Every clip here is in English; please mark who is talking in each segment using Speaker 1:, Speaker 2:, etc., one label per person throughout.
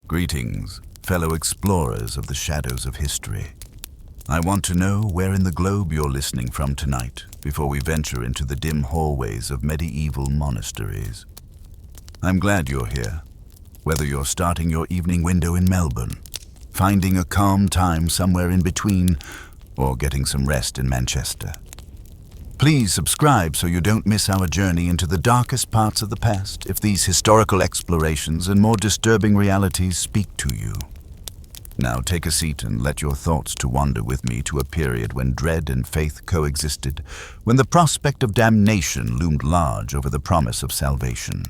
Speaker 1: Greetings, fellow explorers of the shadows of history. I want to know where in the globe you're listening from tonight before we venture into the dim hallways of medieval monasteries. I'm glad you're here, whether you're starting your evening window in Melbourne, finding a calm time somewhere in between, or getting some rest in Manchester. Please subscribe so you don't miss our journey into the darkest parts of the past if these historical explorations and more disturbing realities speak to you. Now take a seat and let your thoughts to wander with me to a period when dread and faith coexisted, when the prospect of damnation loomed large over the promise of salvation.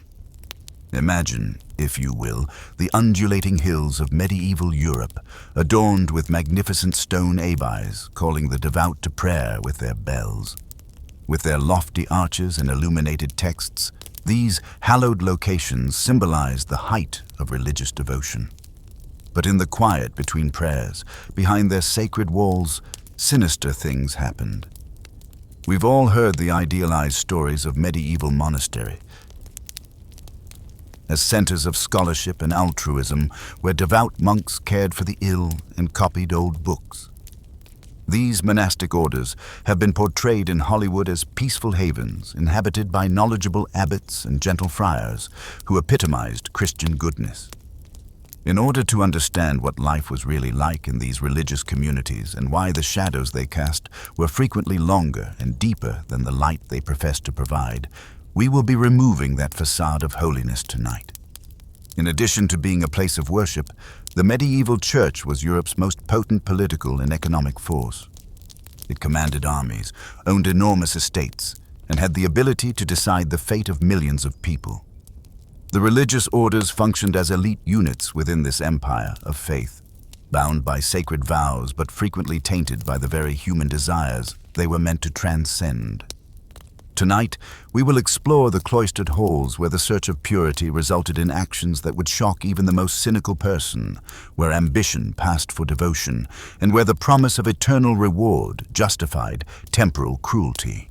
Speaker 1: Imagine, if you will, the undulating hills of medieval Europe, adorned with magnificent stone abbeys calling the devout to prayer with their bells. With their lofty arches and illuminated texts, these hallowed locations symbolized the height of religious devotion. But in the quiet between prayers, behind their sacred walls, sinister things happened. We've all heard the idealized stories of medieval monasteries as centers of scholarship and altruism where devout monks cared for the ill and copied old books. These monastic orders have been portrayed in Hollywood as peaceful havens inhabited by knowledgeable abbots and gentle friars who epitomized Christian goodness. In order to understand what life was really like in these religious communities and why the shadows they cast were frequently longer and deeper than the light they professed to provide, we will be removing that facade of holiness tonight. In addition to being a place of worship, the medieval church was Europe's most potent political and economic force. It commanded armies, owned enormous estates, and had the ability to decide the fate of millions of people. The religious orders functioned as elite units within this empire of faith, bound by sacred vows but frequently tainted by the very human desires they were meant to transcend. Tonight, we will explore the cloistered halls where the search of purity resulted in actions that would shock even the most cynical person, where ambition passed for devotion, and where the promise of eternal reward justified temporal cruelty.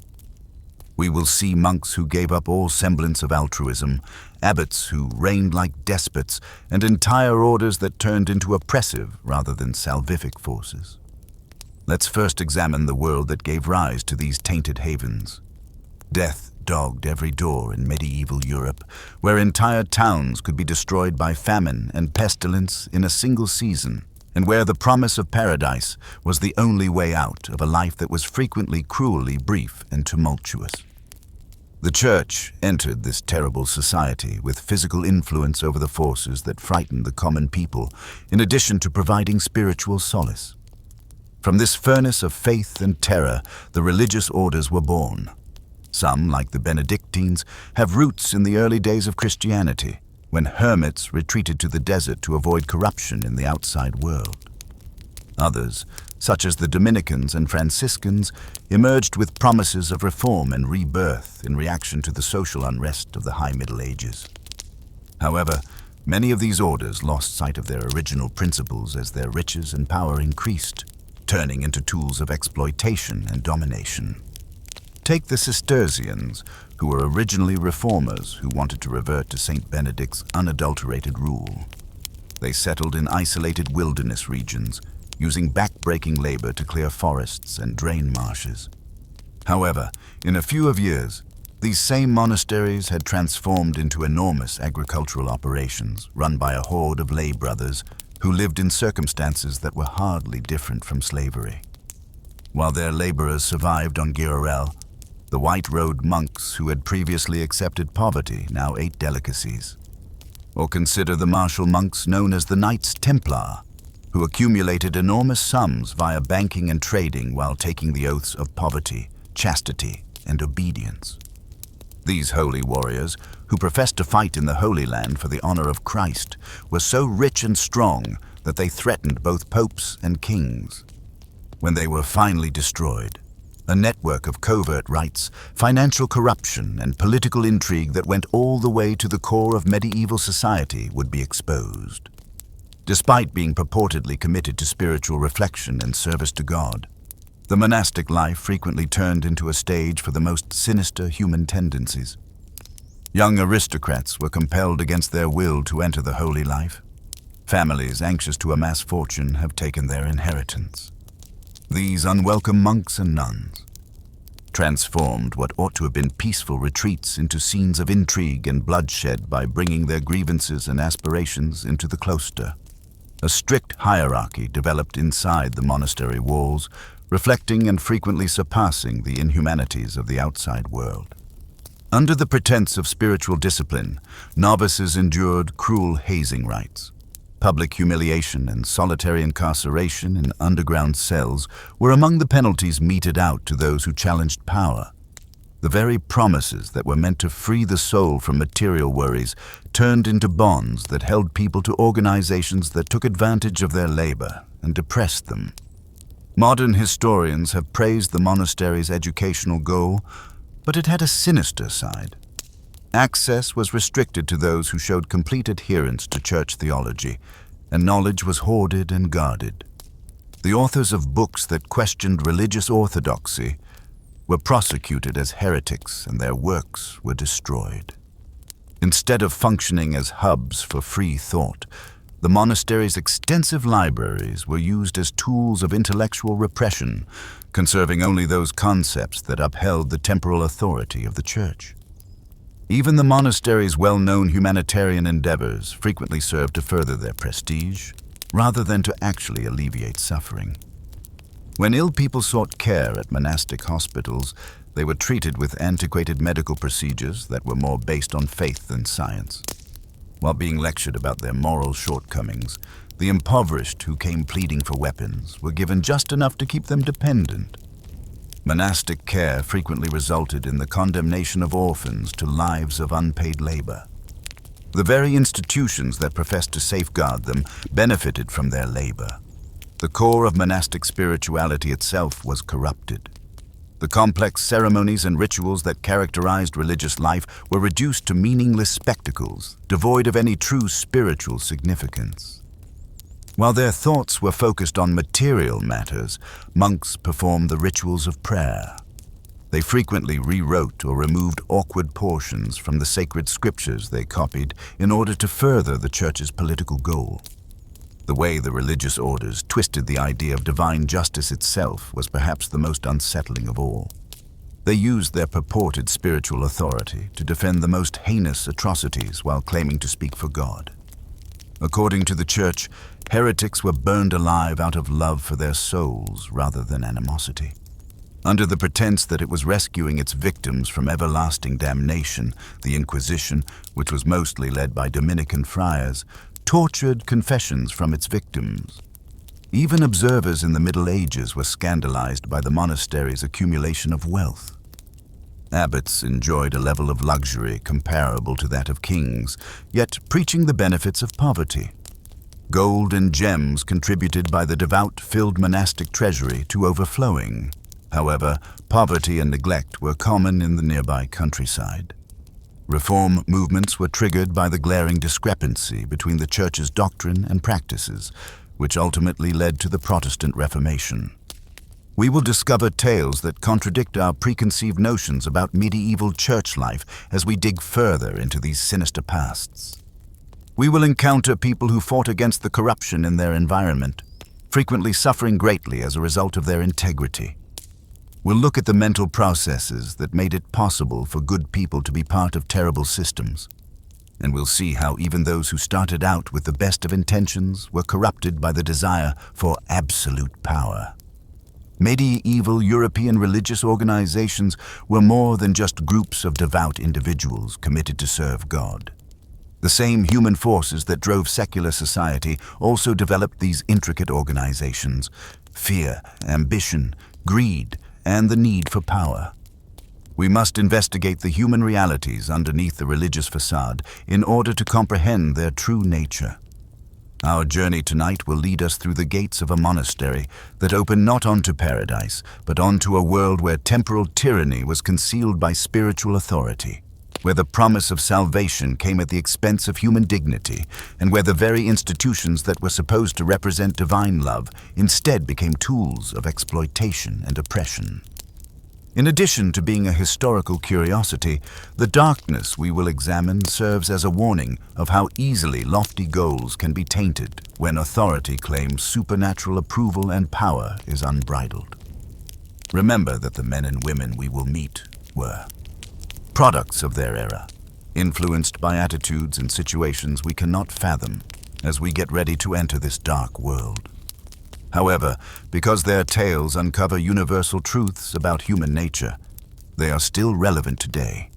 Speaker 1: We will see monks who gave up all semblance of altruism, abbots who reigned like despots, and entire orders that turned into oppressive rather than salvific forces. Let's first examine the world that gave rise to these tainted havens. Death dogged every door in medieval Europe, where entire towns could be destroyed by famine and pestilence in a single season, and where the promise of paradise was the only way out of a life that was frequently cruelly brief and tumultuous. The church entered this terrible society with physical influence over the forces that frightened the common people, in addition to providing spiritual solace. From this furnace of faith and terror, the religious orders were born. Some, like the Benedictines, have roots in the early days of Christianity, when hermits retreated to the desert to avoid corruption in the outside world. Others, such as the Dominicans and Franciscans, emerged with promises of reform and rebirth in reaction to the social unrest of the High Middle Ages. However, many of these orders lost sight of their original principles as their riches and power increased, turning into tools of exploitation and domination. Take the Cistercians, who were originally reformers who wanted to revert to Saint Benedict's unadulterated rule. They settled in isolated wilderness regions, using back-breaking labor to clear forests and drain marshes. However, in a few years, these same monasteries had transformed into enormous agricultural operations run by a horde of lay brothers who lived in circumstances that were hardly different from slavery. While their laborers survived on Girorel, the white-robed monks who had previously accepted poverty now ate delicacies. Or consider the martial monks known as the Knights Templar, who accumulated enormous sums via banking and trading while taking the oaths of poverty, chastity, and obedience. These holy warriors, who professed to fight in the Holy Land for the honor of Christ, were so rich and strong that they threatened both popes and kings. When they were finally destroyed, a network of covert rites, financial corruption, and political intrigue that went all the way to the core of medieval society would be exposed. Despite being purportedly committed to spiritual reflection and service to God, the monastic life frequently turned into a stage for the most sinister human tendencies. Young aristocrats were compelled against their will to enter the holy life. Families anxious to amass fortune have taken their inheritance. These unwelcome monks and nuns transformed what ought to have been peaceful retreats into scenes of intrigue and bloodshed by bringing their grievances and aspirations into the cloister. A strict hierarchy developed inside the monastery walls, reflecting and frequently surpassing the inhumanities of the outside world. Under the pretense of spiritual discipline, novices endured cruel hazing rites. Public humiliation and solitary incarceration in underground cells were among the penalties meted out to those who challenged power. The very promises that were meant to free the soul from material worries turned into bonds that held people to organizations that took advantage of their labor and depressed them. Modern historians have praised the monastery's educational goal, but it had a sinister side. Access was restricted to those who showed complete adherence to church theology, and knowledge was hoarded and guarded. The authors of books that questioned religious orthodoxy were prosecuted as heretics, and their works were destroyed. Instead of functioning as hubs for free thought, the monastery's extensive libraries were used as tools of intellectual repression, conserving only those concepts that upheld the temporal authority of the church. Even the monastery's well-known humanitarian endeavors frequently served to further their prestige, rather than to actually alleviate suffering. When ill people sought care at monastic hospitals, they were treated with antiquated medical procedures that were more based on faith than science. While being lectured about their moral shortcomings, the impoverished who came pleading for weapons were given just enough to keep them dependent. Monastic care frequently resulted in the condemnation of orphans to lives of unpaid labor. The very institutions that professed to safeguard them benefited from their labor. The core of monastic spirituality itself was corrupted. The complex ceremonies and rituals that characterized religious life were reduced to meaningless spectacles, devoid of any true spiritual significance. While their thoughts were focused on material matters, monks performed the rituals of prayer. They frequently rewrote or removed awkward portions from the sacred scriptures they copied in order to further the church's political goal. The way the religious orders twisted the idea of divine justice itself was perhaps the most unsettling of all. They used their purported spiritual authority to defend the most heinous atrocities while claiming to speak for God. According to the church, heretics were burned alive out of love for their souls rather than animosity. Under the pretense that it was rescuing its victims from everlasting damnation, the Inquisition, which was mostly led by Dominican friars, tortured confessions from its victims. Even observers in the Middle Ages were scandalized by the monastery's accumulation of wealth. Abbots enjoyed a level of luxury comparable to that of kings, yet preaching the benefits of poverty. Gold and gems contributed by the devout filled monastic treasury to overflowing. However, poverty and neglect were common in the nearby countryside. Reform movements were triggered by the glaring discrepancy between the church's doctrine and practices, which ultimately led to the Protestant Reformation. We will discover tales that contradict our preconceived notions about medieval church life as we dig further into these sinister pasts. We will encounter people who fought against the corruption in their environment, frequently suffering greatly as a result of their integrity. We'll look at the mental processes that made it possible for good people to be part of terrible systems. And we'll see how even those who started out with the best of intentions were corrupted by the desire for absolute power. Medieval European religious organizations were more than just groups of devout individuals committed to serve God. The same human forces that drove secular society also developed these intricate organizations: fear, ambition, greed, and the need for power. We must investigate the human realities underneath the religious facade in order to comprehend their true nature. Our journey tonight will lead us through the gates of a monastery that open not onto paradise, but onto a world where temporal tyranny was concealed by spiritual authority, where the promise of salvation came at the expense of human dignity, and where the very institutions that were supposed to represent divine love instead became tools of exploitation and oppression. In addition to being a historical curiosity, the darkness we will examine serves as a warning of how easily lofty goals can be tainted when authority claims supernatural approval and power is unbridled. Remember that the men and women we will meet were products of their era, influenced by attitudes and situations we cannot fathom as we get ready to enter this dark world. However, because their tales uncover universal truths about human nature, they are still relevant today.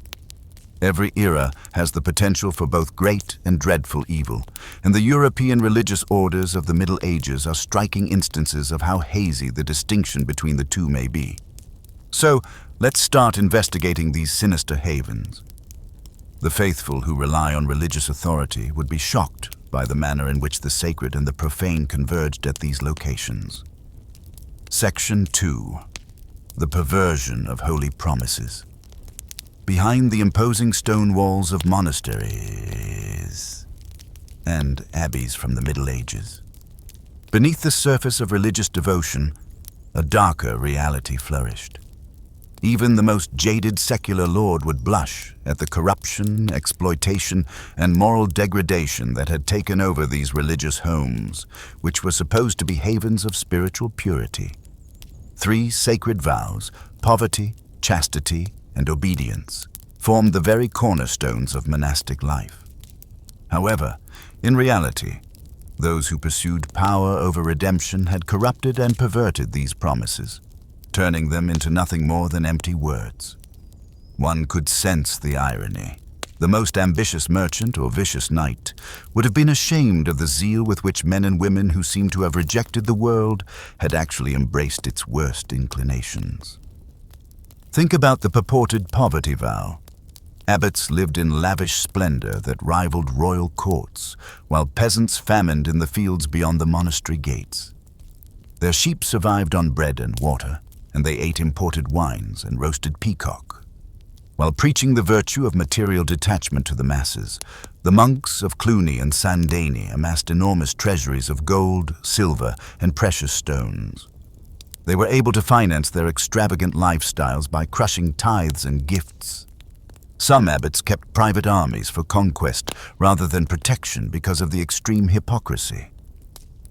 Speaker 1: Every era has the potential for both great and dreadful evil, and the European religious orders of the Middle Ages are striking instances of how hazy the distinction between the two may be. So, let's start investigating these sinister havens. The faithful who rely on religious authority would be shocked by the manner in which the sacred and the profane converged at these locations. Section 2. The perversion of holy promises. Behind the imposing stone walls of monasteries and abbeys from the Middle Ages, beneath the surface of religious devotion, a darker reality flourished. Even the most jaded secular lord would blush at the corruption, exploitation, and moral degradation that had taken over these religious homes, which were supposed to be havens of spiritual purity. 3 sacred vows, poverty, chastity, and obedience, formed the very cornerstones of monastic life. However, in reality, those who pursued power over redemption had corrupted and perverted these promises, turning them into nothing more than empty words. One could sense the irony. The most ambitious merchant or vicious knight would have been ashamed of the zeal with which men and women who seemed to have rejected the world had actually embraced its worst inclinations. Think about the purported poverty vow. Abbots lived in lavish splendor that rivaled royal courts, while peasants famined in the fields beyond the monastery gates. Their sheep survived on bread and water, and they ate imported wines and roasted peacock. While preaching the virtue of material detachment to the masses, the monks of Cluny and Saint Denis amassed enormous treasuries of gold, silver, and precious stones. They were able to finance their extravagant lifestyles by crushing tithes and gifts. Some abbots kept private armies for conquest rather than protection because of the extreme hypocrisy.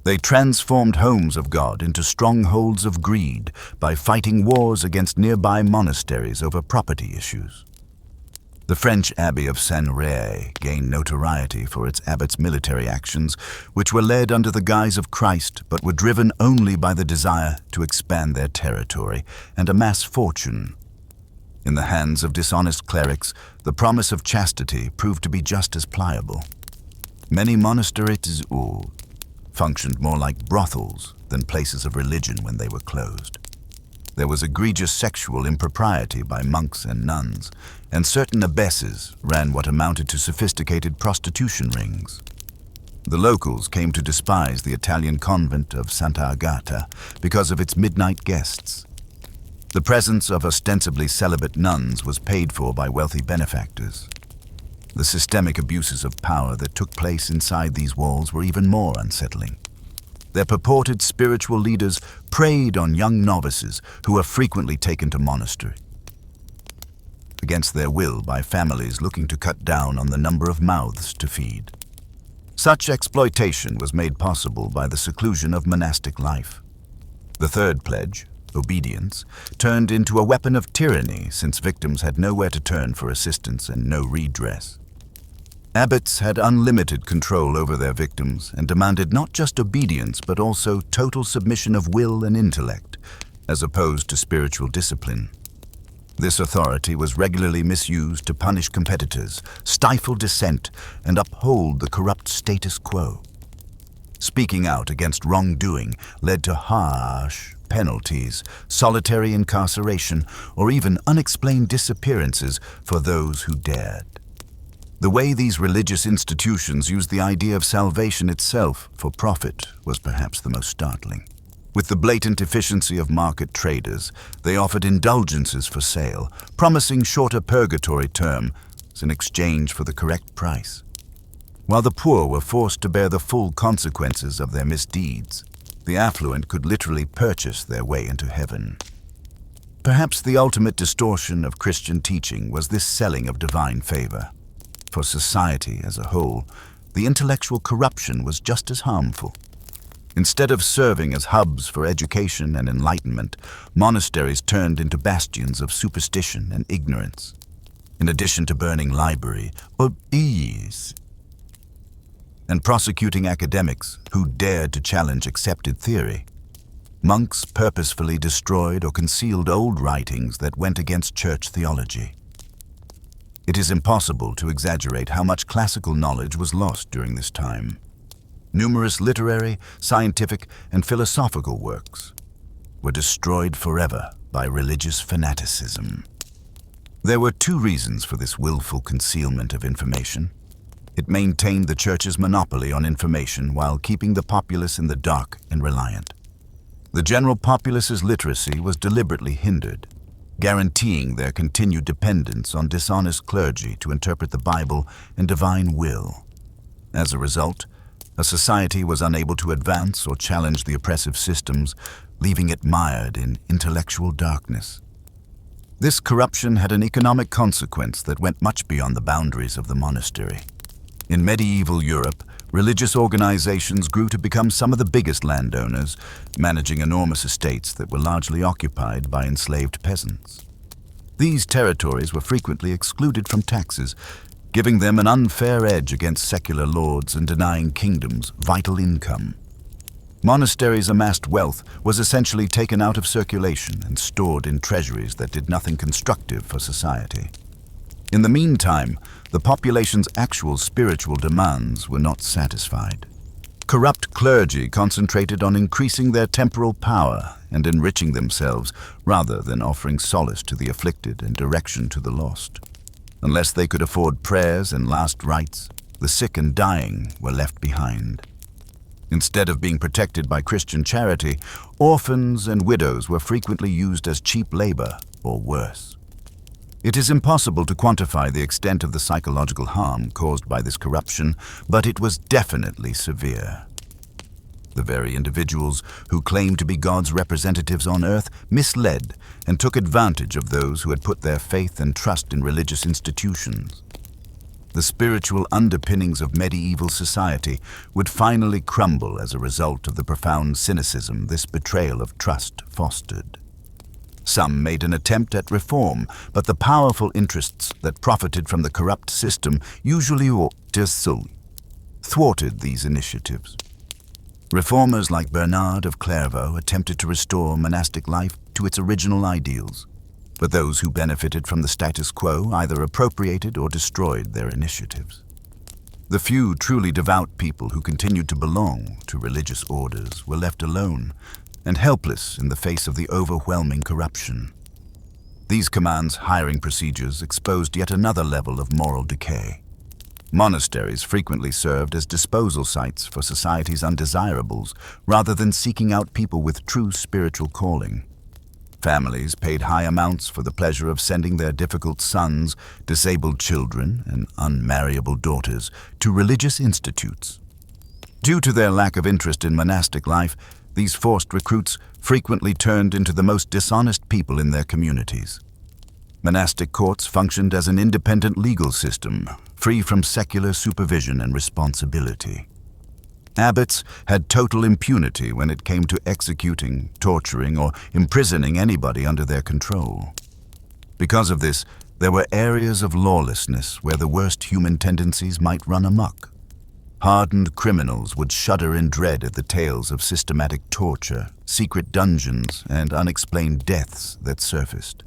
Speaker 1: They transformed homes of God into strongholds of greed by fighting wars against nearby monasteries over property issues. The French Abbey of Saint-Ré gained notoriety for its abbots' military actions, which were led under the guise of Christ but were driven only by the desire to expand their territory and amass fortune. In the hands of dishonest clerics, the promise of chastity proved to be just as pliable. Many monasteries functioned more like brothels than places of religion when they were closed. There was egregious sexual impropriety by monks and nuns, and certain abbesses ran what amounted to sophisticated prostitution rings. The locals came to despise the Italian convent of Santa Agata because of its midnight guests. The presence of ostensibly celibate nuns was paid for by wealthy benefactors. The systemic abuses of power that took place inside these walls were even more unsettling. Their purported spiritual leaders preyed on young novices who were frequently taken to monastery against their will by families looking to cut down on the number of mouths to feed. Such exploitation was made possible by the seclusion of monastic life. The third pledge, obedience, turned into a weapon of tyranny since victims had nowhere to turn for assistance and no redress. Abbots had unlimited control over their victims and demanded not just obedience but also total submission of will and intellect, as opposed to spiritual discipline. This authority was regularly misused to punish competitors, stifle dissent, and uphold the corrupt status quo. Speaking out against wrongdoing led to harsh penalties, solitary incarceration, or even unexplained disappearances for those who dared. The way these religious institutions used the idea of salvation itself for profit was perhaps the most startling. With the blatant efficiency of market traders, they offered indulgences for sale, promising shorter purgatory terms in exchange for the correct price. While the poor were forced to bear the full consequences of their misdeeds, the affluent could literally purchase their way into heaven. Perhaps the ultimate distortion of Christian teaching was this selling of divine favor. For society as a whole, the intellectual corruption was just as harmful. Instead of serving as hubs for education and enlightenment, monasteries turned into bastions of superstition and ignorance. In addition to burning library or bees and prosecuting academics who dared to challenge accepted theory, monks purposefully destroyed or concealed old writings that went against church theology. It is impossible to exaggerate how much classical knowledge was lost during this time. Numerous literary, scientific, and philosophical works were destroyed forever by religious fanaticism. There were two reasons for this willful concealment of information. It maintained the church's monopoly on information while keeping the populace in the dark and reliant. The general populace's literacy was deliberately hindered, guaranteeing their continued dependence on dishonest clergy to interpret the Bible and divine will. As a result, a society was unable to advance or challenge the oppressive systems, leaving it mired in intellectual darkness. This corruption had an economic consequence that went much beyond the boundaries of the monastery. In medieval Europe, religious organizations grew to become some of the biggest landowners, managing enormous estates that were largely occupied by enslaved peasants. These territories were frequently excluded from taxes, giving them an unfair edge against secular lords and denying kingdoms vital income. Monasteries' amassed wealth was essentially taken out of circulation and stored in treasuries that did nothing constructive for society. In the meantime, the population's actual spiritual demands were not satisfied. Corrupt clergy concentrated on increasing their temporal power and enriching themselves rather than offering solace to the afflicted and direction to the lost. Unless they could afford prayers and last rites, the sick and dying were left behind. Instead of being protected by Christian charity, orphans and widows were frequently used as cheap labor, or worse. It is impossible to quantify the extent of the psychological harm caused by this corruption, but it was definitely severe. The very individuals who claimed to be God's representatives on earth misled and took advantage of those who had put their faith and trust in religious institutions. The spiritual underpinnings of medieval society would finally crumble as a result of the profound cynicism this betrayal of trust fostered. Some made an attempt at reform, but the powerful interests that profited from the corrupt system usually thwarted these initiatives. Reformers like Bernard of Clairvaux attempted to restore monastic life to its original ideals, but those who benefited from the status quo either appropriated or destroyed their initiatives. The few truly devout people who continued to belong to religious orders were left alone and helpless in the face of the overwhelming corruption. These commands' hiring procedures exposed yet another level of moral decay. Monasteries frequently served as disposal sites for society's undesirables rather than seeking out people with true spiritual calling. Families paid high amounts for the pleasure of sending their difficult sons, disabled children, and unmarriable daughters to religious institutes. Due to their lack of interest in monastic life, these forced recruits frequently turned into the most dishonest people in their communities. Monastic courts functioned as an independent legal system, free from secular supervision and responsibility. Abbots had total impunity when it came to executing, torturing, or imprisoning anybody under their control. Because of this, there were areas of lawlessness where the worst human tendencies might run amok. Hardened criminals would shudder in dread at the tales of systematic torture, secret dungeons, and unexplained deaths that surfaced.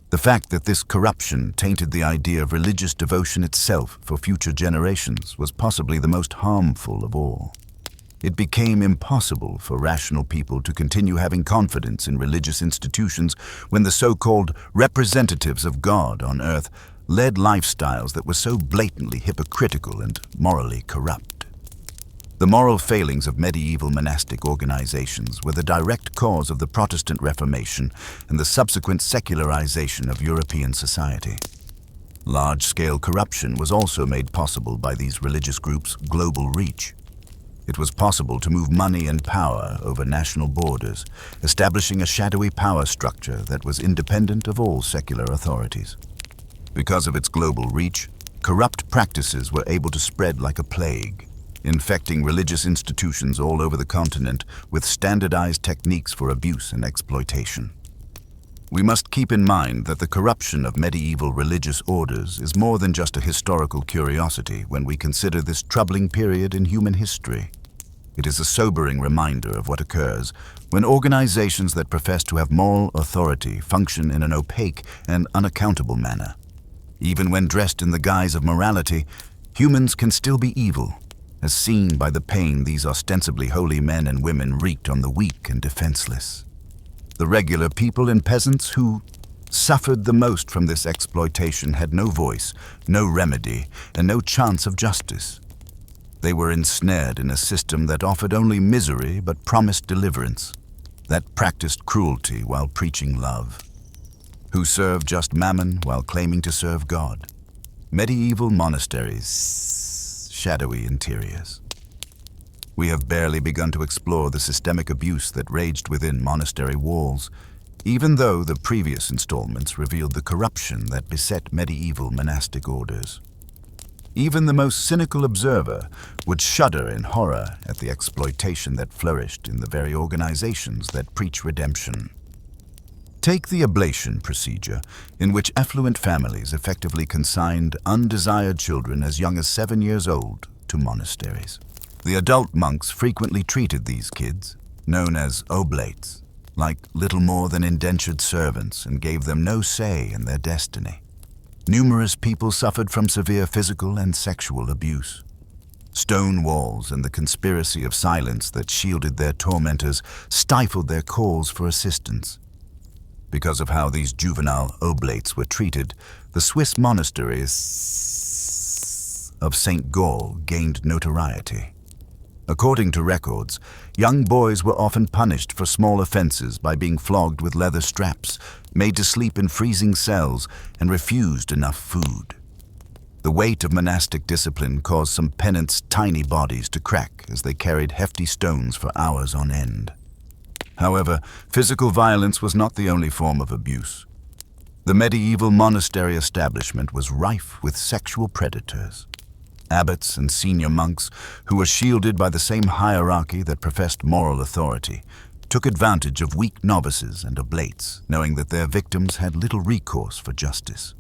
Speaker 1: The fact that this corruption tainted the idea of religious devotion itself for future generations was possibly the most harmful of all. It became impossible for rational people to continue having confidence in religious institutions when the so-called representatives of God on earth led lifestyles that were so blatantly hypocritical and morally corrupt. The moral failings of medieval monastic organizations were the direct cause of the Protestant Reformation and the subsequent secularization of European society. Large-scale corruption was also made possible by these religious groups' global reach. It was possible to move money and power over national borders, establishing a shadowy power structure that was independent of all secular authorities. Because of its global reach, corrupt practices were able to spread like a plague, infecting religious institutions all over the continent with standardized techniques for abuse and exploitation. We must keep in mind that the corruption of medieval religious orders is more than just a historical curiosity when we consider this troubling period in human history. It is a sobering reminder of what occurs when organizations that profess to have moral authority function in an opaque and unaccountable manner. Even when dressed in the guise of morality, humans can still be evil, as seen by the pain these ostensibly holy men and women wreaked on the weak and defenseless. The regular people and peasants who suffered the most from this exploitation had no voice, no remedy, and no chance of justice. They were ensnared in a system that offered only misery but promised deliverance, that practiced cruelty while preaching love, who served just mammon while claiming to serve God. Medieval monasteries, shadowy interiors. We have barely begun to explore the systemic abuse that raged within monastery walls, even though the previous installments revealed the corruption that beset medieval monastic orders. Even the most cynical observer would shudder in horror at the exploitation that flourished in the very organizations that preach redemption. Take the ablation procedure, in which affluent families effectively consigned undesired children as young as 7 years old to monasteries. The adult monks frequently treated these kids, known as oblates, like little more than indentured servants and gave them no say in their destiny. Numerous people suffered from severe physical and sexual abuse. Stone walls and the conspiracy of silence that shielded their tormentors stifled their calls for assistance. Because of how these juvenile oblates were treated, the Swiss monasteries of St. Gall gained notoriety. According to records, young boys were often punished for small offenses by being flogged with leather straps, made to sleep in freezing cells, and refused enough food. The weight of monastic discipline caused some penants' tiny bodies to crack as they carried hefty stones for hours on end. However, physical violence was not the only form of abuse. The medieval monastery establishment was rife with sexual predators. Abbots and senior monks, who were shielded by the same hierarchy that professed moral authority, took advantage of weak novices and oblates, knowing that their victims had little recourse for justice.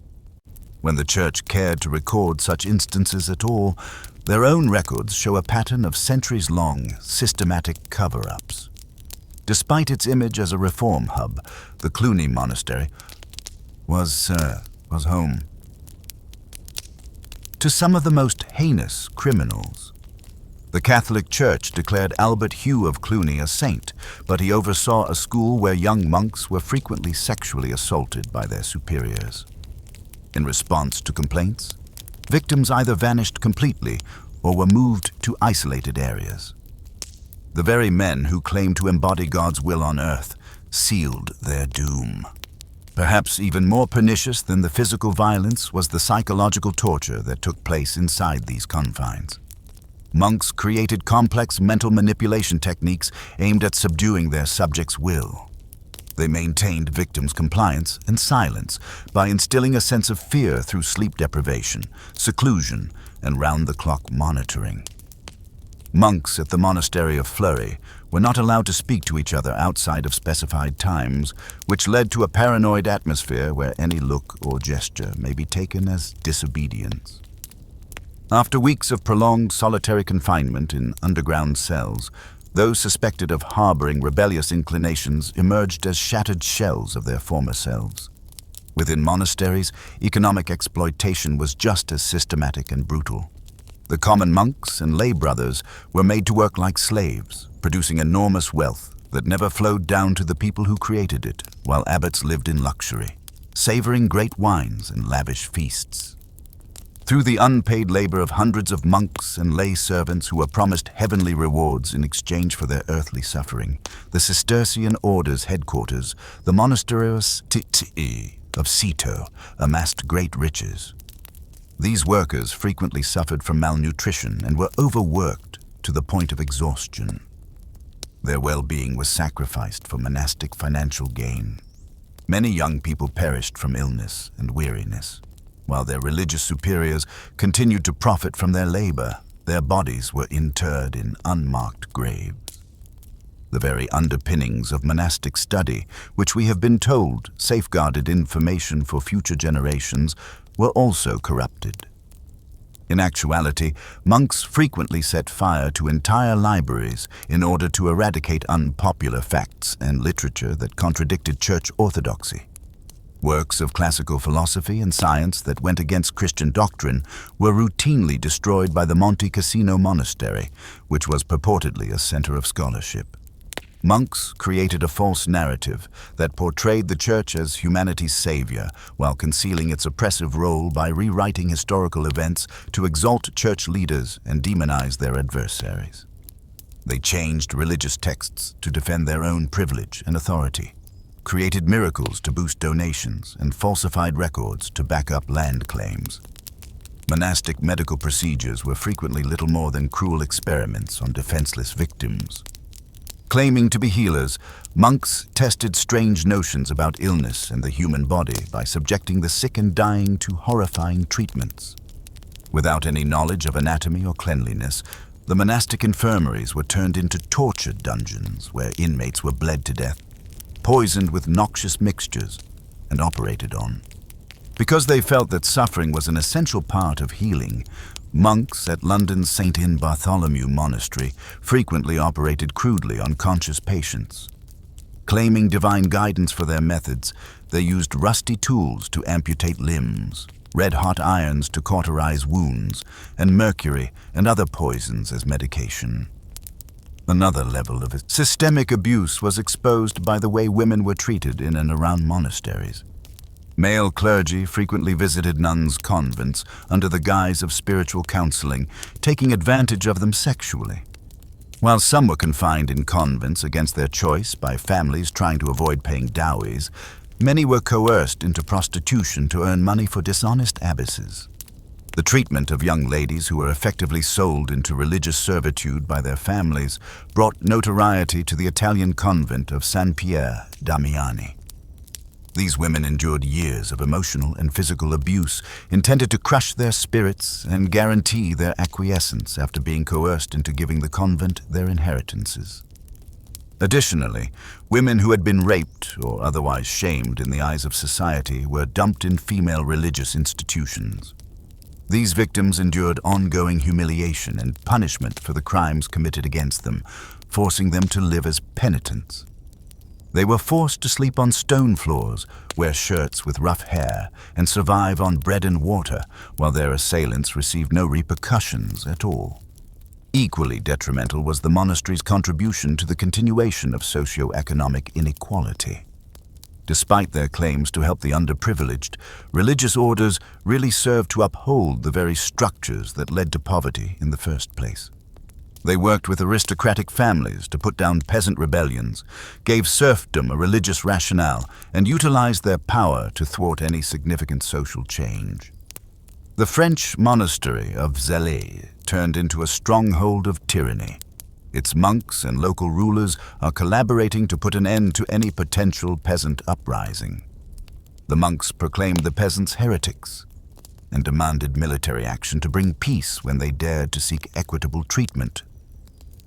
Speaker 1: When the Church cared to record such instances at all, their own records show a pattern of centuries-long, systematic cover-ups. Despite its image as a reform hub, the Cluny Monastery was home to some of the most heinous criminals. The Catholic Church declared Albert Hugh of Cluny a saint, but he oversaw a school where young monks were frequently sexually assaulted by their superiors. In response to complaints, victims either vanished completely or were moved to isolated areas. The very men who claimed to embody God's will on earth sealed their doom. Perhaps even more pernicious than the physical violence was the psychological torture that took place inside these confines. Monks created complex mental manipulation techniques aimed at subduing their subjects' will. They maintained victims' compliance and silence by instilling a sense of fear through sleep deprivation, seclusion, and round-the-clock monitoring. Monks at the monastery of Fleury were not allowed to speak to each other outside of specified times, which led to a paranoid atmosphere where any look or gesture may be taken as disobedience. After weeks of prolonged solitary confinement in underground cells, those suspected of harboring rebellious inclinations emerged as shattered shells of their former selves. Within monasteries, economic exploitation was just as systematic and brutal. The common monks and lay brothers were made to work like slaves, producing enormous wealth that never flowed down to the people who created it, while abbots lived in luxury, savoring great wines and lavish feasts. Through the unpaid labor of hundreds of monks and lay servants who were promised heavenly rewards in exchange for their earthly suffering, the Cistercian order's headquarters, the Monasteros of Cito, amassed great riches. These workers frequently suffered from malnutrition and were overworked to the point of exhaustion. Their well-being was sacrificed for monastic financial gain. Many young people perished from illness and weariness. While their religious superiors continued to profit from their labor, their bodies were interred in unmarked graves. The very underpinnings of monastic study, which we have been told safeguarded information for future generations, were also corrupted. In actuality, monks frequently set fire to entire libraries in order to eradicate unpopular facts and literature that contradicted church orthodoxy. Works of classical philosophy and science that went against Christian doctrine were routinely destroyed by the Monte Cassino monastery, which was purportedly a center of scholarship. Monks created a false narrative that portrayed the church as humanity's savior, while concealing its oppressive role by rewriting historical events to exalt church leaders and demonize their adversaries. They changed religious texts to defend their own privilege and authority, created miracles to boost donations, and falsified records to back up land claims. Monastic medical procedures were frequently little more than cruel experiments on defenseless victims. Claiming to be healers, monks tested strange notions about illness and the human body by subjecting the sick and dying to horrifying treatments. Without any knowledge of anatomy or cleanliness, the monastic infirmaries were turned into torture dungeons where inmates were bled to death, poisoned with noxious mixtures, and operated on. Because they felt that suffering was an essential part of healing, monks at London's St. Inn Bartholomew Monastery frequently operated crudely on conscious patients. Claiming divine guidance for their methods, they used rusty tools to amputate limbs, red-hot irons to cauterize wounds, and mercury and other poisons as medication. Another level of systemic abuse was exposed by the way women were treated in and around monasteries. Male clergy frequently visited nuns' convents under the guise of spiritual counseling, taking advantage of them sexually. While some were confined in convents against their choice by families trying to avoid paying dowries, many were coerced into prostitution to earn money for dishonest abbesses. The treatment of young ladies who were effectively sold into religious servitude by their families brought notoriety to the Italian convent of San Pier Damiani. These women endured years of emotional and physical abuse intended to crush their spirits and guarantee their acquiescence after being coerced into giving the convent their inheritances. Additionally, women who had been raped or otherwise shamed in the eyes of society were dumped in female religious institutions. These victims endured ongoing humiliation and punishment for the crimes committed against them, forcing them to live as penitents. They were forced to sleep on stone floors, wear shirts with rough hair, and survive on bread and water, while their assailants received no repercussions at all. Equally detrimental was the monastery's contribution to the continuation of socio-economic inequality. Despite their claims to help the underprivileged, religious orders really served to uphold the very structures that led to poverty in the first place. They worked with aristocratic families to put down peasant rebellions, gave serfdom a religious rationale, and utilized their power to thwart any significant social change. The French monastery of Zélé turned into a stronghold of tyranny. Its monks and local rulers are collaborating to put an end to any potential peasant uprising. The monks proclaimed the peasants heretics and demanded military action to bring peace when they dared to seek equitable treatment.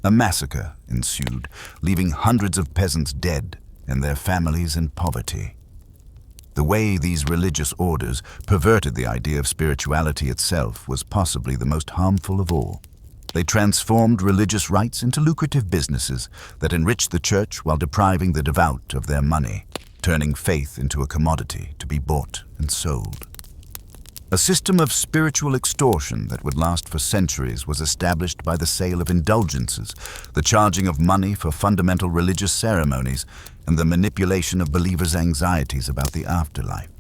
Speaker 1: A massacre ensued, leaving hundreds of peasants dead and their families in poverty. The way these religious orders perverted the idea of spirituality itself was possibly the most harmful of all. They transformed religious rites into lucrative businesses that enriched the church while depriving the devout of their money, turning faith into a commodity to be bought and sold. A system of spiritual extortion that would last for centuries was established by the sale of indulgences, the charging of money for fundamental religious ceremonies, and the manipulation of believers' anxieties about the afterlife.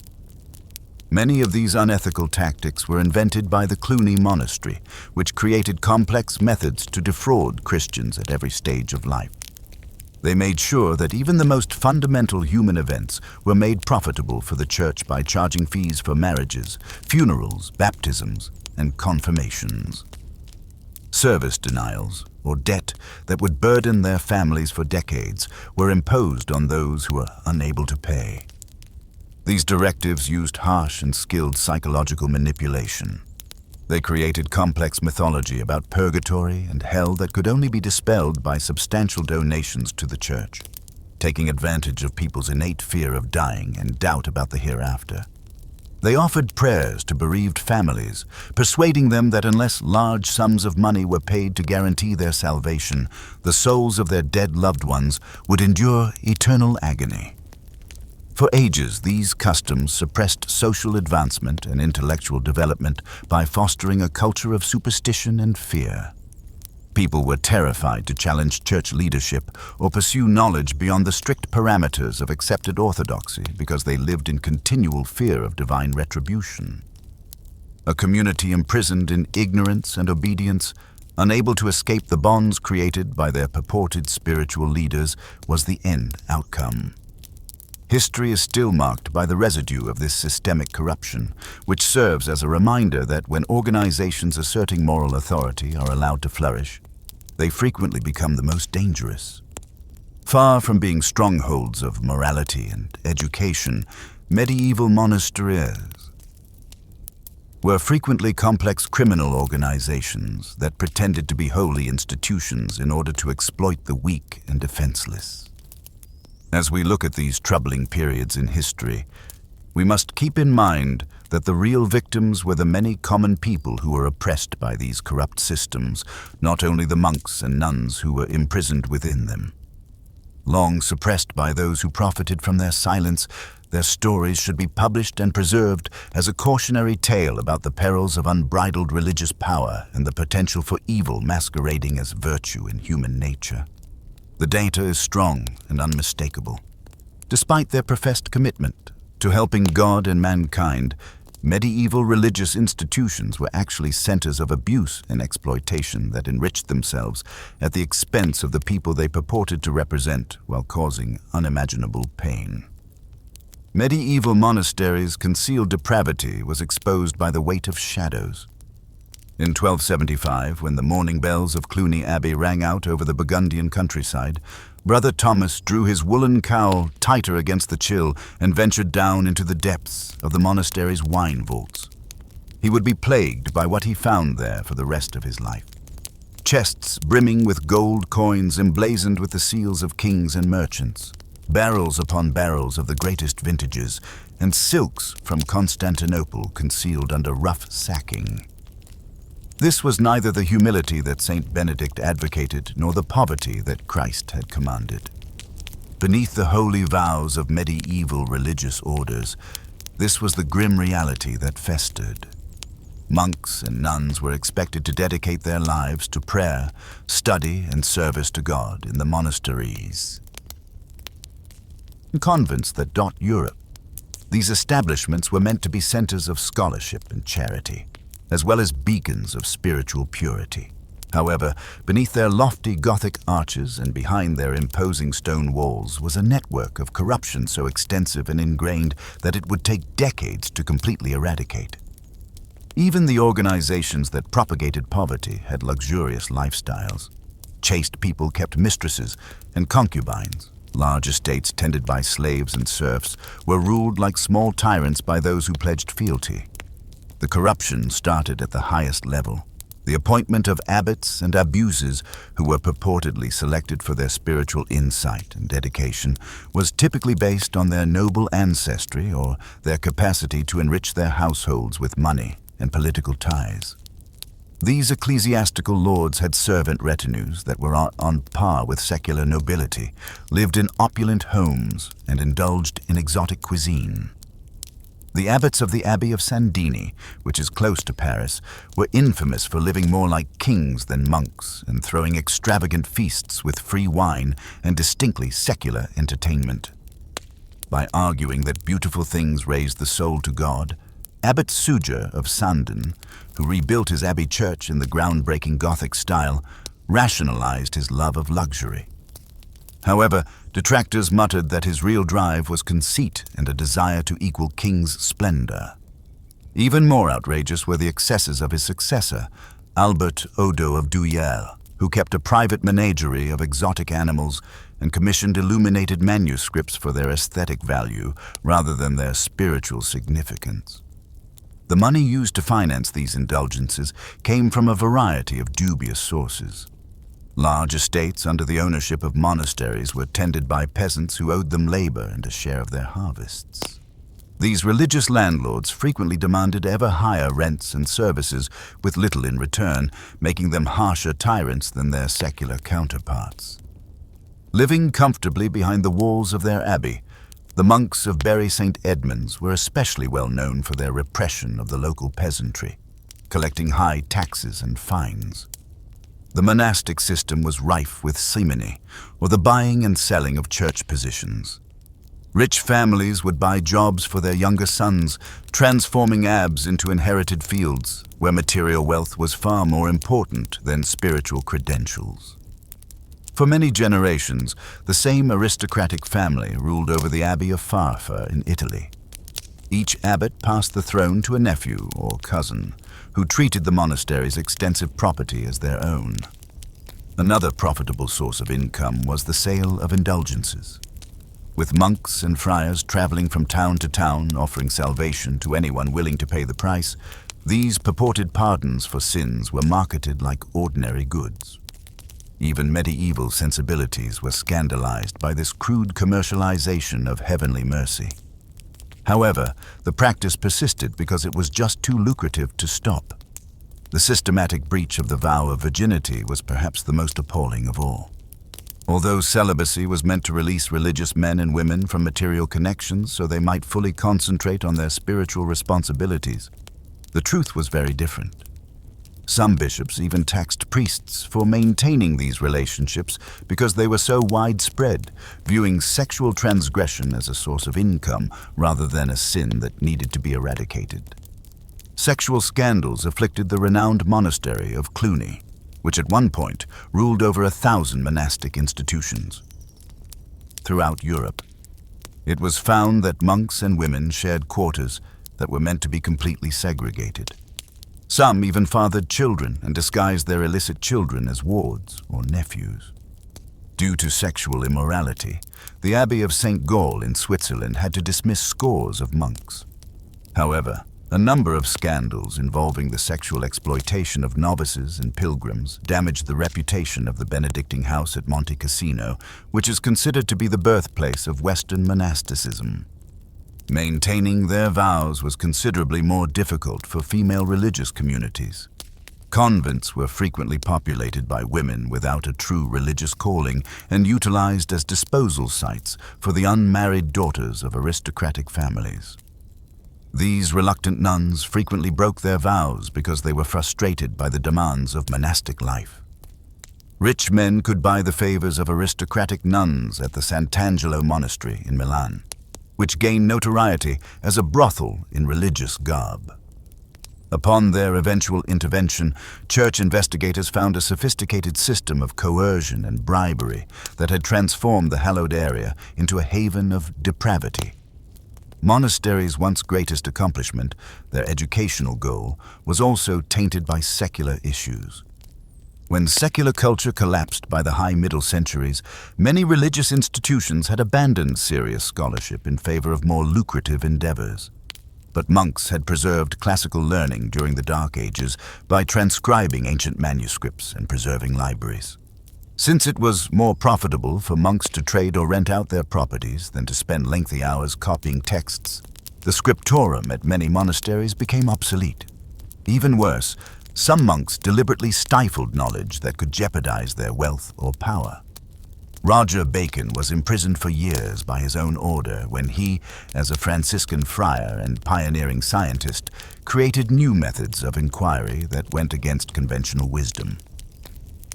Speaker 1: Many of these unethical tactics were invented by the Cluny Monastery, which created complex methods to defraud Christians at every stage of life. They made sure that even the most fundamental human events were made profitable for the church by charging fees for marriages, funerals, baptisms, and confirmations. Service denials, or debt that would burden their families for decades, were imposed on those who were unable to pay. These directives used harsh and skilled psychological manipulation. They created complex mythology about purgatory and hell that could only be dispelled by substantial donations to the church, taking advantage of people's innate fear of dying and doubt about the hereafter. They offered prayers to bereaved families, persuading them that unless large sums of money were paid to guarantee their salvation, the souls of their dead loved ones would endure eternal agony. For ages, these customs suppressed social advancement and intellectual development by fostering a culture of superstition and fear. People were terrified to challenge church leadership or pursue knowledge beyond the strict parameters of accepted orthodoxy because they lived in continual fear of divine retribution. A community imprisoned in ignorance and obedience, unable to escape the bonds created by their purported spiritual leaders, was the end outcome. History is still marked by the residue of this systemic corruption, which serves as a reminder that when organizations asserting moral authority are allowed to flourish, they frequently become the most dangerous. Far from being strongholds of morality and education, medieval monasteries were frequently complex criminal organizations that pretended to be holy institutions in order to exploit the weak and defenseless. As we look at these troubling periods in history, we must keep in mind that the real victims were the many common people who were oppressed by these corrupt systems, not only the monks and nuns who were imprisoned within them. Long suppressed by those who profited from their silence, their stories should be published and preserved as a cautionary tale about the perils of unbridled religious power and the potential for evil masquerading as virtue in human nature. The data is strong and unmistakable. Despite their professed commitment to helping God and mankind, medieval religious institutions were actually centers of abuse and exploitation that enriched themselves at the expense of the people they purported to represent while causing unimaginable pain. Medieval monasteries' concealed depravity was exposed by the weight of shadows. In 1275, when the morning bells of Cluny Abbey rang out over the Burgundian countryside, Brother Thomas drew his woolen cowl tighter against the chill and ventured down into the depths of the monastery's wine vaults. He would be plagued by what he found there for the rest of his life. Chests brimming with gold coins emblazoned with the seals of kings and merchants, barrels upon barrels of the greatest vintages, and silks from Constantinople concealed under rough sacking. This was neither the humility that Saint Benedict advocated nor the poverty that Christ had commanded. Beneath the holy vows of medieval religious orders, this was the grim reality that festered. Monks and nuns were expected to dedicate their lives to prayer, study, and service to God in the monasteries. In convents that dot Europe, these establishments were meant to be centers of scholarship and charity, as well as beacons of spiritual purity. However, beneath their lofty Gothic arches and behind their imposing stone walls was a network of corruption so extensive and ingrained that it would take decades to completely eradicate. Even the organizations that propagated poverty had luxurious lifestyles. Chaste people kept mistresses and concubines. Large estates tended by slaves and serfs were ruled like small tyrants by those who pledged fealty. The corruption started at the highest level. The appointment of abbots and abuses, who were purportedly selected for their spiritual insight and dedication, was typically based on their noble ancestry or their capacity to enrich their households with money and political ties. These ecclesiastical lords had servant retinues that were on par with secular nobility, lived in opulent homes, and indulged in exotic cuisine. The abbots of the Abbey of Saint Denis, which is close to Paris, were infamous for living more like kings than monks and throwing extravagant feasts with free wine and distinctly secular entertainment. By arguing that beautiful things raise the soul to God, Abbot Suger of Sanden, who rebuilt his abbey church in the groundbreaking Gothic style, rationalized his love of luxury. However, detractors muttered that his real drive was conceit and a desire to equal king's splendor. Even more outrageous were the excesses of his successor, Albert Odo of Duyel, who kept a private menagerie of exotic animals and commissioned illuminated manuscripts for their aesthetic value rather than their spiritual significance. The money used to finance these indulgences came from a variety of dubious sources. Large estates under the ownership of monasteries were tended by peasants who owed them labor and a share of their harvests. These religious landlords frequently demanded ever higher rents and services with little in return, making them harsher tyrants than their secular counterparts. Living comfortably behind the walls of their abbey, the monks of Bury St. Edmunds were especially well known for their repression of the local peasantry, collecting high taxes and fines. The monastic system was rife with simony, or the buying and selling of church positions. Rich families would buy jobs for their younger sons, transforming abbeys into inherited fields, where material wealth was far more important than spiritual credentials. For many generations, the same aristocratic family ruled over the Abbey of Farfa in Italy. Each abbot passed the throne to a nephew or cousin, who treated the monastery's extensive property as their own. Another profitable source of income was the sale of indulgences. With monks and friars traveling from town to town offering salvation to anyone willing to pay the price, these purported pardons for sins were marketed like ordinary goods. Even medieval sensibilities were scandalized by this crude commercialization of heavenly mercy. However, the practice persisted because it was just too lucrative to stop. The systematic breach of the vow of virginity was perhaps the most appalling of all. Although celibacy was meant to release religious men and women from material connections so they might fully concentrate on their spiritual responsibilities, the truth was very different. Some bishops even taxed priests for maintaining these relationships because they were so widespread, viewing sexual transgression as a source of income rather than a sin that needed to be eradicated. Sexual scandals afflicted the renowned monastery of Cluny, which at one point ruled over 1,000 monastic institutions. Throughout Europe, it was found that monks and women shared quarters that were meant to be completely segregated. Some even fathered children and disguised their illicit children as wards or nephews. Due to sexual immorality, the Abbey of St. Gall in Switzerland had to dismiss scores of monks. However, a number of scandals involving the sexual exploitation of novices and pilgrims damaged the reputation of the Benedictine house at Monte Cassino, which is considered to be the birthplace of Western monasticism. Maintaining their vows was considerably more difficult for female religious communities. Convents were frequently populated by women without a true religious calling and utilized as disposal sites for the unmarried daughters of aristocratic families. These reluctant nuns frequently broke their vows because they were frustrated by the demands of monastic life. Rich men could buy the favors of aristocratic nuns at the Sant'Angelo Monastery in Milan, which gained notoriety as a brothel in religious garb. Upon their eventual intervention, church investigators found a sophisticated system of coercion and bribery that had transformed the hallowed area into a haven of depravity. Monasteries' once greatest accomplishment, their educational goal, was also tainted by secular issues. When secular culture collapsed by the high Middle Centuries, many religious institutions had abandoned serious scholarship in favor of more lucrative endeavors. But monks had preserved classical learning during the Dark Ages by transcribing ancient manuscripts and preserving libraries. Since it was more profitable for monks to trade or rent out their properties than to spend lengthy hours copying texts, the scriptorum at many monasteries became obsolete. Even worse, some monks deliberately stifled knowledge that could jeopardize their wealth or power. Roger Bacon was imprisoned for years by his own order when he, as a Franciscan friar and pioneering scientist, created new methods of inquiry that went against conventional wisdom.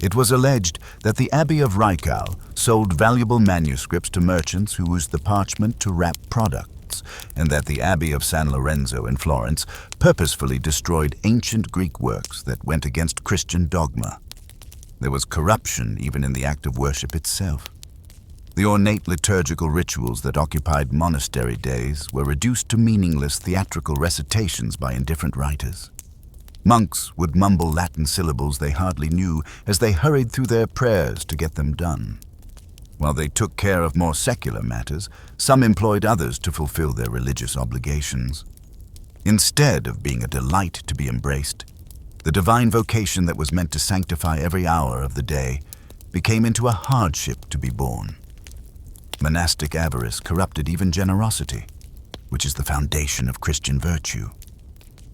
Speaker 1: It was alleged that the Abbey of Reicau sold valuable manuscripts to merchants who used the parchment to wrap products, and that the Abbey of San Lorenzo in Florence purposefully destroyed ancient Greek works that went against Christian dogma. There was corruption even in the act of worship itself. The ornate liturgical rituals that occupied monastery days were reduced to meaningless theatrical recitations by indifferent writers. Monks would mumble Latin syllables they hardly knew as they hurried through their prayers to get them done. While they took care of more secular matters, some employed others to fulfill their religious obligations. Instead of being a delight to be embraced, the divine vocation that was meant to sanctify every hour of the day became into a hardship to be borne. Monastic avarice corrupted even generosity, which is the foundation of Christian virtue.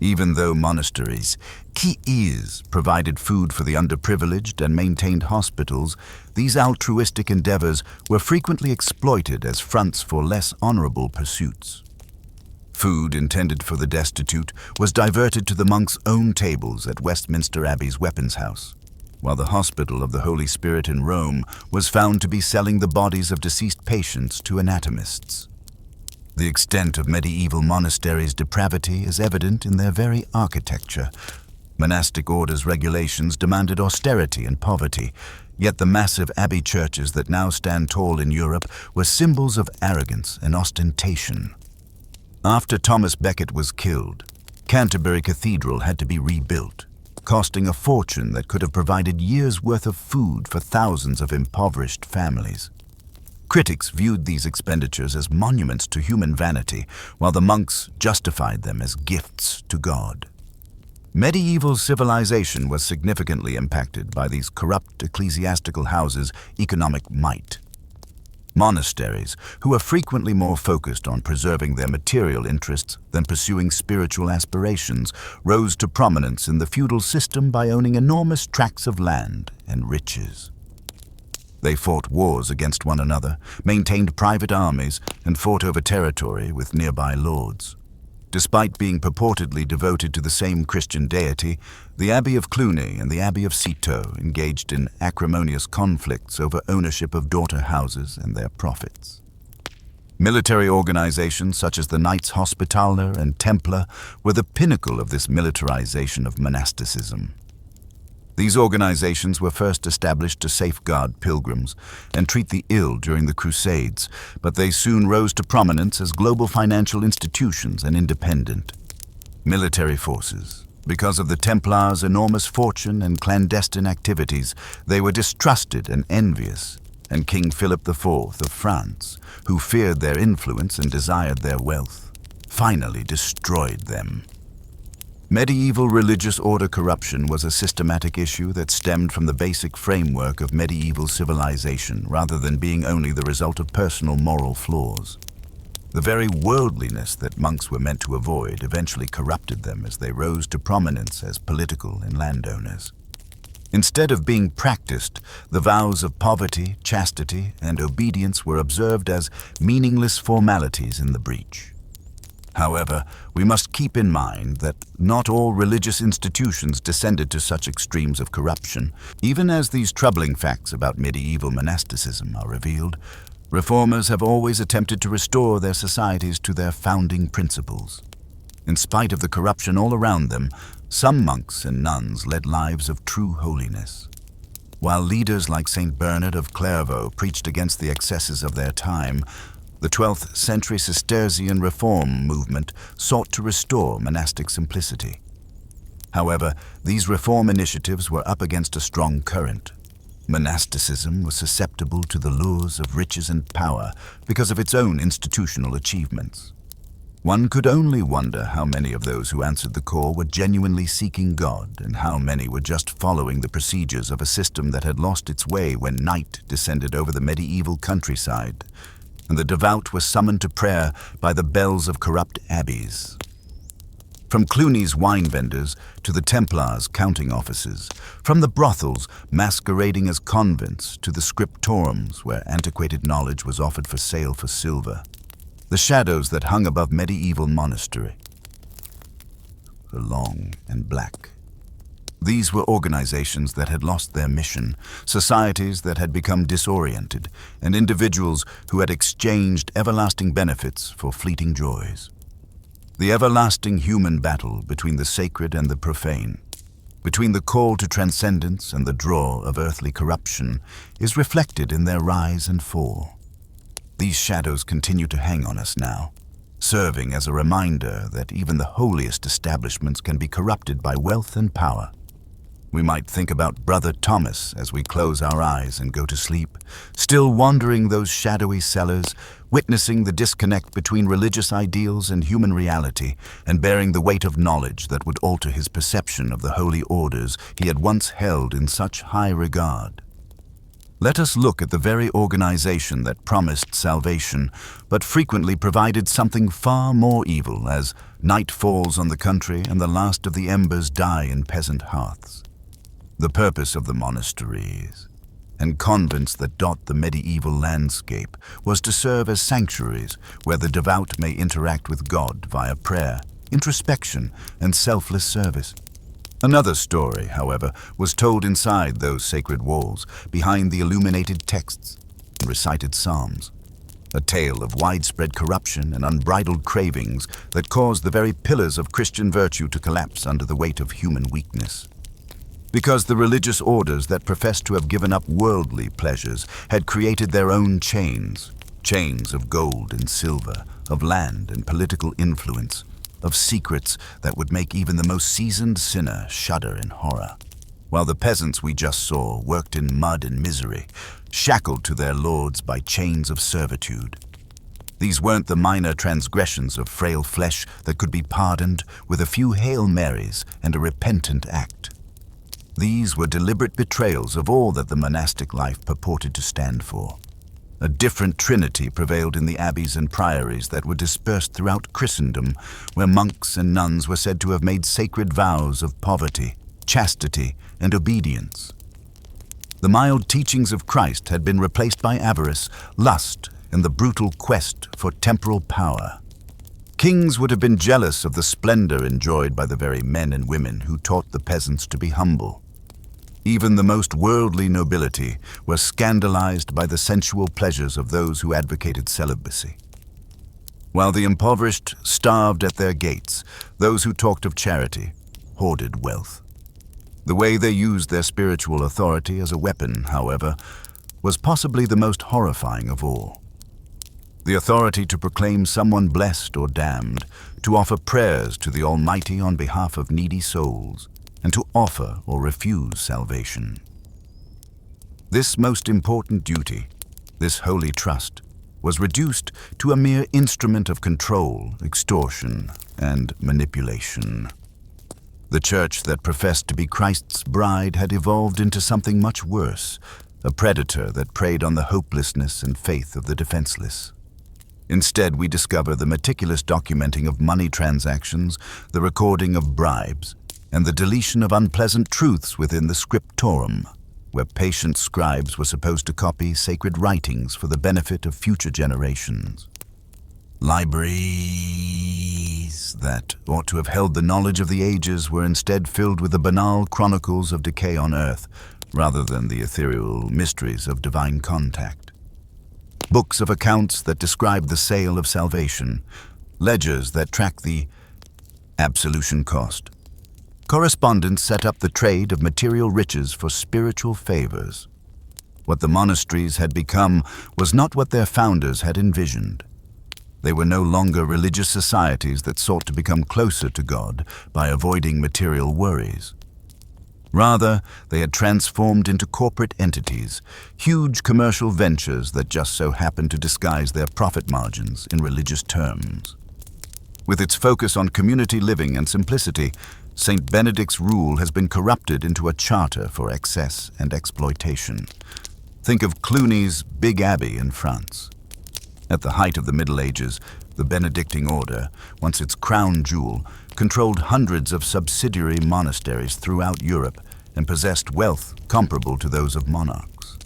Speaker 1: Even though monasteries, keys, provided food for the underprivileged and maintained hospitals, these altruistic endeavors were frequently exploited as fronts for less honorable pursuits. Food intended for the destitute was diverted to the monks' own tables at Westminster Abbey's weapons house, while the Hospital of the Holy Spirit in Rome was found to be selling the bodies of deceased patients to anatomists. The extent of medieval monasteries' depravity is evident in their very architecture. Monastic orders' regulations demanded austerity and poverty, yet the massive abbey churches that now stand tall in Europe were symbols of arrogance and ostentation. After Thomas Becket was killed, Canterbury Cathedral had to be rebuilt, costing a fortune that could have provided years' worth of food for thousands of impoverished families. Critics viewed these expenditures as monuments to human vanity, while the monks justified them as gifts to God. Medieval civilization was significantly impacted by these corrupt ecclesiastical houses' economic might. Monasteries, who were frequently more focused on preserving their material interests than pursuing spiritual aspirations, rose to prominence in the feudal system by owning enormous tracts of land and riches. They fought wars against one another, maintained private armies, and fought over territory with nearby lords. Despite being purportedly devoted to the same Christian deity, the Abbey of Cluny and the Abbey of Citeaux engaged in acrimonious conflicts over ownership of daughter houses and their profits. Military organizations such as the Knights Hospitaller and Templar were the pinnacle of this militarization of monasticism. These organizations were first established to safeguard pilgrims and treat the ill during the Crusades, but they soon rose to prominence as global financial institutions and independent military forces. Because of the Templars' enormous fortune and clandestine activities, they were distrusted and envious, and King Philip IV of France, who feared their influence and desired their wealth, finally destroyed them. Medieval religious order corruption was a systematic issue that stemmed from the basic framework of medieval civilization rather than being only the result of personal moral flaws. The very worldliness that monks were meant to avoid eventually corrupted them as they rose to prominence as political and landowners. Instead of being practiced, the vows of poverty, chastity, and obedience were observed as meaningless formalities in the breach. However, we must keep in mind that not all religious institutions descended to such extremes of corruption. Even as these troubling facts about medieval monasticism are revealed, reformers have always attempted to restore their societies to their founding principles. In spite of the corruption all around them, some monks and nuns led lives of true holiness. While leaders like Saint Bernard of Clairvaux preached against the excesses of their time, the 12th century Cistercian reform movement sought to restore monastic simplicity. However, these reform initiatives were up against a strong current. Monasticism was susceptible to the lures of riches and power because of its own institutional achievements. One could only wonder how many of those who answered the call were genuinely seeking God and how many were just following the procedures of a system that had lost its way when night descended over the medieval countryside, and the devout were summoned to prayer by the bells of corrupt abbeys. From Cluny's wine vendors to the Templars' counting offices, from the brothels masquerading as convents to the scriptorums where antiquated knowledge was offered for sale for silver, the shadows that hung above medieval monastery were long and black. These were organizations that had lost their mission, societies that had become disoriented, and individuals who had exchanged everlasting benefits for fleeting joys. The everlasting human battle between the sacred and the profane, between the call to transcendence and the draw of earthly corruption, is reflected in their rise and fall. These shadows continue to hang on us now, serving as a reminder that even the holiest establishments can be corrupted by wealth and power. We might think about Brother Thomas as we close our eyes and go to sleep, still wandering those shadowy cellars, witnessing the disconnect between religious ideals and human reality, and bearing the weight of knowledge that would alter his perception of the holy orders he had once held in such high regard. Let us look at the very organization that promised salvation, but frequently provided something far more evil, as night falls on the country and the last of the embers die in peasant hearths. The purpose of the monasteries and convents that dot the medieval landscape was to serve as sanctuaries where the devout may interact with God via prayer, introspection, and selfless service. Another story, however, was told inside those sacred walls, behind the illuminated texts and recited psalms. A tale of widespread corruption and unbridled cravings that caused the very pillars of Christian virtue to collapse under the weight of human weakness. Because the religious orders that professed to have given up worldly pleasures had created their own chains of gold and silver, of land and political influence, of secrets that would make even the most seasoned sinner shudder in horror. While the peasants we just saw worked in mud and misery, shackled to their lords by chains of servitude. These weren't the minor transgressions of frail flesh that could be pardoned with a few Hail Marys and a repentant act. These were deliberate betrayals of all that the monastic life purported to stand for. A different trinity prevailed in the abbeys and priories that were dispersed throughout Christendom, where monks and nuns were said to have made sacred vows of poverty, chastity, and obedience. The mild teachings of Christ had been replaced by avarice, lust, and the brutal quest for temporal power. Kings would have been jealous of the splendor enjoyed by the very men and women who taught the peasants to be humble. Even the most worldly nobility were scandalized by the sensual pleasures of those who advocated celibacy. While the impoverished starved at their gates, those who talked of charity hoarded wealth. The way they used their spiritual authority as a weapon, however, was possibly the most horrifying of all. The authority to proclaim someone blessed or damned, to offer prayers to the Almighty on behalf of needy souls, and to offer or refuse salvation. This most important duty, this holy trust, was reduced to a mere instrument of control, extortion, and manipulation. The church that professed to be Christ's bride had evolved into something much worse, a predator that preyed on the hopelessness and faith of the defenseless. Instead, we discover the meticulous documenting of money transactions, the recording of bribes, and the deletion of unpleasant truths within the scriptorum, where patient scribes were supposed to copy sacred writings for the benefit of future generations. Libraries that ought to have held the knowledge of the ages were instead filled with the banal chronicles of decay on earth, rather than the ethereal mysteries of divine contact. Books of accounts that describe the sale of salvation, ledgers that track the absolution cost. Correspondents set up the trade of material riches for spiritual favors. What the monasteries had become was not what their founders had envisioned. They were no longer religious societies that sought to become closer to God by avoiding material worries. Rather, they had transformed into corporate entities, huge commercial ventures that just so happened to disguise their profit margins in religious terms. With its focus on community living and simplicity, St. Benedict's rule has been corrupted into a charter for excess and exploitation. Think of Cluny's Big Abbey in France. At the height of the Middle Ages, the Benedictine order, once its crown jewel, controlled hundreds of subsidiary monasteries throughout Europe and possessed wealth comparable to those of monarchs.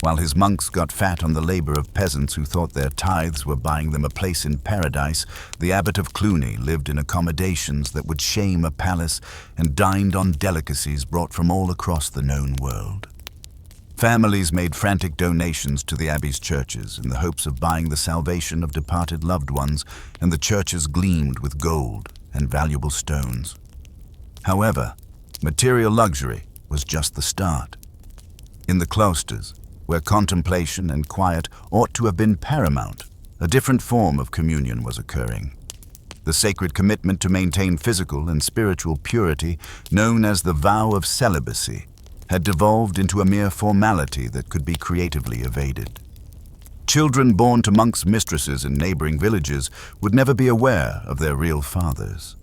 Speaker 1: While his monks got fat on the labor of peasants who thought their tithes were buying them a place in paradise, the abbot of Cluny lived in accommodations that would shame a palace and dined on delicacies brought from all across the known world. Families made frantic donations to the abbey's churches in the hopes of buying the salvation of departed loved ones, and the churches gleamed with gold and valuable stones. However, material luxury was just the start. In the cloisters, where contemplation and quiet ought to have been paramount, a different form of communion was occurring. The sacred commitment to maintain physical and spiritual purity, known as the vow of celibacy, had devolved into a mere formality that could be creatively evaded. Children born to monks' mistresses in neighboring villages would never be aware of their real fathers.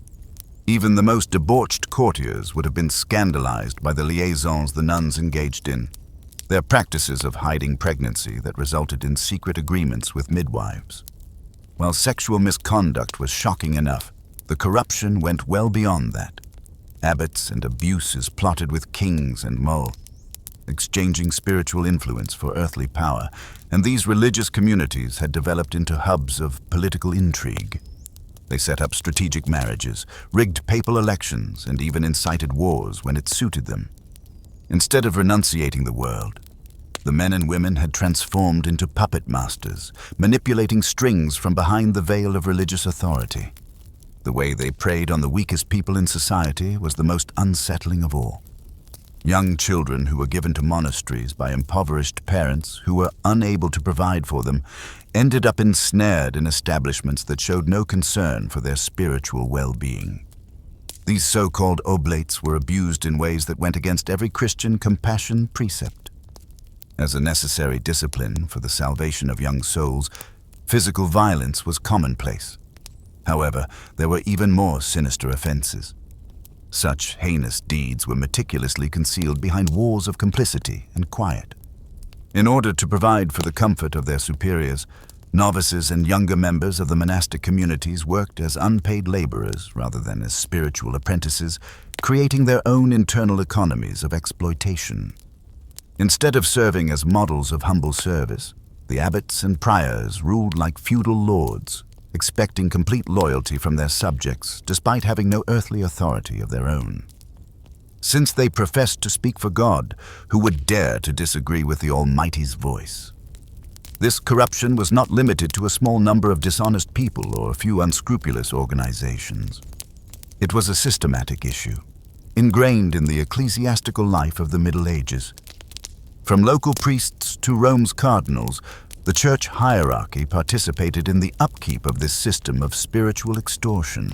Speaker 1: Even the most debauched courtiers would have been scandalized by the liaisons the nuns engaged in, their practices of hiding pregnancy that resulted in secret agreements with midwives. While sexual misconduct was shocking enough, the corruption went well beyond that. Abbots and abuses plotted with kings and moles, exchanging spiritual influence for earthly power, and these religious communities had developed into hubs of political intrigue. They set up strategic marriages, rigged papal elections, and even incited wars when it suited them. Instead of renunciating the world, the men and women had transformed into puppet masters, manipulating strings from behind the veil of religious authority. The way they preyed on the weakest people in society was the most unsettling of all. Young children who were given to monasteries by impoverished parents who were unable to provide for them ended up ensnared in establishments that showed no concern for their spiritual well-being. These so-called oblates were abused in ways that went against every Christian compassion precept. As a necessary discipline for the salvation of young souls, physical violence was commonplace. However, there were even more sinister offenses. Such heinous deeds were meticulously concealed behind walls of complicity and quiet. In order to provide for the comfort of their superiors, novices and younger members of the monastic communities worked as unpaid laborers rather than as spiritual apprentices, creating their own internal economies of exploitation. Instead of serving as models of humble service, the abbots and priors ruled like feudal lords, expecting complete loyalty from their subjects despite having no earthly authority of their own. Since they professed to speak for God, who would dare to disagree with the Almighty's voice? This corruption was not limited to a small number of dishonest people or a few unscrupulous organizations. It was a systematic issue, ingrained in the ecclesiastical life of the Middle Ages. From local priests to Rome's cardinals, the church hierarchy participated in the upkeep of this system of spiritual extortion.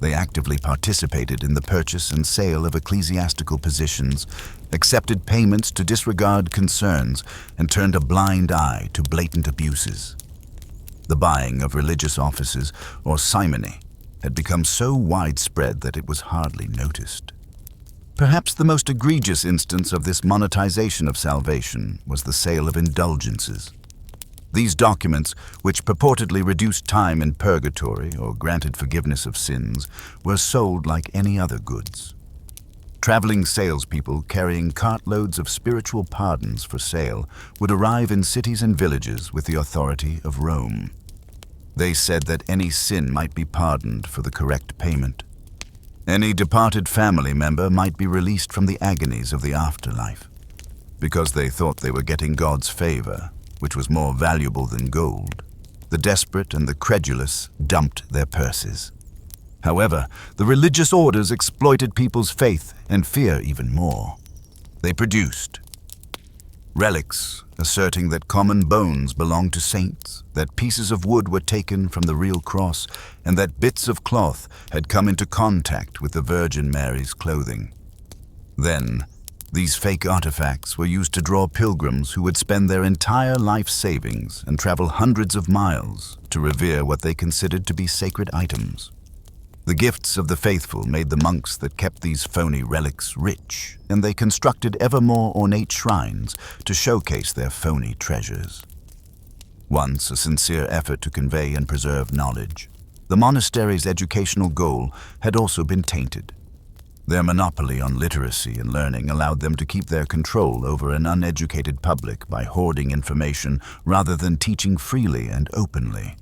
Speaker 1: They actively participated in the purchase and sale of ecclesiastical positions, accepted payments to disregard concerns, and turned a blind eye to blatant abuses. The buying of religious offices, or simony, had become so widespread that it was hardly noticed. Perhaps the most egregious instance of this monetization of salvation was the sale of indulgences. These documents, which purportedly reduced time in purgatory or granted forgiveness of sins, were sold like any other goods. Traveling salespeople carrying cartloads of spiritual pardons for sale would arrive in cities and villages with the authority of Rome. They said that any sin might be pardoned for the correct payment. Any departed family member might be released from the agonies of the afterlife. Because they thought they were getting God's favor, which was more valuable than gold, the desperate and the credulous dumped their purses. However, the religious orders exploited people's faith and fear even more. They produced relics asserting that common bones belonged to saints, that pieces of wood were taken from the real cross, and that bits of cloth had come into contact with the Virgin Mary's clothing. Then, these fake artifacts were used to draw pilgrims who would spend their entire life savings and travel hundreds of miles to revere what they considered to be sacred items. The gifts of the faithful made the monks that kept these phony relics rich, and they constructed ever more ornate shrines to showcase their phony treasures. Once a sincere effort to convey and preserve knowledge, the monastery's educational goal had also been tainted. Their monopoly on literacy and learning allowed them to keep their control over an uneducated public by hoarding information rather than teaching freely and openly.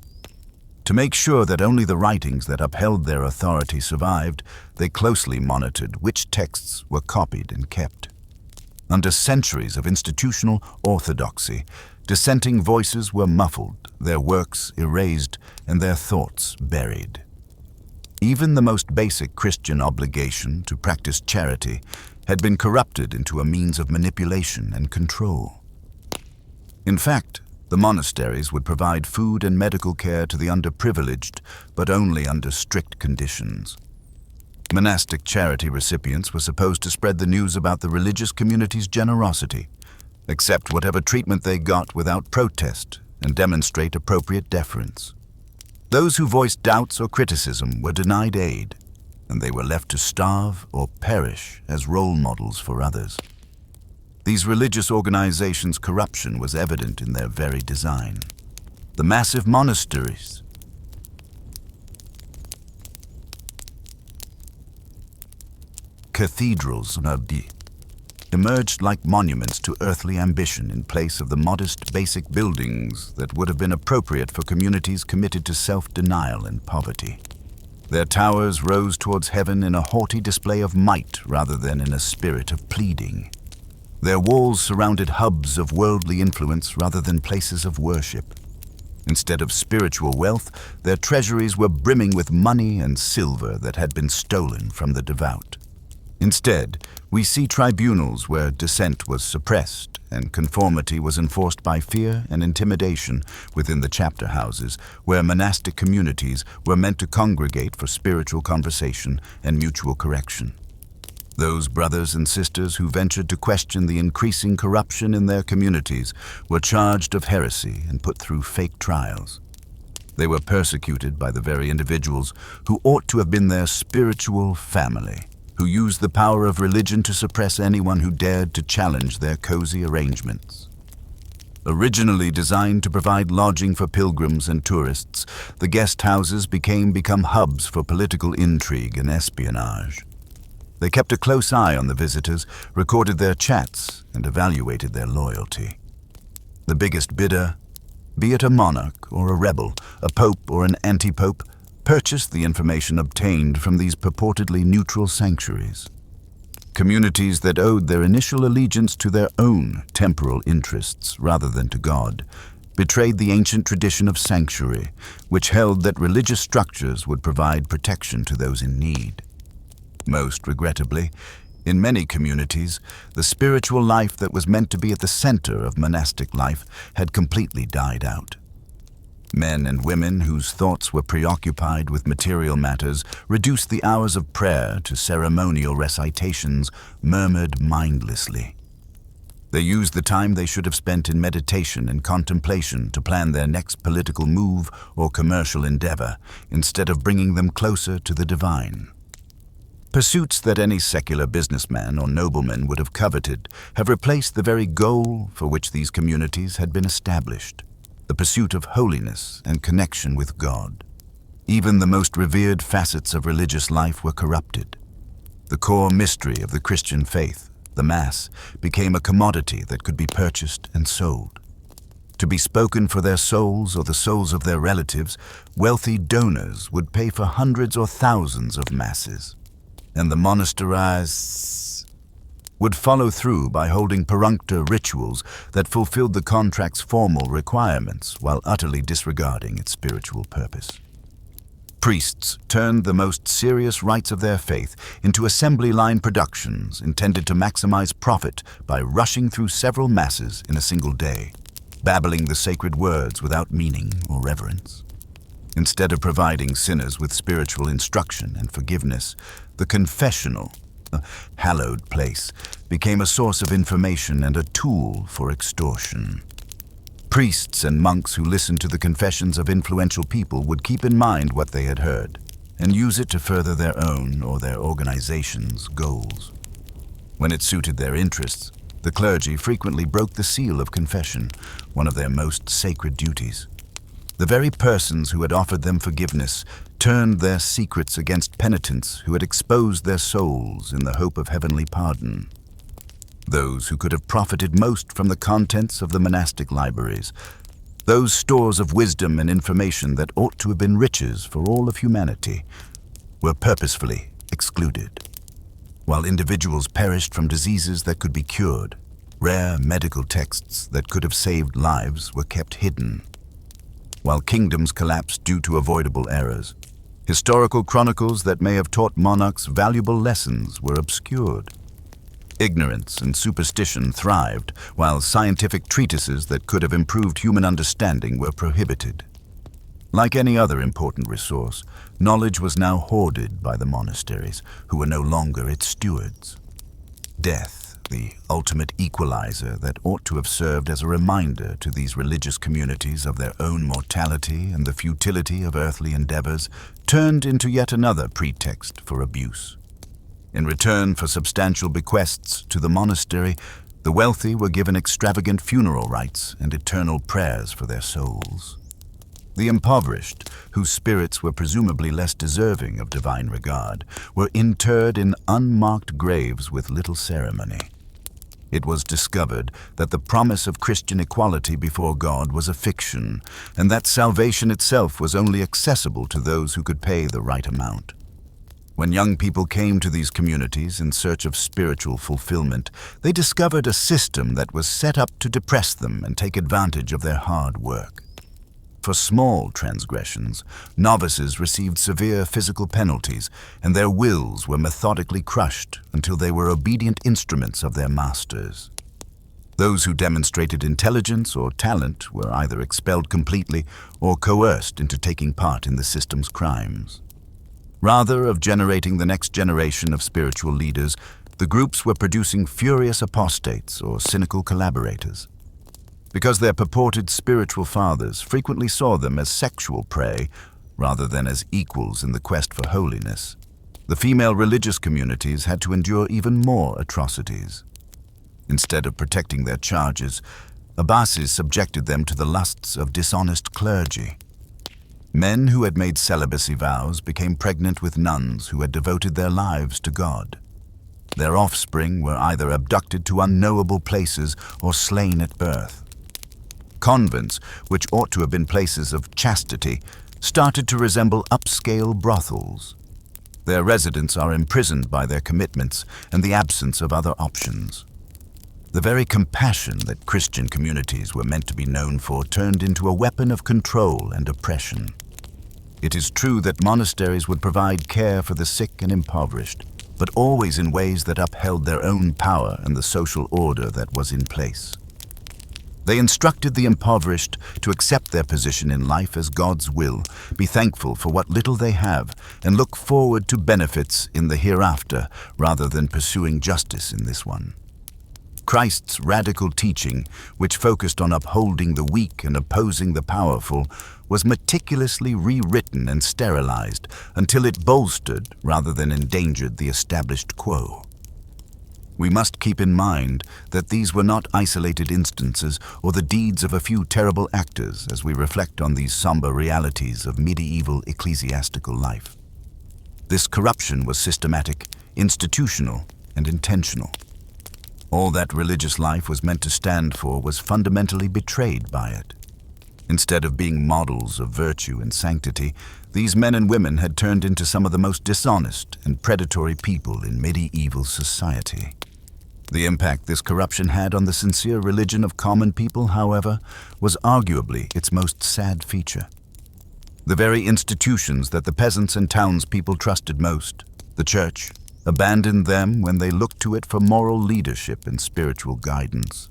Speaker 1: To make sure that only the writings that upheld their authority survived, they closely monitored which texts were copied and kept. Under centuries of institutional orthodoxy, dissenting voices were muffled, their works erased, and their thoughts buried. Even the most basic Christian obligation to practice charity had been corrupted into a means of manipulation and control. In fact, The monasteries would provide food and medical care to the underprivileged, but only under strict conditions. Monastic charity recipients were supposed to spread the news about the religious community's generosity, accept whatever treatment they got without protest, and demonstrate appropriate deference. Those who voiced doubts or criticism were denied aid, and they were left to starve or perish as role models for others. These religious organizations' corruption was evident in their very design. The massive monasteries, cathedrals, emerged like monuments to earthly ambition in place of the modest basic buildings that would have been appropriate for communities committed to self-denial and poverty. Their towers rose towards heaven in a haughty display of might rather than in a spirit of pleading. Their walls surrounded hubs of worldly influence rather than places of worship. Instead of spiritual wealth, their treasuries were brimming with money and silver that had been stolen from the devout. Instead, we see tribunals where dissent was suppressed and conformity was enforced by fear and intimidation within the chapter houses, where monastic communities were meant to congregate for spiritual conversation and mutual correction. Those brothers and sisters who ventured to question the increasing corruption in their communities were charged of heresy and put through fake trials. They were persecuted by the very individuals who ought to have been their spiritual family, who used the power of religion to suppress anyone who dared to challenge their cozy arrangements. Originally designed to provide lodging for pilgrims and tourists, the guest houses become hubs for political intrigue and espionage. They kept a close eye on the visitors, recorded their chats, and evaluated their loyalty. The biggest bidder, be it a monarch or a rebel, a pope or an anti-pope, purchased the information obtained from these purportedly neutral sanctuaries. Communities that owed their initial allegiance to their own temporal interests rather than to God betrayed the ancient tradition of sanctuary, which held that religious structures would provide protection to those in need. Most regrettably, in many communities, the spiritual life that was meant to be at the center of monastic life had completely died out. Men and women whose thoughts were preoccupied with material matters reduced the hours of prayer to ceremonial recitations, murmured mindlessly. They used the time they should have spent in meditation and contemplation to plan their next political move or commercial endeavor, instead of bringing them closer to the divine. Pursuits that any secular businessman or nobleman would have coveted have replaced the very goal for which these communities had been established, the pursuit of holiness and connection with God. Even the most revered facets of religious life were corrupted. The core mystery of the Christian faith, the Mass, became a commodity that could be purchased and sold. To be spoken for their souls or the souls of their relatives, wealthy donors would pay for hundreds or thousands of Masses. And the monasteries would follow through by holding perfunctory rituals that fulfilled the contract's formal requirements while utterly disregarding its spiritual purpose. Priests turned the most serious rites of their faith into assembly line productions intended to maximize profit by rushing through several Masses in a single day, babbling the sacred words without meaning or reverence. Instead of providing sinners with spiritual instruction and forgiveness, the confessional, a hallowed place, became a source of information and a tool for extortion. Priests and monks who listened to the confessions of influential people would keep in mind what they had heard and use it to further their own or their organization's goals. When it suited their interests, the clergy frequently broke the seal of confession, one of their most sacred duties. The very persons who had offered them forgiveness turned their secrets against penitents who had exposed their souls in the hope of heavenly pardon. Those who could have profited most from the contents of the monastic libraries, those stores of wisdom and information that ought to have been riches for all of humanity, were purposefully excluded. While individuals perished from diseases that could be cured, rare medical texts that could have saved lives were kept hidden. While kingdoms collapsed due to avoidable errors, historical chronicles that may have taught monarchs valuable lessons were obscured. Ignorance and superstition thrived, while scientific treatises that could have improved human understanding were prohibited. Like any other important resource, knowledge was now hoarded by the monasteries, who were no longer its stewards. Death, the ultimate equalizer that ought to have served as a reminder to these religious communities of their own mortality and the futility of earthly endeavors, turned into yet another pretext for abuse. In return for substantial bequests to the monastery, the wealthy were given extravagant funeral rites and eternal prayers for their souls. The impoverished, whose spirits were presumably less deserving of divine regard, were interred in unmarked graves with little ceremony. It was discovered that the promise of Christian equality before God was a fiction, and that salvation itself was only accessible to those who could pay the right amount. When young people came to these communities in search of spiritual fulfillment, they discovered a system that was set up to depress them and take advantage of their hard work. For small transgressions, novices received severe physical penalties, and their wills were methodically crushed until they were obedient instruments of their masters. Those who demonstrated intelligence or talent were either expelled completely or coerced into taking part in the system's crimes. Rather of generating the next generation of spiritual leaders, the groups were producing furious apostates or cynical collaborators. Because their purported spiritual fathers frequently saw them as sexual prey rather than as equals in the quest for holiness, the female religious communities had to endure even more atrocities. Instead of protecting their charges, abbasis subjected them to the lusts of dishonest clergy. Men who had made celibacy vows became pregnant with nuns who had devoted their lives to God. Their offspring were either abducted to unknowable places or slain at birth. Convents, which ought to have been places of chastity, started to resemble upscale brothels. Their residents are imprisoned by their commitments and the absence of other options. The very compassion that Christian communities were meant to be known for turned into a weapon of control and oppression. It is true that monasteries would provide care for the sick and impoverished, but always in ways that upheld their own power and the social order that was in place. They instructed the impoverished to accept their position in life as God's will, be thankful for what little they have, and look forward to benefits in the hereafter rather than pursuing justice in this one. Christ's radical teaching, which focused on upholding the weak and opposing the powerful, was meticulously rewritten and sterilized until it bolstered rather than endangered the established quo. We must keep in mind that these were not isolated instances or the deeds of a few terrible actors as we reflect on these somber realities of medieval ecclesiastical life. This corruption was systematic, institutional, and intentional. All that religious life was meant to stand for was fundamentally betrayed by it. Instead of being models of virtue and sanctity, these men and women had turned into some of the most dishonest and predatory people in medieval society. The impact this corruption had on the sincere religion of common people, however, was arguably its most sad feature. The very institutions that the peasants and townspeople trusted most, the church, abandoned them when they looked to it for moral leadership and spiritual guidance.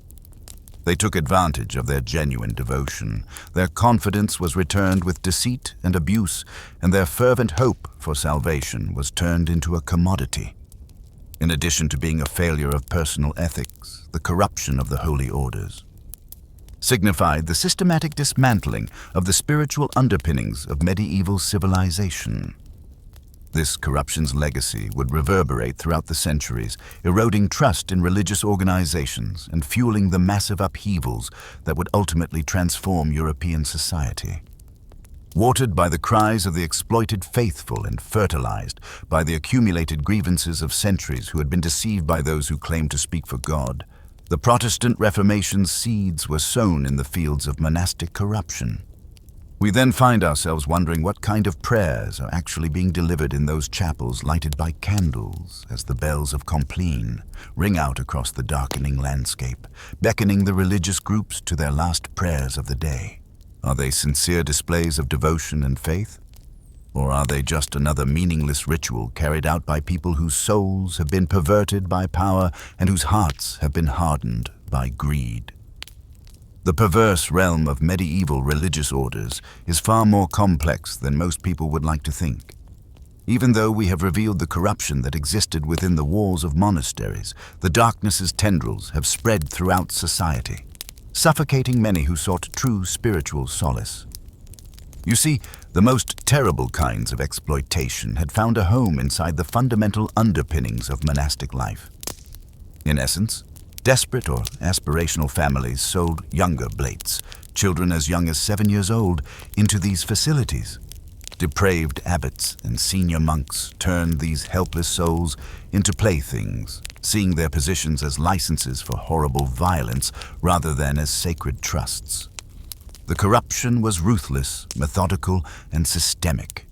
Speaker 1: They took advantage of their genuine devotion. Their confidence was returned with deceit and abuse, and their fervent hope for salvation was turned into a commodity. In addition to being a failure of personal ethics, the corruption of the holy orders signified the systematic dismantling of the spiritual underpinnings of medieval civilization. This corruption's legacy would reverberate throughout the centuries, eroding trust in religious organizations and fueling the massive upheavals that would ultimately transform European society. Watered by the cries of the exploited faithful and fertilized by the accumulated grievances of centuries who had been deceived by those who claimed to speak for God, the Protestant Reformation's seeds were sown in the fields of monastic corruption. We then find ourselves wondering what kind of prayers are actually being delivered in those chapels lighted by candles as the bells of Compline ring out across the darkening landscape, beckoning the religious groups to their last prayers of the day. Are they sincere displays of devotion and faith? Or are they just another meaningless ritual carried out by people whose souls have been perverted by power and whose hearts have been hardened by greed? The perverse realm of medieval religious orders is far more complex than most people would like to think. Even though we have revealed the corruption that existed within the walls of monasteries, the darkness's tendrils have spread throughout society, suffocating many who sought true spiritual solace. You see, the most terrible kinds of exploitation had found a home inside the fundamental underpinnings of monastic life. In essence, desperate or aspirational families sold younger blates, children as young as 7 years old, into these facilities. Depraved abbots and senior monks turned these helpless souls into playthings, seeing their positions as licenses for horrible violence rather than as sacred trusts. The corruption was ruthless, methodical, and systemic.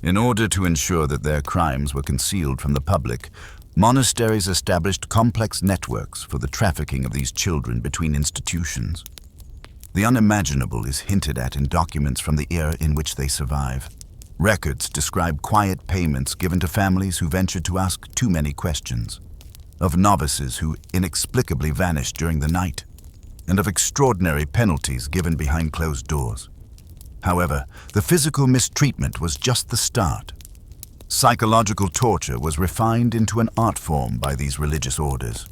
Speaker 1: In order to ensure that their crimes were concealed from the public, monasteries established complex networks for the trafficking of these children between institutions. The unimaginable is hinted at in documents from the era in which they survive. Records describe quiet payments given to families who ventured to ask too many questions, of novices who inexplicably vanished during the night, and of extraordinary penalties given behind closed doors. However, the physical mistreatment was just the start. Psychological torture was refined into an art form by these religious orders.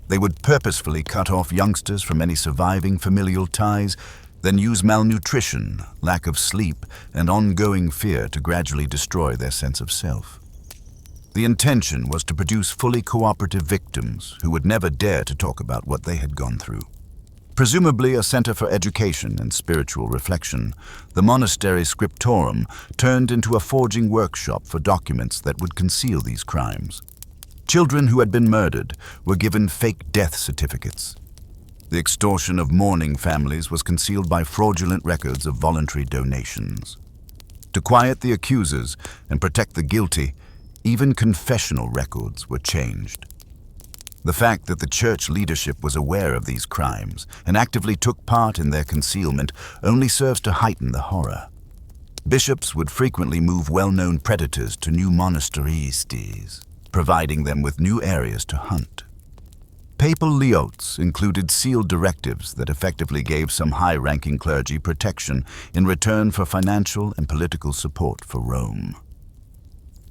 Speaker 1: They would purposefully cut off youngsters from any surviving familial ties, then use malnutrition, lack of sleep, and ongoing fear to gradually destroy their sense of self. The intention was to produce fully cooperative victims who would never dare to talk about what they had gone through. Presumably a center for education and spiritual reflection, the monastery scriptorum turned into a forging workshop for documents that would conceal these crimes. Children who had been murdered were given fake death certificates. The extortion of mourning families was concealed by fraudulent records of voluntary donations. To quiet the accusers and protect the guilty, even confessional records were changed. The fact that the church leadership was aware of these crimes and actively took part in their concealment only serves to heighten the horror. Bishops would frequently move well-known predators to new monasteries, providing them with new areas to hunt. Papal leotes included sealed directives that effectively gave some high-ranking clergy protection in return for financial and political support for Rome.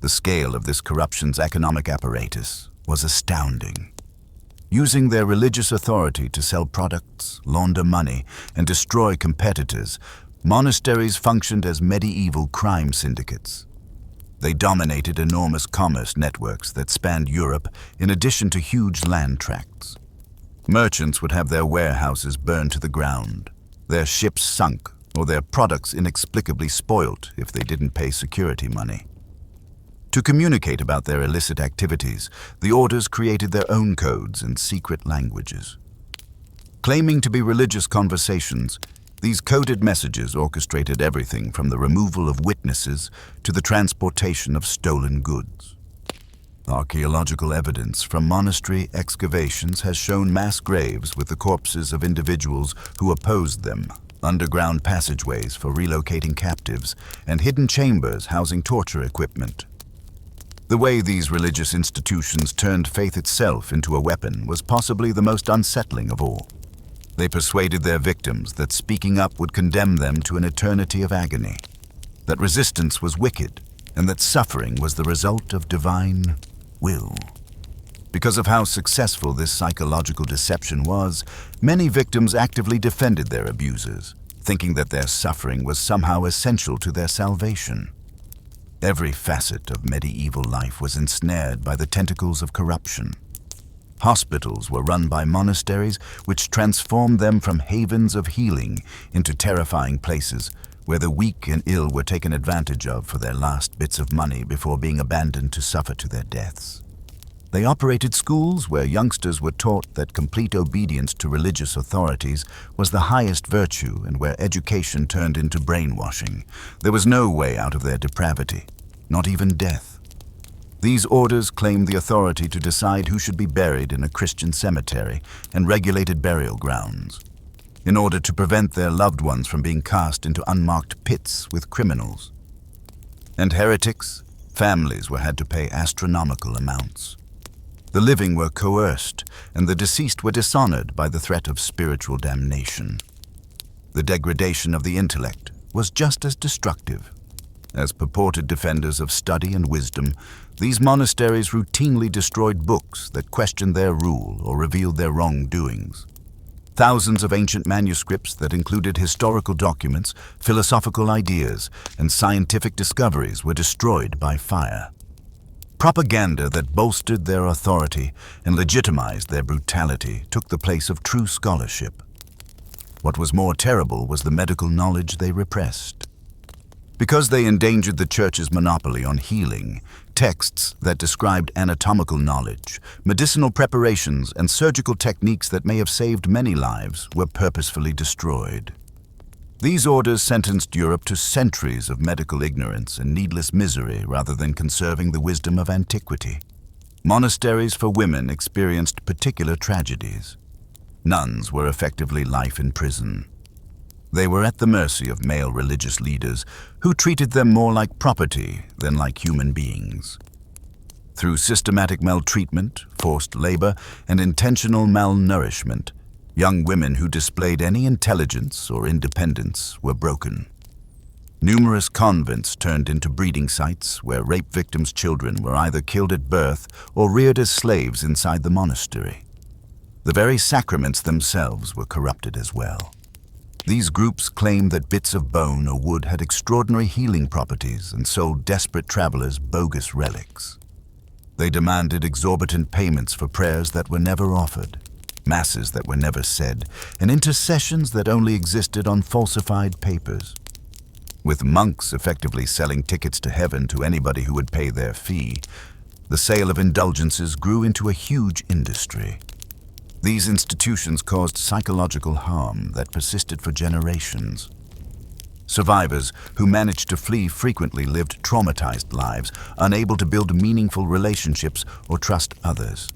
Speaker 1: The scale of this corruption's economic apparatus was astounding. Using their religious authority to sell products, launder money, and destroy competitors, monasteries functioned as medieval crime syndicates. They dominated enormous commerce networks that spanned Europe in addition to huge land tracts. Merchants would have their warehouses burned to the ground, their ships sunk, or their products inexplicably spoilt if they didn't pay security money. To communicate about their illicit activities, the orders created their own codes and secret languages. Claiming to be religious conversations, these coded messages orchestrated everything from the removal of witnesses to the transportation of stolen goods. Archaeological evidence from monastery excavations has shown mass graves with the corpses of individuals who opposed them, underground passageways for relocating captives, and hidden chambers housing torture equipment. The way these religious institutions turned faith itself into a weapon was possibly the most unsettling of all. They persuaded their victims that speaking up would condemn them to an eternity of agony, that resistance was wicked, and that suffering was the result of divine will. Because of how successful this psychological deception was, many victims actively defended their abusers, thinking that their suffering was somehow essential to their salvation. Every facet of medieval life was ensnared by the tentacles of corruption. Hospitals were run by monasteries, which transformed them from havens of healing into terrifying places where the weak and ill were taken advantage of for their last bits of money before being abandoned to suffer to their deaths. They operated schools where youngsters were taught that complete obedience to religious authorities was the highest virtue and where education turned into brainwashing. There was no way out of their depravity, not even death. These orders claimed the authority to decide who should be buried in a Christian cemetery and regulated burial grounds, in order to prevent their loved ones from being cast into unmarked pits with criminals. And heretics, families were had to pay astronomical amounts. The living were coerced, and the deceased were dishonored by the threat of spiritual damnation. The degradation of the intellect was just as destructive. As purported defenders of study and wisdom, these monasteries routinely destroyed books that questioned their rule or revealed their wrongdoings. Thousands of ancient manuscripts that included historical documents, philosophical ideas, and scientific discoveries were destroyed by fire. Propaganda that bolstered their authority and legitimized their brutality took the place of true scholarship. What was more terrible was the medical knowledge they repressed. Because they endangered the Church's monopoly on healing, texts that described anatomical knowledge, medicinal preparations, and surgical techniques that may have saved many lives were purposefully destroyed. These orders sentenced Europe to centuries of medical ignorance and needless misery rather than conserving the wisdom of antiquity. Monasteries for women experienced particular tragedies. Nuns were effectively life in prison. They were at the mercy of male religious leaders who treated them more like property than like human beings. Through systematic maltreatment, forced labor, and intentional malnourishment, young women who displayed any intelligence or independence were broken. Numerous convents turned into breeding sites where rape victims' children were either killed at birth or reared as slaves inside the monastery. The very sacraments themselves were corrupted as well. These groups claimed that bits of bone or wood had extraordinary healing properties and sold desperate travelers bogus relics. They demanded exorbitant payments for prayers that were never offered, masses that were never said, and intercessions that only existed on falsified papers. With monks effectively selling tickets to heaven to anybody who would pay their fee, the sale of indulgences grew into a huge industry. These institutions caused psychological harm that persisted for generations. Survivors who managed to flee frequently lived traumatized lives, unable to build meaningful relationships or trust others.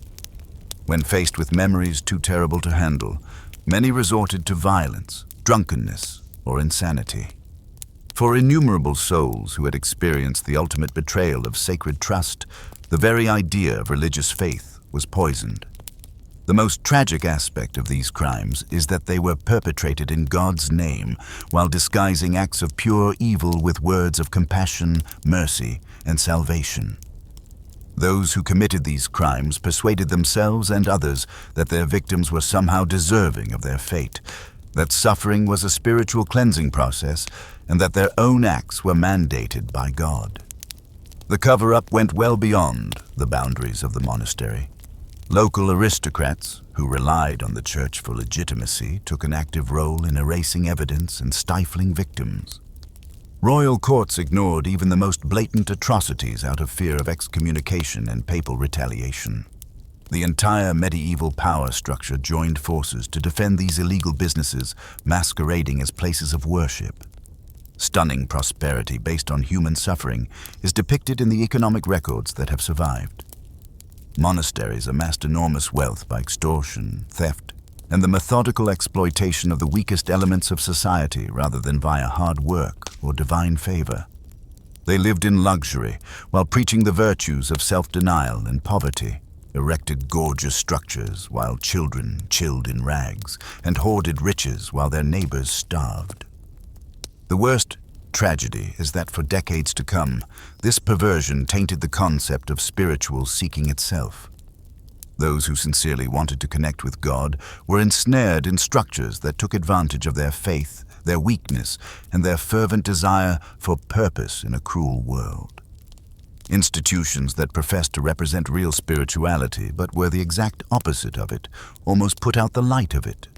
Speaker 1: When faced with memories too terrible to handle, many resorted to violence, drunkenness, or insanity. For innumerable souls who had experienced the ultimate betrayal of sacred trust, the very idea of religious faith was poisoned. The most tragic aspect of these crimes is that they were perpetrated in God's name while disguising acts of pure evil with words of compassion, mercy, and salvation. Those who committed these crimes persuaded themselves and others that their victims were somehow deserving of their fate, that suffering was a spiritual cleansing process, and that their own acts were mandated by God. The cover-up went well beyond the boundaries of the monastery. Local aristocrats, who relied on the church for legitimacy, took an active role in erasing evidence and stifling victims. Royal courts ignored even the most blatant atrocities out of fear of excommunication and papal retaliation. The entire medieval power structure joined forces to defend these illegal businesses masquerading as places of worship. Stunning prosperity based on human suffering is depicted in the economic records that have survived. Monasteries amassed enormous wealth by extortion, theft, and the methodical exploitation of the weakest elements of society rather than via hard work or divine favor. They lived in luxury while preaching the virtues of self-denial and poverty, erected gorgeous structures while children chilled in rags, and hoarded riches while their neighbors starved. The worst tragedy is that for decades to come, this perversion tainted the concept of spiritual seeking itself. Those who sincerely wanted to connect with God were ensnared in structures that took advantage of their faith, their weakness, and their fervent desire for purpose in a cruel world. Institutions that professed to represent real spirituality but were the exact opposite of it almost put out the light of it.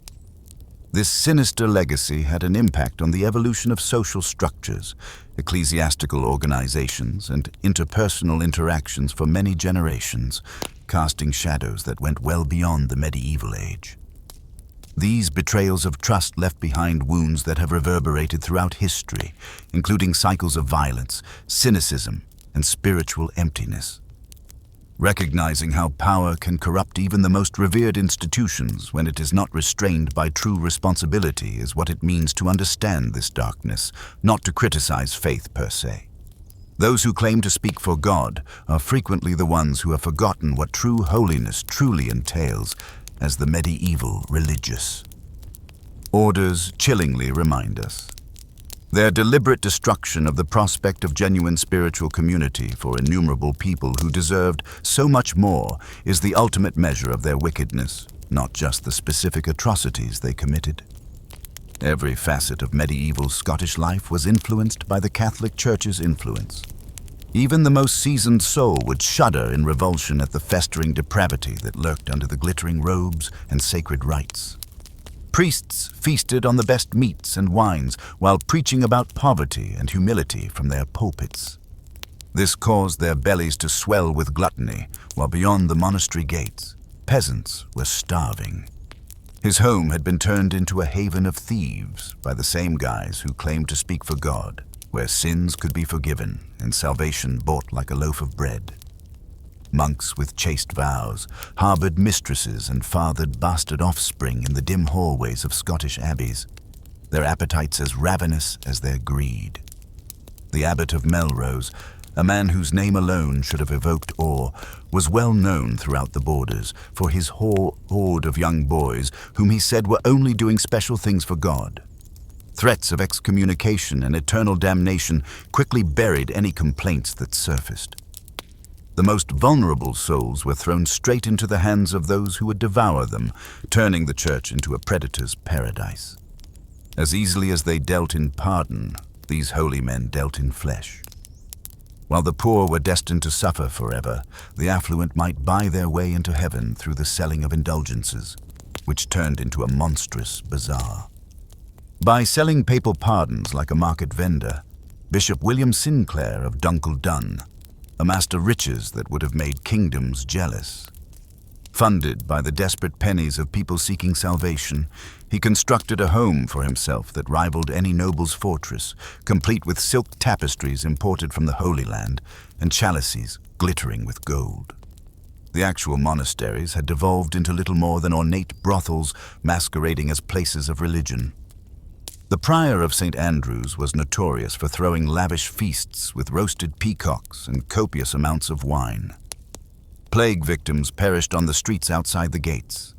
Speaker 1: This sinister legacy had an impact on the evolution of social structures, ecclesiastical organizations, and interpersonal interactions for many generations, casting shadows that went well beyond the medieval age. These betrayals of trust left behind wounds that have reverberated throughout history, including cycles of violence, cynicism, and spiritual emptiness. Recognizing how power can corrupt even the most revered institutions when it is not restrained by true responsibility is what it means to understand this darkness, not to criticize faith per se. Those who claim to speak for God are frequently the ones who have forgotten what true holiness truly entails as the medieval religious. Orders chillingly remind us. Their deliberate destruction of the prospect of genuine spiritual community for innumerable people who deserved so much more is the ultimate measure of their wickedness, not just the specific atrocities they committed. Every facet of medieval Scottish life was influenced by the Catholic Church's influence. Even the most seasoned soul would shudder in revulsion at the festering depravity that lurked under the glittering robes and sacred rites. Priests feasted on the best meats and wines while preaching about poverty and humility from their pulpits. This caused their bellies to swell with gluttony, while beyond the monastery gates, peasants were starving. His home had been turned into a haven of thieves by the same guys who claimed to speak for God, where sins could be forgiven and salvation bought like a loaf of bread. Monks with chaste vows harbored mistresses and fathered bastard offspring in the dim hallways of Scottish abbeys, their appetites as ravenous as their greed. The abbot of Melrose, a man whose name alone should have evoked awe, was well known throughout the borders for his horde of young boys whom he said were only doing special things for God. Threats of excommunication and eternal damnation quickly buried any complaints that surfaced. The most vulnerable souls were thrown straight into the hands of those who would devour them, turning the church into a predator's paradise. As easily as they dealt in pardon, these holy men dealt in flesh. While the poor were destined to suffer forever, the affluent might buy their way into heaven through the selling of indulgences, which turned into a monstrous bazaar. By selling papal pardons like a market vendor, Bishop William Sinclair of Untold amassed riches that would have made kingdoms jealous. Funded by the desperate pennies of people seeking salvation, he constructed a home for himself that rivaled any noble's fortress, complete with silk tapestries imported from the Holy Land and chalices glittering with gold. The actual monasteries had devolved into little more than ornate brothels masquerading as places of religion. The prior of St. Andrew's was notorious for throwing lavish feasts with roasted peacocks and copious amounts of wine. Plague victims perished on the streets outside the gates.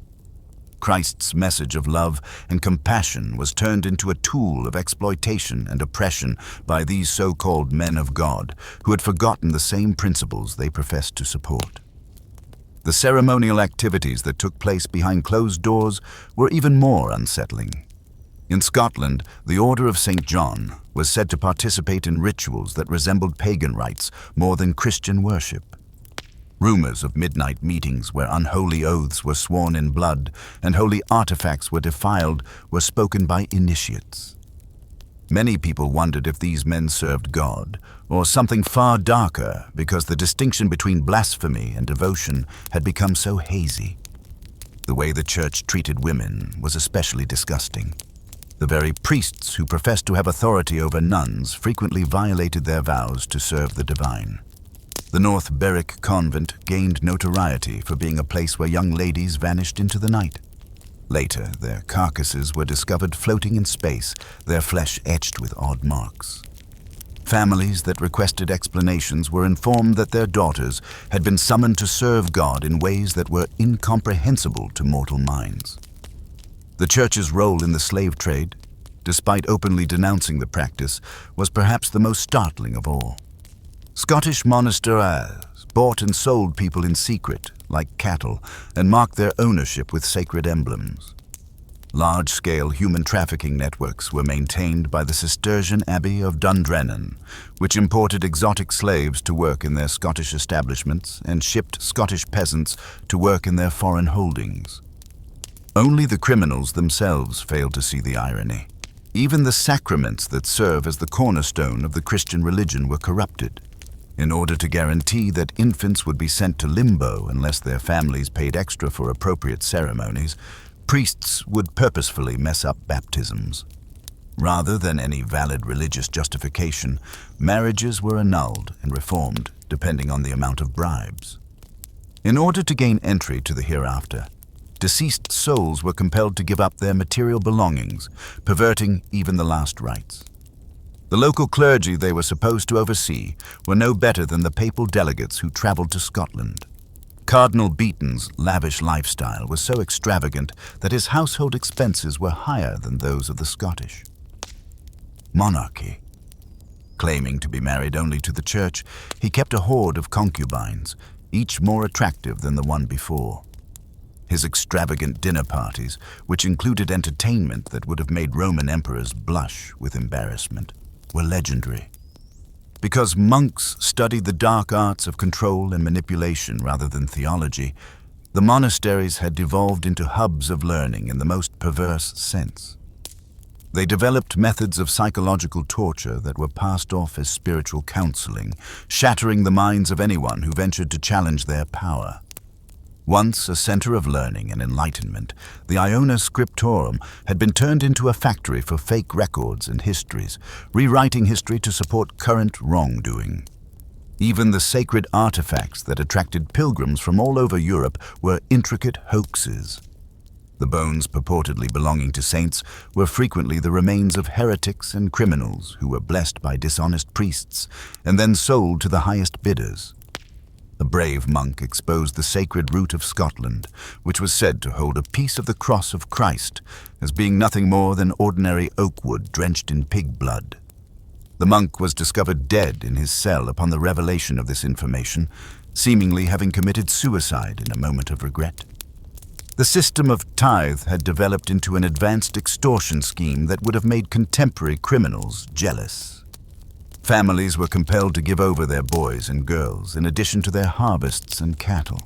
Speaker 1: Christ's message of love and compassion was turned into a tool of exploitation and oppression by these so-called men of God who had forgotten the same principles they professed to support. The ceremonial activities that took place behind closed doors were even more unsettling. In Scotland, the Order of St. John was said to participate in rituals that resembled pagan rites more than Christian worship. Rumors of midnight meetings where unholy oaths were sworn in blood and holy artifacts were defiled were spoken by initiates. Many people wondered if these men served God, or something far darker because the distinction between blasphemy and devotion had become so hazy. The way the church treated women was especially disgusting. The very priests who professed to have authority over nuns frequently violated their vows to serve the divine. The North Berwick convent gained notoriety for being a place where young ladies vanished into the night. Later, their carcasses were discovered floating in space, their flesh etched with odd marks. Families that requested explanations were informed that their daughters had been summoned to serve God in ways that were incomprehensible to mortal minds. The church's role in the slave trade, despite openly denouncing the practice, was perhaps the most startling of all. Scottish monasteries bought and sold people in secret, like cattle, and marked their ownership with sacred emblems. Large-scale human trafficking networks were maintained by the Cistercian Abbey of Dundrennan, which imported exotic slaves to work in their Scottish establishments and shipped Scottish peasants to work in their foreign holdings. Only the criminals themselves failed to see the irony. Even the sacraments that serve as the cornerstone of the Christian religion were corrupted. In order to guarantee that infants would be sent to limbo unless their families paid extra for appropriate ceremonies, priests would purposefully mess up baptisms. Rather than any valid religious justification, marriages were annulled and reformed depending on the amount of bribes. In order to gain entry to the hereafter, deceased souls were compelled to give up their material belongings, perverting even the last rites. The local clergy they were supposed to oversee were no better than the papal delegates who traveled to Scotland. Cardinal Beaton's lavish lifestyle was so extravagant that his household expenses were higher than those of the Scottish. Monarchy. Claiming to be married only to the church, he kept a horde of concubines, each more attractive than the one before. His extravagant dinner parties, which included entertainment that would have made Roman emperors blush with embarrassment, were legendary. Because monks studied the dark arts of control and manipulation rather than theology, the monasteries had devolved into hubs of learning in the most perverse sense. They developed methods of psychological torture that were passed off as spiritual counseling, shattering the minds of anyone who ventured to challenge their power. Once a center of learning and enlightenment, the Iona Scriptorum had been turned into a factory for fake records and histories, rewriting history to support current wrongdoing. Even the sacred artifacts that attracted pilgrims from all over Europe were intricate hoaxes. The bones purportedly belonging to saints were frequently the remains of heretics and criminals who were blessed by dishonest priests and then sold to the highest bidders. A brave monk exposed the sacred root of Scotland, which was said to hold a piece of the cross of Christ, as being nothing more than ordinary oak wood drenched in pig blood. The monk was discovered dead in his cell upon the revelation of this information, seemingly having committed suicide in a moment of regret. The system of tithe had developed into an advanced extortion scheme that would have made contemporary criminals jealous. Families were compelled to give over their boys and girls in addition to their harvests and cattle.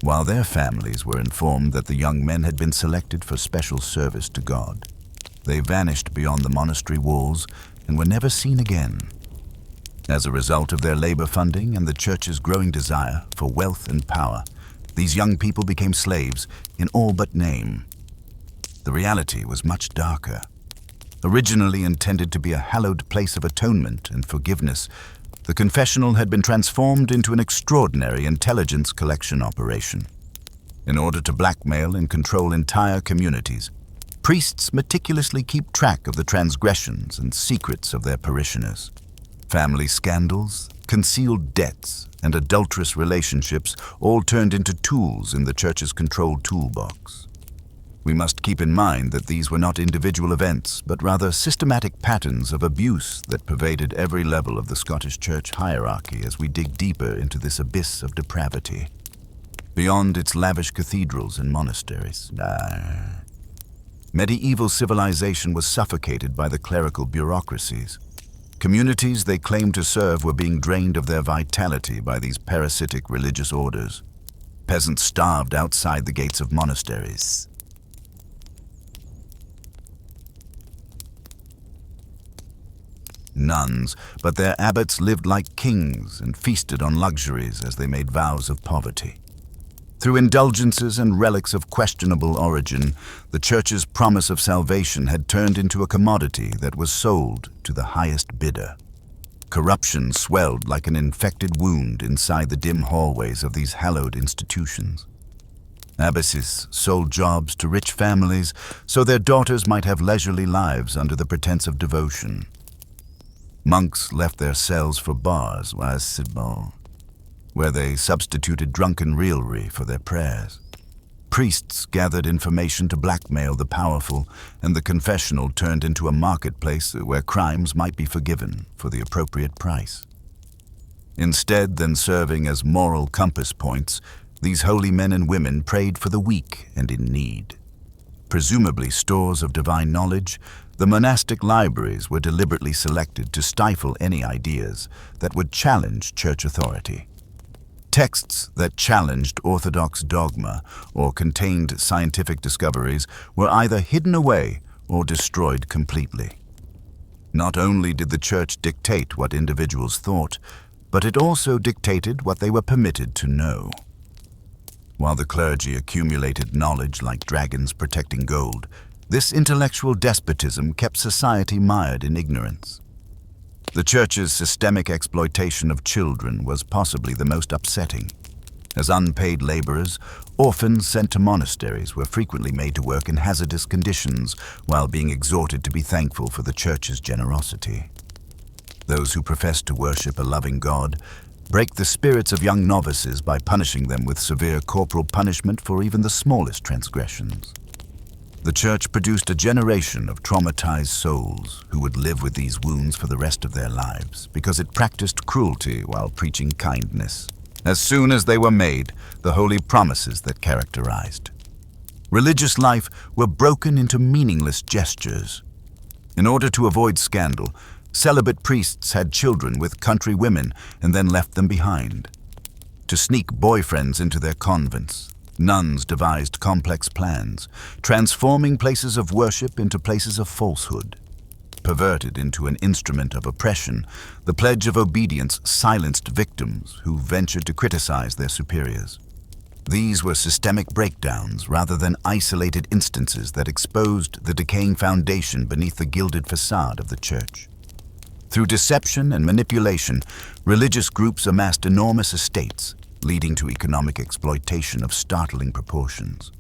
Speaker 1: While their families were informed that the young men had been selected for special service to God, they vanished beyond the monastery walls and were never seen again. As a result of their labor funding and the church's growing desire for wealth and power, these young people became slaves in all but name. The reality was much darker. Originally intended to be a hallowed place of atonement and forgiveness, the confessional had been transformed into an extraordinary intelligence collection operation. In order to blackmail and control entire communities, priests meticulously keep track of the transgressions and secrets of their parishioners. Family scandals, concealed debts, and adulterous relationships all turned into tools in the church's control toolbox. We must keep in mind that these were not individual events, but rather systematic patterns of abuse that pervaded every level of the Scottish Church hierarchy as we dig deeper into this abyss of depravity. Beyond its lavish cathedrals and monasteries, medieval civilization was suffocated by the clerical bureaucracies. Communities they claimed to serve were being drained of their vitality by these parasitic religious orders. Peasants starved outside the gates of monasteries. Nuns, but their abbots lived like kings and feasted on luxuries as they made vows of poverty. Through indulgences and relics of questionable origin, the church's promise of salvation had turned into a commodity that was sold to the highest bidder. Corruption swelled like an infected wound inside the dim hallways of these hallowed institutions. Abbesses sold jobs to rich families so their daughters might have leisurely lives under the pretense of devotion. Monks left their cells for bars, where they substituted drunken raillery for their prayers. Priests gathered information to blackmail the powerful, and the confessional turned into a marketplace where crimes might be forgiven for the appropriate price. Instead than serving as moral compass points, these holy men and women prayed for the weak and in need. Presumably stores of divine knowledge, the monastic libraries were deliberately selected to stifle any ideas that would challenge church authority. Texts that challenged orthodox dogma or contained scientific discoveries were either hidden away or destroyed completely. Not only did the church dictate what individuals thought, but it also dictated what they were permitted to know. While the clergy accumulated knowledge like dragons protecting gold, this intellectual despotism kept society mired in ignorance. The church's systemic exploitation of children was possibly the most upsetting. As unpaid laborers, orphans sent to monasteries were frequently made to work in hazardous conditions while being exhorted to be thankful for the church's generosity. Those who profess to worship a loving God break the spirits of young novices by punishing them with severe corporal punishment for even the smallest transgressions. The church produced a generation of traumatized souls who would live with these wounds for the rest of their lives because it practiced cruelty while preaching kindness. As soon as they were made, the holy promises that characterized religious life were broken into meaningless gestures. In order to avoid scandal, celibate priests had children with country women and then left them behind. To sneak boyfriends into their convents, nuns devised complex plans, transforming places of worship into places of falsehood. Perverted into an instrument of oppression, the pledge of obedience silenced victims who ventured to criticize their superiors. These were systemic breakdowns rather than isolated instances that exposed the decaying foundation beneath the gilded facade of the church. Through deception and manipulation, religious groups amassed enormous estates, leading to economic exploitation of startling proportions.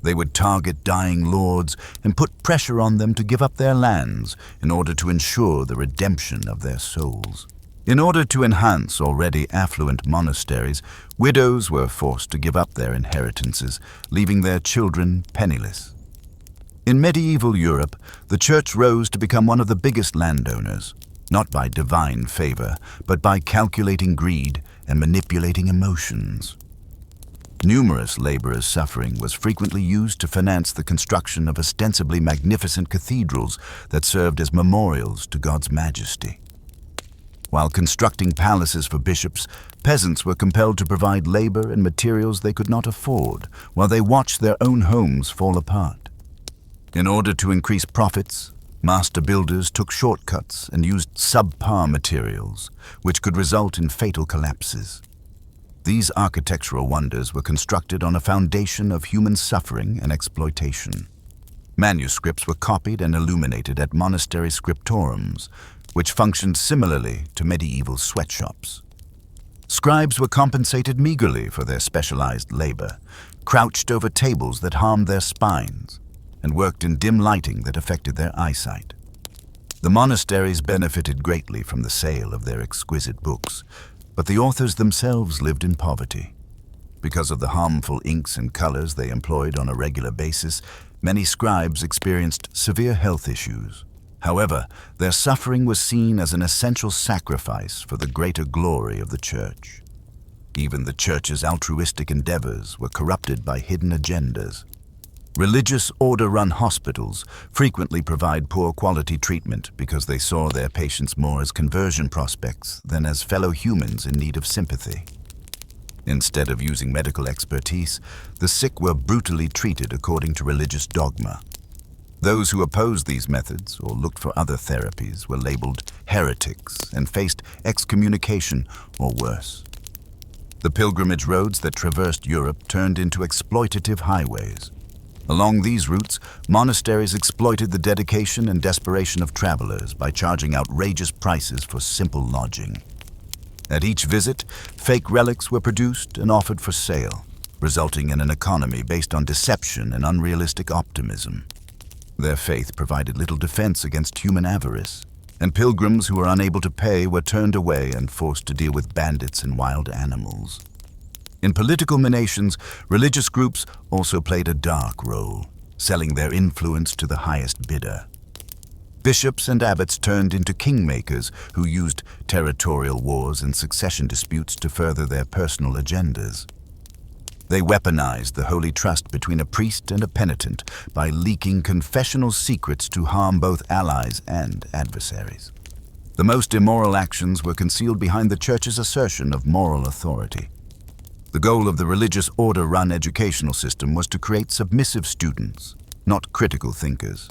Speaker 1: They would target dying lords and put pressure on them to give up their lands in order to ensure the redemption of their souls. In order to enhance already affluent monasteries, widows were forced to give up their inheritances, leaving their children penniless. In medieval Europe, the church rose to become one of the biggest landowners, not by divine favor, but by calculating greed and manipulating emotions. Numerous laborers' suffering was frequently used to finance the construction of ostensibly magnificent cathedrals that served as memorials to God's majesty. While constructing palaces for bishops, peasants were compelled to provide labor and materials they could not afford, while they watched their own homes fall apart. In order to increase profits, master builders took shortcuts and used subpar materials, which could result in fatal collapses. These architectural wonders were constructed on a foundation of human suffering and exploitation. Manuscripts were copied and illuminated at monastery scriptoriums, which functioned similarly to medieval sweatshops. Scribes were compensated meagerly for their specialized labor, crouched over tables that harmed their spines, and worked in dim lighting that affected their eyesight. The monasteries benefited greatly from the sale of their exquisite books, but the authors themselves lived in poverty. Because of the harmful inks and colors they employed on a regular basis, many scribes experienced severe health issues. However, their suffering was seen as an essential sacrifice for the greater glory of the church. Even the church's altruistic endeavors were corrupted by hidden agendas. Religious order-run hospitals frequently provide poor quality treatment because they saw their patients more as conversion prospects than as fellow humans in need of sympathy. Instead of using medical expertise, the sick were brutally treated according to religious dogma. Those who opposed these methods or looked for other therapies were labeled heretics and faced excommunication or worse. The pilgrimage roads that traversed Europe turned into exploitative highways. Along these routes, monasteries exploited the dedication and desperation of travelers by charging outrageous prices for simple lodging. At each visit, fake relics were produced and offered for sale, resulting in an economy based on deception and unrealistic optimism. Their faith provided little defense against human avarice, and pilgrims who were unable to pay were turned away and forced to deal with bandits and wild animals. In political menations, religious groups also played a dark role, selling their influence to the highest bidder. Bishops and abbots turned into kingmakers who used territorial wars and succession disputes to further their personal agendas. They weaponized the holy trust between a priest and a penitent by leaking confessional secrets to harm both allies and adversaries. The most immoral actions were concealed behind the church's assertion of moral authority. The goal of the religious order-run educational system was to create submissive students, not critical thinkers.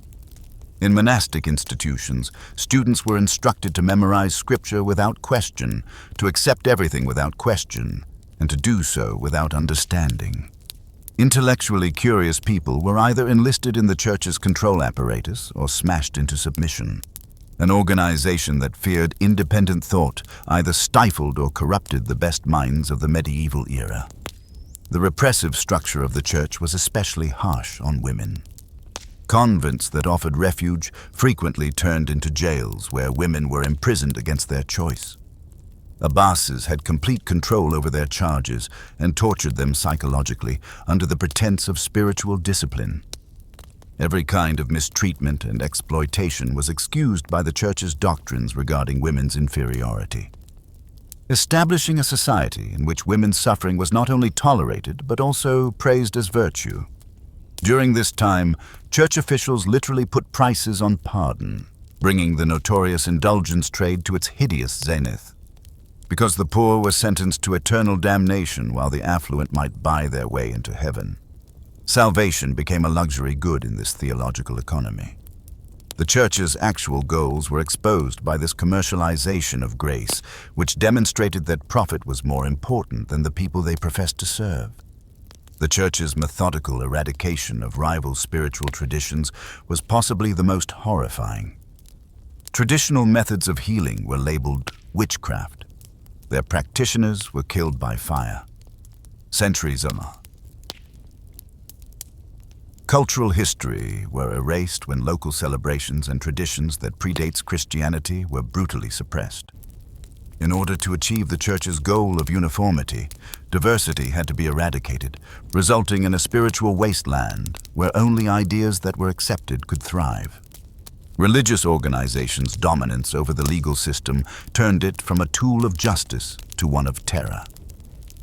Speaker 1: In monastic institutions, students were instructed to memorize scripture without question, to accept everything without question, and to do so without understanding. Intellectually curious people were either enlisted in the church's control apparatus or smashed into submission. An organization that feared independent thought either stifled or corrupted the best minds of the medieval era. The repressive structure of the church was especially harsh on women. Convents that offered refuge frequently turned into jails where women were imprisoned against their choice. Abbasses had complete control over their charges and tortured them psychologically under the pretense of spiritual discipline. Every kind of mistreatment and exploitation was excused by the Church's doctrines regarding women's inferiority, establishing a society in which women's suffering was not only tolerated but also praised as virtue. During this time, Church officials literally put prices on pardon, bringing the notorious indulgence trade to its hideous zenith. Because the poor were sentenced to eternal damnation while the affluent might buy their way into heaven. Salvation became a luxury good in this theological economy. The Church's actual goals were exposed by this commercialization of grace, which demonstrated that profit was more important than the people they professed to serve. The Church's methodical eradication of rival spiritual traditions was possibly the most horrifying. Traditional methods of healing were labeled witchcraft. Their practitioners were killed by fire. Centuries on. Cultural history were erased when local celebrations and traditions that predates Christianity were brutally suppressed. In order to achieve the Church's goal of uniformity, diversity had to be eradicated, resulting in a spiritual wasteland where only ideas that were accepted could thrive. Religious organizations' dominance over the legal system turned it from a tool of justice to one of terror.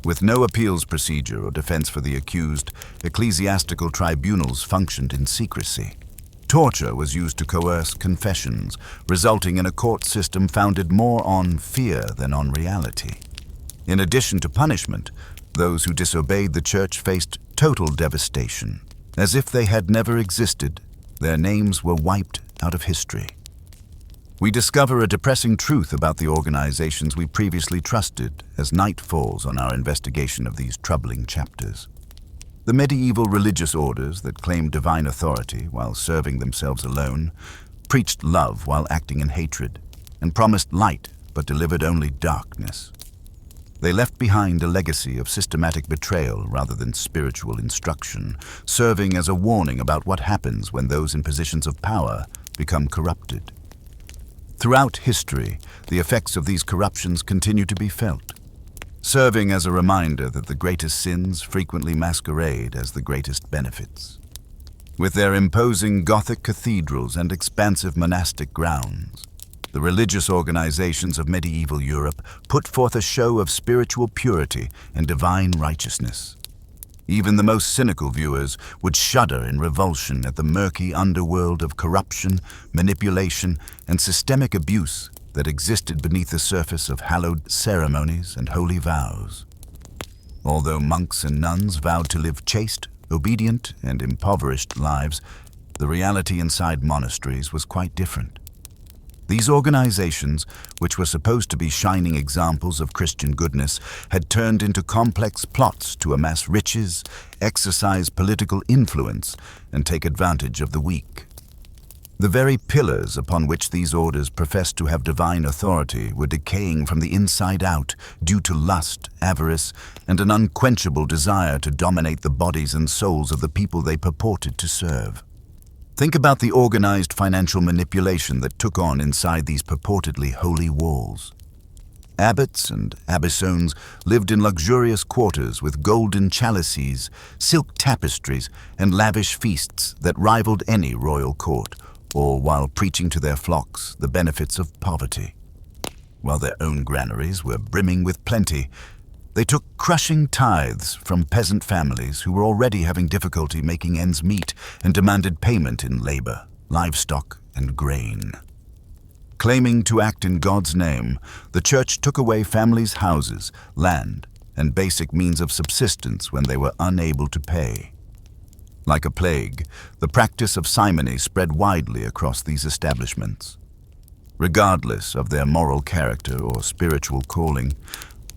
Speaker 1: With no appeals procedure or defense for the accused, ecclesiastical tribunals functioned in secrecy. Torture was used to coerce confessions, resulting in a court system founded more on fear than on reality. In addition to punishment, those who disobeyed the Church faced total devastation. As if they had never existed, their names were wiped out of history. We discover a depressing truth about the organizations we previously trusted as night falls on our investigation of these troubling chapters. The medieval religious orders that claimed divine authority while serving themselves alone, preached love while acting in hatred, and promised light but delivered only darkness. They left behind a legacy of systematic betrayal rather than spiritual instruction, serving as a warning about what happens when those in positions of power become corrupted. Throughout history, the effects of these corruptions continue to be felt, serving as a reminder that the greatest sins frequently masquerade as the greatest benefits. With their imposing Gothic cathedrals and expansive monastic grounds, the religious organizations of medieval Europe put forth a show of spiritual purity and divine righteousness. Even the most cynical viewers would shudder in revulsion at the murky underworld of corruption, manipulation, and systemic abuse that existed beneath the surface of hallowed ceremonies and holy vows. Although monks and nuns vowed to live chaste, obedient, and impoverished lives, the reality inside monasteries was quite different. These organizations, which were supposed to be shining examples of Christian goodness, had turned into complex plots to amass riches, exercise political influence, and take advantage of the weak. The very pillars upon which these orders professed to have divine authority were decaying from the inside out due to lust, avarice, and an unquenchable desire to dominate the bodies and souls of the people they purported to serve. Think about the organized financial manipulation that took on inside these purportedly holy walls. Abbots and abbessones lived in luxurious quarters with golden chalices, silk tapestries, and lavish feasts that rivaled any royal court, all while preaching to their flocks the benefits of poverty. While their own granaries were brimming with plenty, they took crushing tithes from peasant families who were already having difficulty making ends meet and demanded payment in labor, livestock, and grain. Claiming to act in God's name, the Church took away families' houses, land, and basic means of subsistence when they were unable to pay. Like a plague, the practice of simony spread widely across these establishments. Regardless of their moral character or spiritual calling,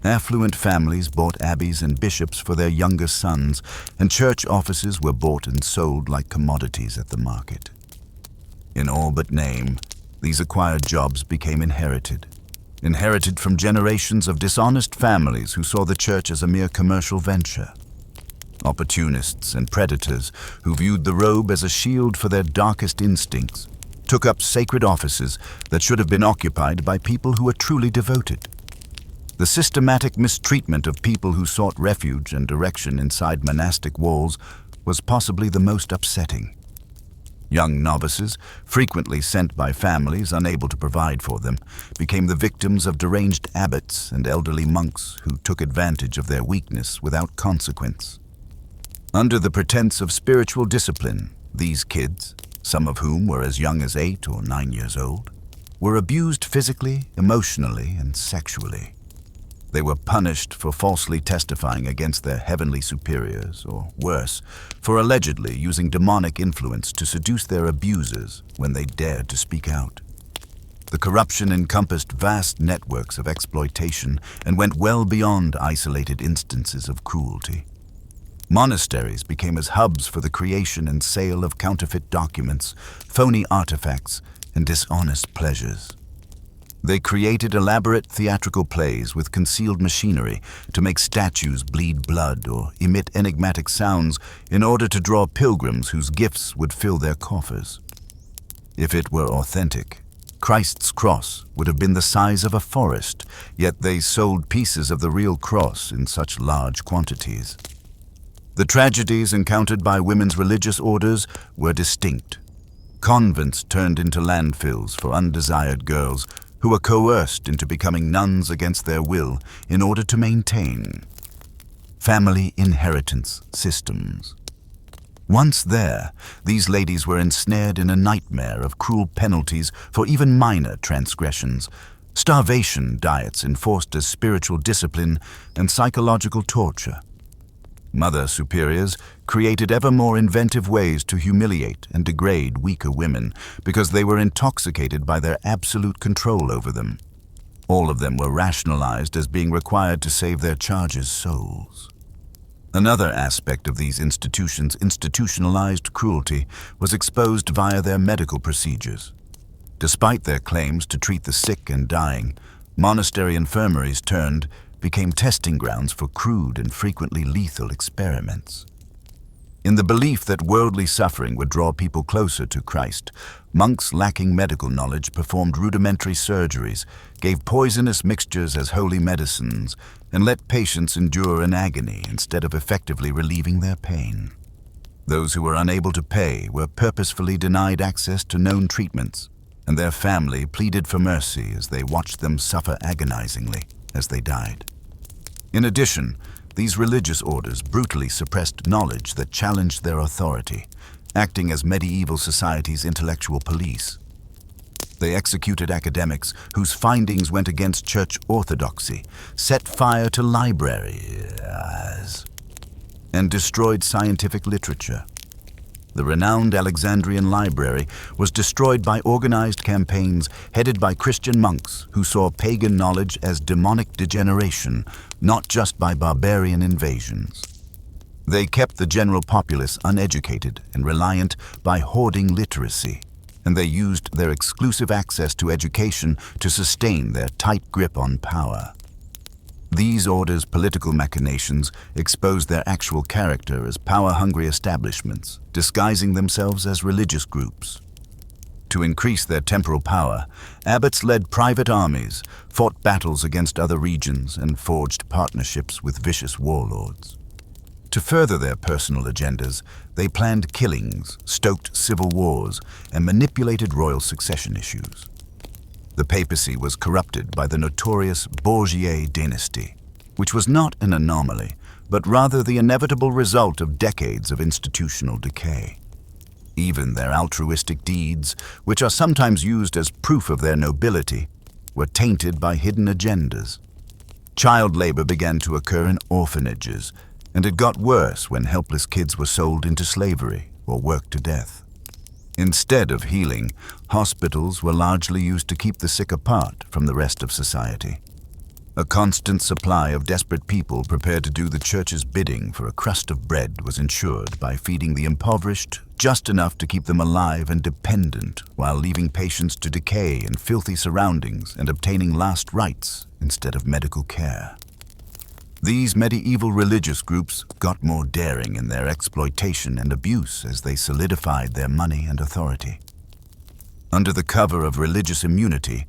Speaker 1: affluent families bought abbeys and bishops for their younger sons, and church offices were bought and sold like commodities at the market. In all but name, these acquired jobs became inherited from generations of dishonest families who saw the church as a mere commercial venture. Opportunists and predators who viewed the robe as a shield for their darkest instincts took up sacred offices that should have been occupied by people who were truly devoted. The systematic mistreatment of people who sought refuge and direction inside monastic walls was possibly the most upsetting. Young novices, frequently sent by families unable to provide for them, became the victims of deranged abbots and elderly monks who took advantage of their weakness without consequence. Under the pretense of spiritual discipline, these kids, some of whom were as young as 8 or 9 years old, were abused physically, emotionally, and sexually. They were punished for falsely testifying against their heavenly superiors, or worse, for allegedly using demonic influence to seduce their abusers when they dared to speak out. The corruption encompassed vast networks of exploitation and went well beyond isolated instances of cruelty. Monasteries became as hubs for the creation and sale of counterfeit documents, phony artifacts, and dishonest pleasures. They created elaborate theatrical plays with concealed machinery to make statues bleed blood or emit enigmatic sounds in order to draw pilgrims whose gifts would fill their coffers. If it were authentic, Christ's cross would have been the size of a forest, yet they sold pieces of the real cross in such large quantities. The tragedies encountered by women's religious orders were distinct. Convents turned into landfills for undesired girls who were coerced into becoming nuns against their will in order to maintain family inheritance systems. Once there, these ladies were ensnared in a nightmare of cruel penalties for even minor transgressions, starvation diets enforced as spiritual discipline, and psychological torture. Mother superiors created ever more inventive ways to humiliate and degrade weaker women because they were intoxicated by their absolute control over them. All of them were rationalized as being required to save their charges' souls. Another aspect of these institutions' institutionalized cruelty was exposed via their medical procedures. Despite their claims to treat the sick and dying, monastery infirmaries became testing grounds for crude and frequently lethal experiments. In the belief that worldly suffering would draw people closer to Christ, monks lacking medical knowledge performed rudimentary surgeries, gave poisonous mixtures as holy medicines, and let patients endure an agony instead of effectively relieving their pain. Those who were unable to pay were purposefully denied access to known treatments, and their family pleaded for mercy as they watched them suffer agonizingly as they died. In addition, these religious orders brutally suppressed knowledge that challenged their authority, acting as medieval society's intellectual police. They executed academics whose findings went against church orthodoxy, set fire to libraries, and destroyed scientific literature. The renowned Alexandrian library was destroyed by organized campaigns headed by Christian monks who saw pagan knowledge as demonic degeneration, not just by barbarian invasions. They kept the general populace uneducated and reliant by hoarding literacy, and they used their exclusive access to education to sustain their tight grip on power. These orders' political machinations exposed their actual character as power-hungry establishments, disguising themselves as religious groups. To increase their temporal power, abbots led private armies, fought battles against other regions, and forged partnerships with vicious warlords. To further their personal agendas, they planned killings, stoked civil wars, and manipulated royal succession issues. The papacy was corrupted by the notorious Borgia dynasty, which was not an anomaly, but rather the inevitable result of decades of institutional decay. Even their altruistic deeds, which are sometimes used as proof of their nobility, were tainted by hidden agendas. Child labor began to occur in orphanages, and it got worse when helpless kids were sold into slavery or worked to death. Instead of healing, hospitals were largely used to keep the sick apart from the rest of society. A constant supply of desperate people prepared to do the church's bidding for a crust of bread was ensured by feeding the impoverished just enough to keep them alive and dependent while leaving patients to decay in filthy surroundings and obtaining last rites instead of medical care. These medieval religious groups got more daring in their exploitation and abuse as they solidified their money and authority. Under the cover of religious immunity,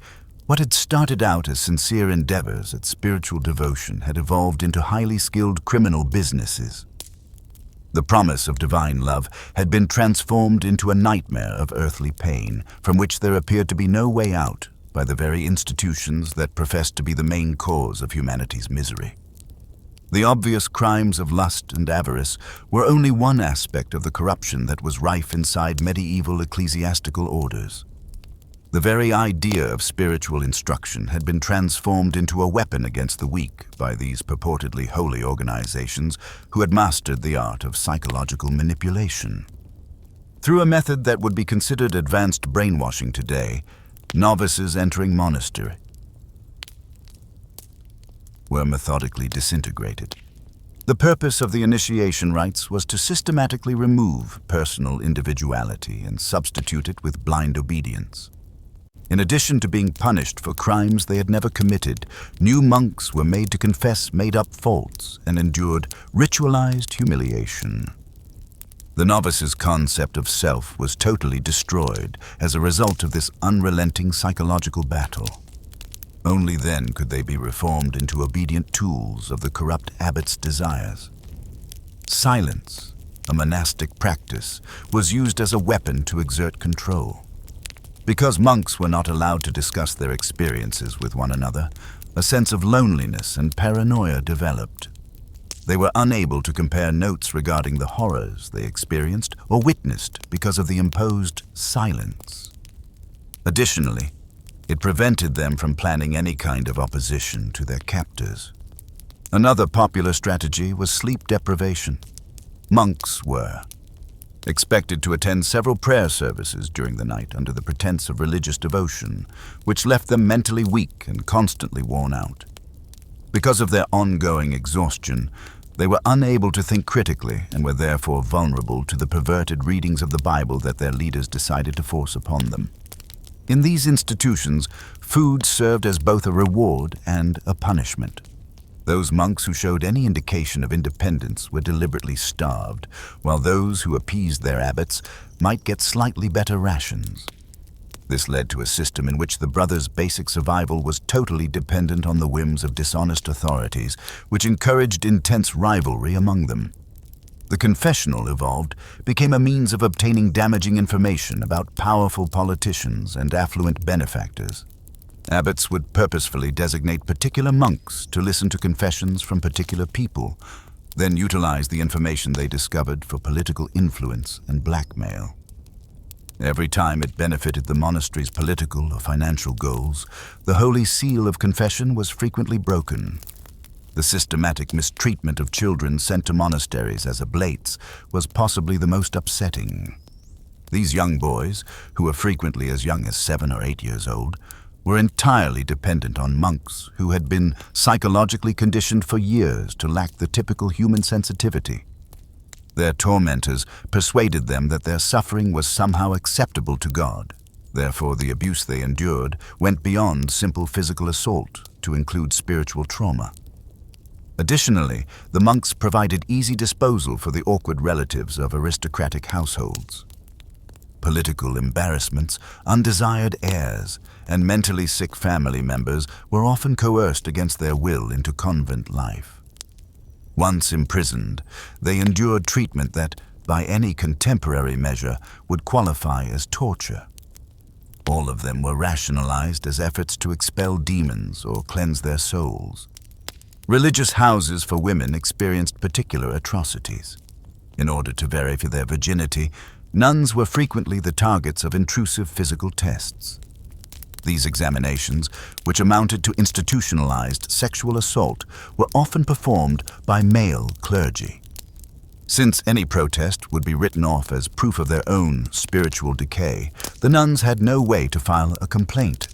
Speaker 1: what had started out as sincere endeavors at spiritual devotion had evolved into highly skilled criminal businesses. The promise of divine love had been transformed into a nightmare of earthly pain, from which there appeared to be no way out by the very institutions that professed to be the main cause of humanity's misery. The obvious crimes of lust and avarice were only one aspect of the corruption that was rife inside medieval ecclesiastical orders. The very idea of spiritual instruction had been transformed into a weapon against the weak by these purportedly holy organizations who had mastered the art of psychological manipulation. Through a method that would be considered advanced brainwashing today, novices entering monastery were methodically disintegrated. The purpose of the initiation rites was to systematically remove personal individuality and substitute it with blind obedience. In addition to being punished for crimes they had never committed, new monks were made to confess made-up faults and endured ritualized humiliation. The novice's concept of self was totally destroyed as a result of this unrelenting psychological battle. Only then could they be reformed into obedient tools of the corrupt abbot's desires. Silence, a monastic practice, was used as a weapon to exert control. Because monks were not allowed to discuss their experiences with one another, a sense of loneliness and paranoia developed. They were unable to compare notes regarding the horrors they experienced or witnessed because of the imposed silence. Additionally, it prevented them from planning any kind of opposition to their captors. Another popular strategy was sleep deprivation. Monks were expected to attend several prayer services during the night under the pretense of religious devotion, which left them mentally weak and constantly worn out. Because of their ongoing exhaustion, they were unable to think critically and were therefore vulnerable to the perverted readings of the Bible that their leaders decided to force upon them. In these institutions, food served as both a reward and a punishment. Those monks who showed any indication of independence were deliberately starved, while those who appeased their abbots might get slightly better rations. This led to a system in which the brothers' basic survival was totally dependent on the whims of dishonest authorities, which encouraged intense rivalry among them. The confessional evolved became a means of obtaining damaging information about powerful politicians and affluent benefactors. Abbots would purposefully designate particular monks to listen to confessions from particular people, then utilize the information they discovered for political influence and blackmail. Every time it benefited the monastery's political or financial goals, the holy seal of confession was frequently broken. The systematic mistreatment of children sent to monasteries as oblates was possibly the most upsetting. These young boys, who were frequently as young as 7 or 8 years old, were entirely dependent on monks who had been psychologically conditioned for years to lack the typical human sensitivity. Their tormentors persuaded them that their suffering was somehow acceptable to God. Therefore, the abuse they endured went beyond simple physical assault to include spiritual trauma. Additionally, the monks provided easy disposal for the awkward relatives of aristocratic households. Political embarrassments, undesired heirs, and mentally sick family members were often coerced against their will into convent life. Once imprisoned, they endured treatment that, by any contemporary measure, would qualify as torture. All of them were rationalized as efforts to expel demons or cleanse their souls. Religious houses for women experienced particular atrocities. In order to verify their virginity, nuns were frequently the targets of intrusive physical tests. These examinations, which amounted to institutionalized sexual assault, were often performed by male clergy. Since any protest would be written off as proof of their own spiritual decay, the nuns had no way to file a complaint.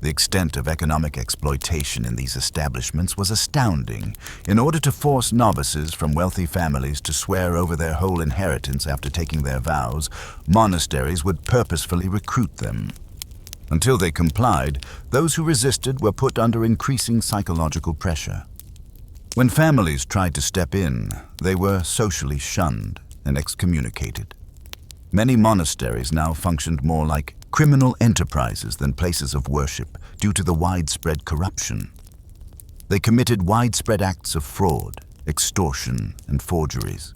Speaker 1: The extent of economic exploitation in these establishments was astounding. In order to force novices from wealthy families to swear over their whole inheritance after taking their vows, monasteries would purposefully recruit them. Until they complied, those who resisted were put under increasing psychological pressure. When families tried to step in, they were socially shunned and excommunicated. Many monasteries now functioned more like criminal enterprises than places of worship due to the widespread corruption. They committed widespread acts of fraud, extortion, and forgeries.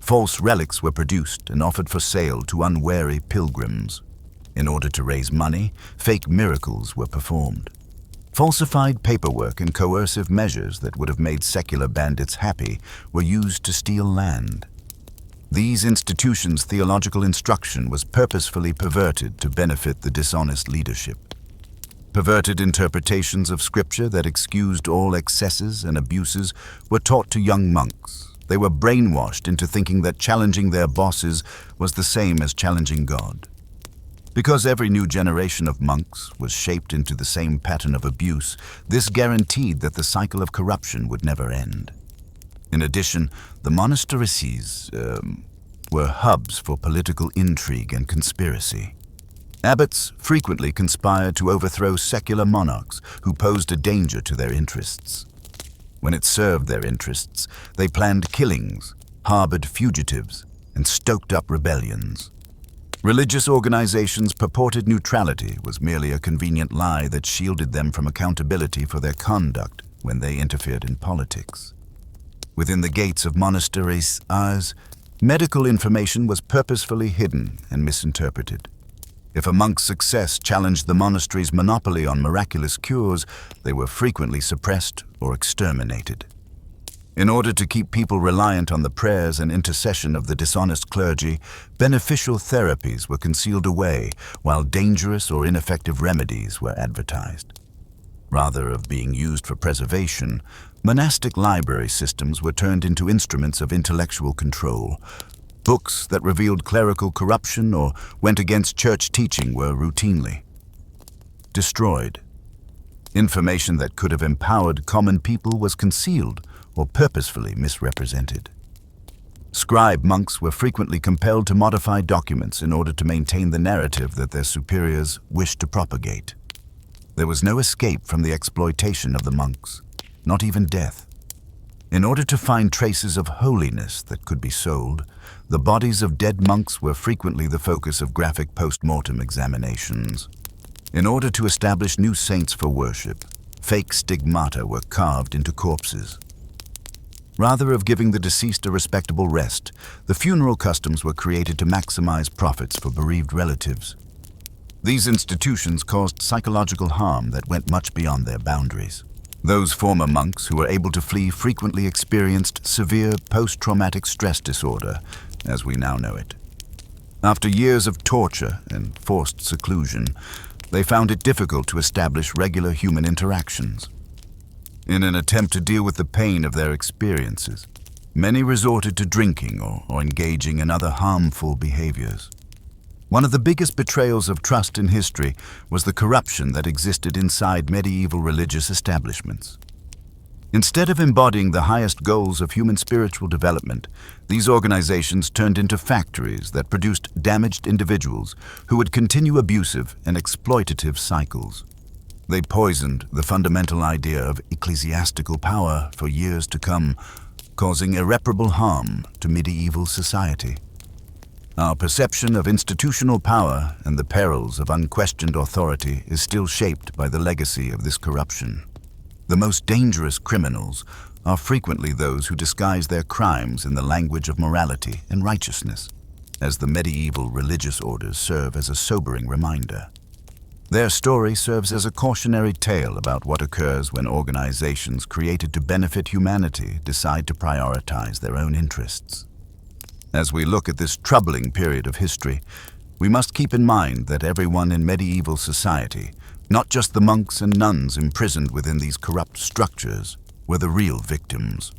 Speaker 1: False relics were produced and offered for sale to unwary pilgrims. In order to raise money, fake miracles were performed. Falsified paperwork and coercive measures that would have made secular bandits happy were used to steal land. These institutions' theological instruction was purposefully perverted to benefit the dishonest leadership. Perverted interpretations of scripture that excused all excesses and abuses were taught to young monks. They were brainwashed into thinking that challenging their bosses was the same as challenging God. Because every new generation of monks was shaped into the same pattern of abuse, this guaranteed that the cycle of corruption would never end. In addition, the monasteries were hubs for political intrigue and conspiracy. Abbots frequently conspired to overthrow secular monarchs who posed a danger to their interests. When it served their interests, they planned killings, harbored fugitives, and stoked up rebellions. Religious organizations' purported neutrality was merely a convenient lie that shielded them from accountability for their conduct when they interfered in politics. Within the gates of monasteries, medical information was purposefully hidden and misinterpreted. If a monk's success challenged the monastery's monopoly on miraculous cures, they were frequently suppressed or exterminated. In order to keep people reliant on the prayers and intercession of the dishonest clergy, beneficial therapies were concealed away, while dangerous or ineffective remedies were advertised. Rather of being used for preservation, monastic library systems were turned into instruments of intellectual control. Books that revealed clerical corruption or went against church teaching were routinely destroyed. Information that could have empowered common people was concealed or purposefully misrepresented. Scribe monks were frequently compelled to modify documents in order to maintain the narrative that their superiors wished to propagate. There was no escape from the exploitation of the monks, not even death. In order to find traces of holiness that could be sold, the bodies of dead monks were frequently the focus of graphic post-mortem examinations. In order to establish new saints for worship, fake stigmata were carved into corpses. Rather of giving the deceased a respectable rest, the funeral customs were created to maximize profits for bereaved relatives. These institutions caused psychological harm that went much beyond their boundaries. Those former monks who were able to flee frequently experienced severe post-traumatic stress disorder, as we now know it. After years of torture and forced seclusion, they found it difficult to establish regular human interactions. In an attempt to deal with the pain of their experiences, many resorted to drinking or engaging in other harmful behaviors. One of the biggest betrayals of trust in history was the corruption that existed inside medieval religious establishments. Instead of embodying the highest goals of human spiritual development, these organizations turned into factories that produced damaged individuals who would continue abusive and exploitative cycles. They poisoned the fundamental idea of ecclesiastical power for years to come, causing irreparable harm to medieval society. Our perception of institutional power and the perils of unquestioned authority is still shaped by the legacy of this corruption. The most dangerous criminals are frequently those who disguise their crimes in the language of morality and righteousness, as the medieval religious orders serve as a sobering reminder. Their story serves as a cautionary tale about what occurs when organizations created to benefit humanity decide to prioritize their own interests. As we look at this troubling period of history, we must keep in mind that everyone in medieval society, not just the monks and nuns imprisoned within these corrupt structures, were the real victims.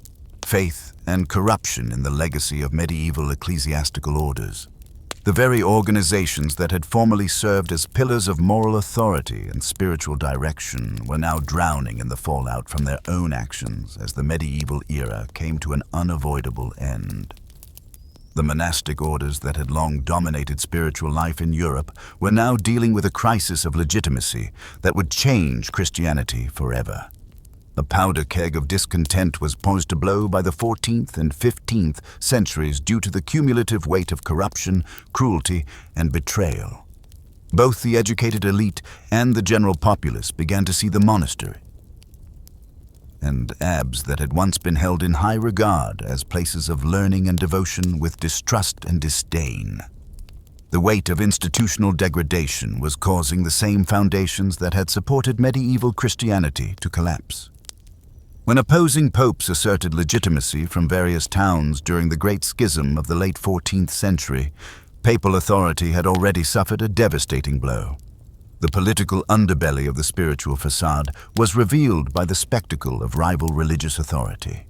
Speaker 1: Faith and corruption in the legacy of medieval ecclesiastical orders. The very organizations that had formerly served as pillars of moral authority and spiritual direction were now drowning in the fallout from their own actions as the medieval era came to an unavoidable end. The monastic orders that had long dominated spiritual life in Europe were now dealing with a crisis of legitimacy that would change Christianity forever. A powder keg of discontent was poised to blow by the 14th and 15th centuries due to the cumulative weight of corruption, cruelty, and betrayal. Both the educated elite and the general populace began to see the monastery and abbeys that had once been held in high regard as places of learning and devotion with distrust and disdain. The weight of institutional degradation was causing the same foundations that had supported medieval Christianity to collapse. When opposing popes asserted legitimacy from various towns during the Great Schism of the late 14th century, papal authority had already suffered a devastating blow. The political underbelly of the spiritual facade was revealed by the spectacle of rival religious authority.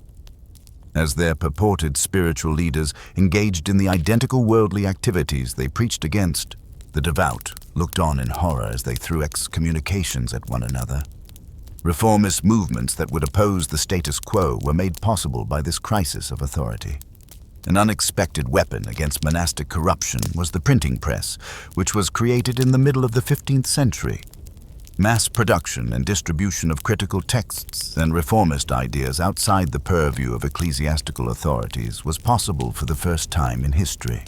Speaker 1: As their purported spiritual leaders engaged in the identical worldly activities they preached against, the devout looked on in horror as they threw excommunications at one another. Reformist movements that would oppose the status quo were made possible by this crisis of authority. An unexpected weapon against monastic corruption was the printing press, which was created in the middle of the 15th century. Mass production and distribution of critical texts and reformist ideas outside the purview of ecclesiastical authorities was possible for the first time in history.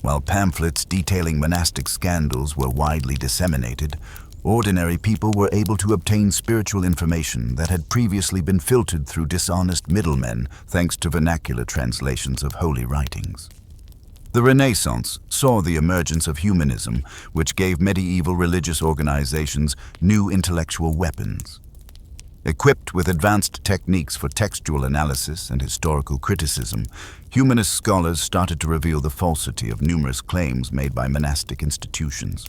Speaker 1: While pamphlets detailing monastic scandals were widely disseminated, ordinary people were able to obtain spiritual information that had previously been filtered through dishonest middlemen thanks to vernacular translations of holy writings. The Renaissance saw the emergence of humanism, which gave medieval religious organizations new intellectual weapons. Equipped with advanced techniques for textual analysis and historical criticism, humanist scholars started to reveal the falsity of numerous claims made by monastic institutions.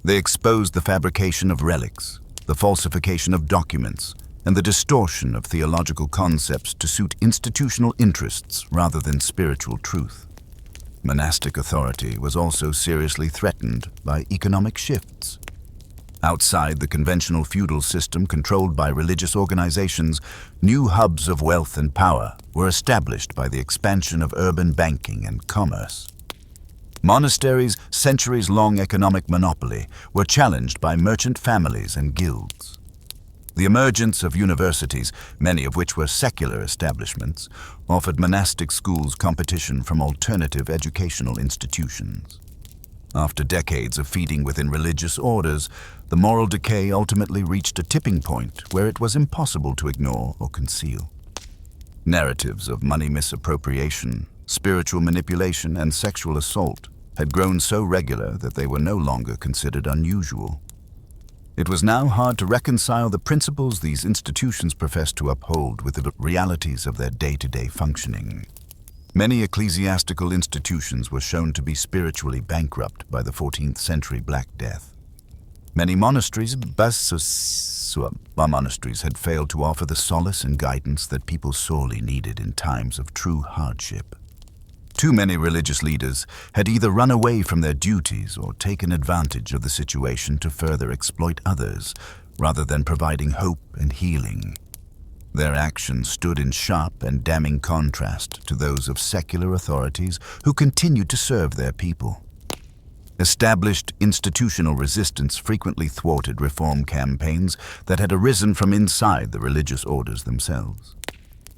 Speaker 1: They exposed the fabrication of relics, the falsification of documents, and the distortion of theological concepts to suit institutional interests rather than spiritual truth. Monastic authority was also seriously threatened by economic shifts. Outside the conventional feudal system controlled by religious organizations, new hubs of wealth and power were established by the expansion of urban banking and commerce. Monasteries' centuries-long economic monopoly were challenged by merchant families and guilds. The emergence of universities, many of which were secular establishments, offered monastic schools competition from alternative educational institutions. After decades of feeding within religious orders, the moral decay ultimately reached a tipping point where it was impossible to ignore or conceal. Narratives of money misappropriation, spiritual manipulation, and sexual assault had grown so regular that they were no longer considered unusual. It was now hard to reconcile the principles these institutions professed to uphold with the realities of their day-to-day functioning. Many ecclesiastical institutions were shown to be spiritually bankrupt by the 14th century Black Death. Many monasteries had failed to offer the solace and guidance that people sorely needed in times of true hardship. Too many religious leaders had either run away from their duties or taken advantage of the situation to further exploit others, rather than providing hope and healing. Their actions stood in sharp and damning contrast to those of secular authorities who continued to serve their people. Established institutional resistance frequently thwarted reform campaigns that had arisen from inside the religious orders themselves.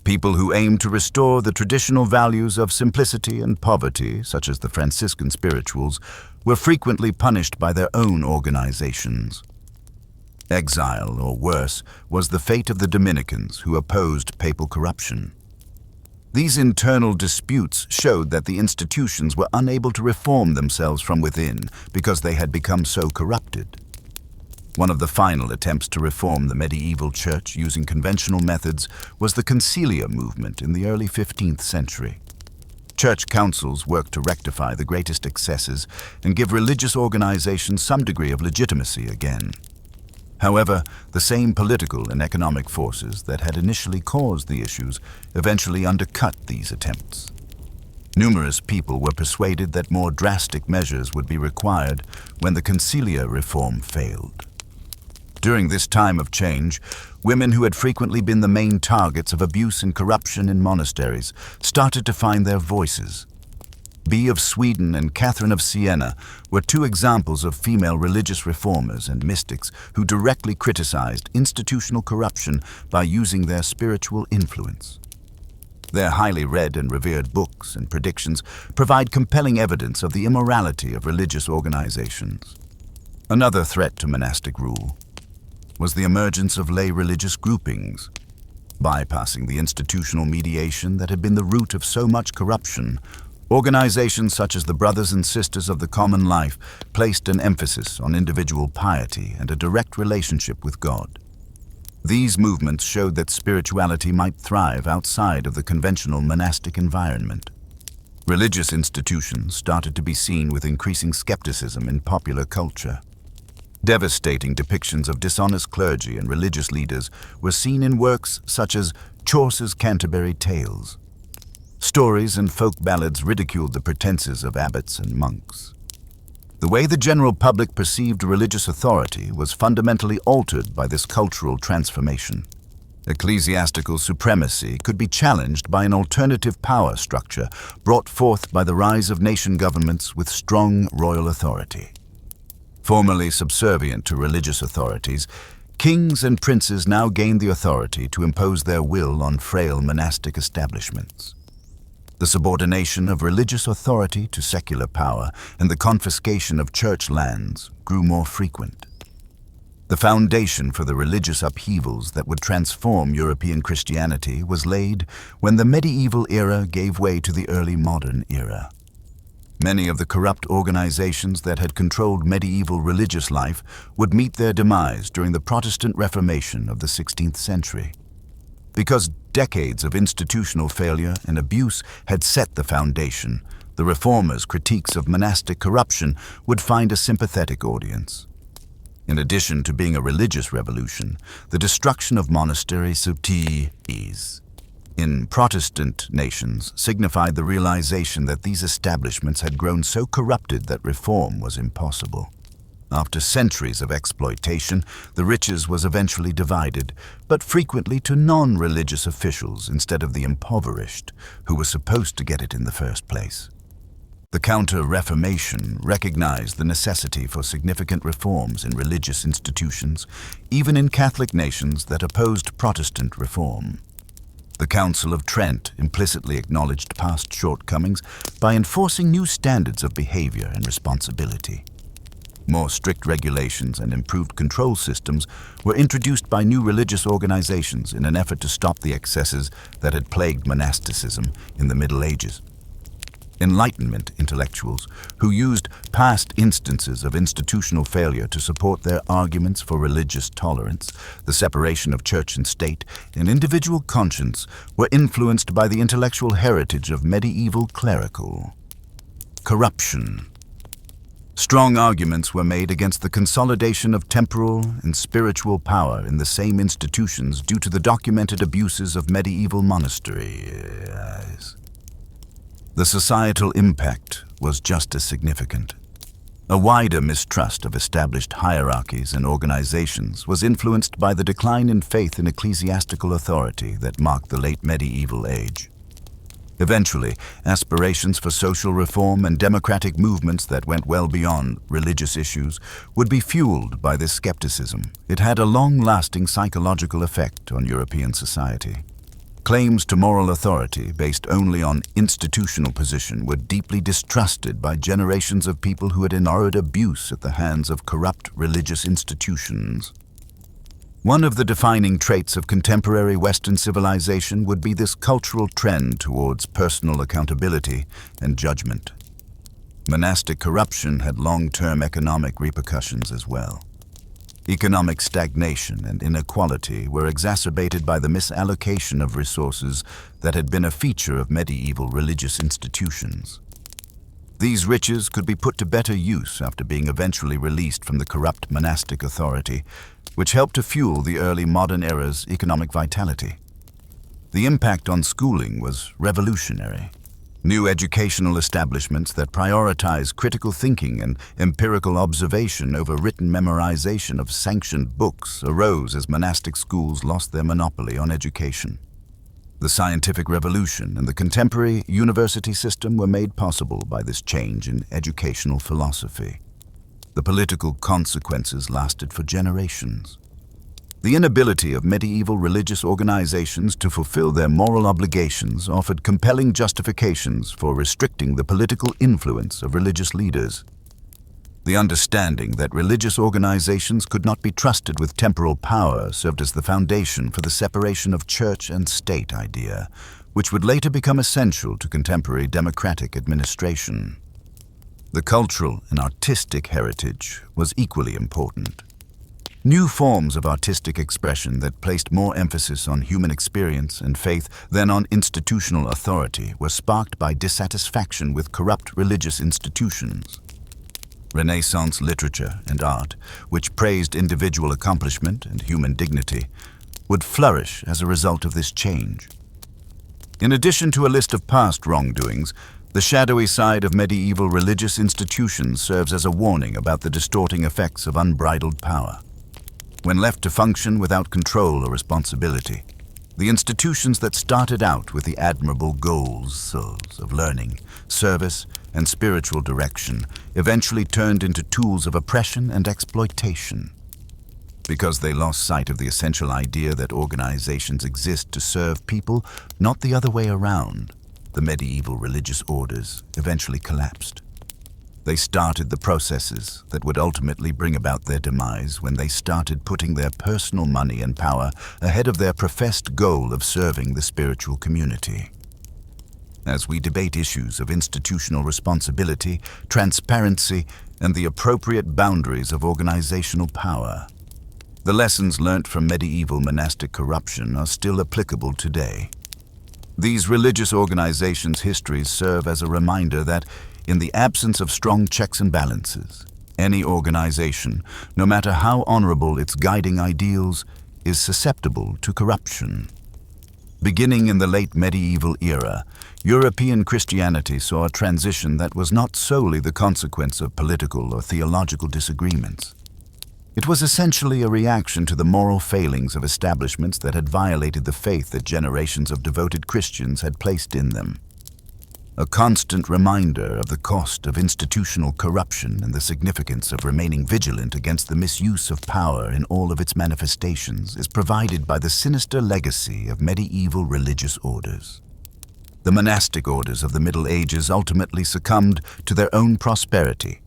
Speaker 1: People who aimed to restore the traditional values of simplicity and poverty, such as the Franciscan spirituals, were frequently punished by their own organizations. Exile, or worse, was the fate of the Dominicans who opposed papal corruption. These internal disputes showed that the institutions were unable to reform themselves from within because they had become so corrupted. One of the final attempts to reform the medieval church using conventional methods was the Concilia movement in the early 15th century. Church councils worked to rectify the greatest excesses and give religious organizations some degree of legitimacy again. However, the same political and economic forces that had initially caused the issues eventually undercut these attempts. Numerous people were persuaded that more drastic measures would be required when the Concilia reform failed. During this time of change, women who had frequently been the main targets of abuse and corruption in monasteries started to find their voices. Bee of Sweden and Catherine of Siena were two examples of female religious reformers and mystics who directly criticized institutional corruption by using their spiritual influence. Their highly read and revered books and predictions provide compelling evidence of the immorality of religious organizations. Another threat to monastic rule was the emergence of lay religious groupings. Bypassing the institutional mediation that had been the root of so much corruption, organizations such as the Brothers and Sisters of the Common Life placed an emphasis on individual piety and a direct relationship with God. These movements showed that spirituality might thrive outside of the conventional monastic environment. Religious institutions started to be seen with increasing skepticism in popular culture. Devastating depictions of dishonest clergy and religious leaders were seen in works such as Chaucer's Canterbury Tales. Stories and folk ballads ridiculed the pretenses of abbots and monks. The way the general public perceived religious authority was fundamentally altered by this cultural transformation. Ecclesiastical supremacy could be challenged by an alternative power structure brought forth by the rise of nation governments with strong royal authority. Formerly subservient to religious authorities, kings and princes now gained the authority to impose their will on frail monastic establishments. The subordination of religious authority to secular power and the confiscation of church lands grew more frequent. The foundation for the religious upheavals that would transform European Christianity was laid when the medieval era gave way to the early modern era. Many of the corrupt organizations that had controlled medieval religious life would meet their demise during the Protestant Reformation of the 16th century. Because decades of institutional failure and abuse had set the foundation, the reformers' critiques of monastic corruption would find a sympathetic audience. In addition to being a religious revolution, the destruction of monasteries in Protestant nations signified the realization that these establishments had grown so corrupted that reform was impossible. After centuries of exploitation, the riches was eventually divided, but frequently to non-religious officials instead of the impoverished, who were supposed to get it in the first place. The Counter-Reformation recognized the necessity for significant reforms in religious institutions, even in Catholic nations that opposed Protestant reform. The Council of Trent implicitly acknowledged past shortcomings by enforcing new standards of behavior and responsibility. More strict regulations and improved control systems were introduced by new religious organizations in an effort to stop the excesses that had plagued monasticism in the Middle Ages. Enlightenment intellectuals, who used past instances of institutional failure to support their arguments for religious tolerance, the separation of church and state, and individual conscience, were influenced by the intellectual heritage of medieval clerical corruption. Strong arguments were made against the consolidation of temporal and spiritual power in the same institutions due to the documented abuses of medieval monasteries. The societal impact was just as significant. A wider mistrust of established hierarchies and organizations was influenced by the decline in faith in ecclesiastical authority that marked the late medieval age. Eventually, aspirations for social reform and democratic movements that went well beyond religious issues would be fueled by this skepticism. It had a long-lasting psychological effect on European society. Claims to moral authority based only on institutional position were deeply distrusted by generations of people who had endured abuse at the hands of corrupt religious institutions. One of the defining traits of contemporary Western civilization would be this cultural trend towards personal accountability and judgment. Monastic corruption had long-term economic repercussions as well. Economic stagnation and inequality were exacerbated by the misallocation of resources that had been a feature of medieval religious institutions. These riches could be put to better use after being eventually released from the corrupt monastic authority, which helped to fuel the early modern era's economic vitality. The impact on schooling was revolutionary. New educational establishments that prioritize critical thinking and empirical observation over written memorization of sanctioned books arose as monastic schools lost their monopoly on education. The scientific revolution and the contemporary university system were made possible by this change in educational philosophy. The political consequences lasted for generations. The inability of medieval religious organizations to fulfill their moral obligations offered compelling justifications for restricting the political influence of religious leaders. The understanding that religious organizations could not be trusted with temporal power served as the foundation for the separation of church and state idea, which would later become essential to contemporary democratic administration. The cultural and artistic heritage was equally important. New forms of artistic expression that placed more emphasis on human experience and faith than on institutional authority were sparked by dissatisfaction with corrupt religious institutions. Renaissance literature and art, which praised individual accomplishment and human dignity, would flourish as a result of this change. In addition to a list of past wrongdoings, the shadowy side of medieval religious institutions serves as a warning about the distorting effects of unbridled power. When left to function without control or responsibility, the institutions that started out with the admirable goals of learning, service, and spiritual direction eventually turned into tools of oppression and exploitation. Because they lost sight of the essential idea that organizations exist to serve people, not the other way around, the medieval religious orders eventually collapsed. They started the processes that would ultimately bring about their demise when they started putting their personal money and power ahead of their professed goal of serving the spiritual community. As we debate issues of institutional responsibility, transparency, and the appropriate boundaries of organizational power, the lessons learnt from medieval monastic corruption are still applicable today. These religious organizations' histories serve as a reminder that, in the absence of strong checks and balances, any organization, no matter how honorable its guiding ideals, is susceptible to corruption. Beginning in the late medieval era, European Christianity saw a transition that was not solely the consequence of political or theological disagreements. It was essentially a reaction to the moral failings of establishments that had violated the faith that generations of devoted Christians had placed in them. A constant reminder of the cost of institutional corruption and the significance of remaining vigilant against the misuse of power in all of its manifestations is provided by the sinister legacy of medieval religious orders. The monastic orders of the Middle Ages ultimately succumbed to their own prosperity.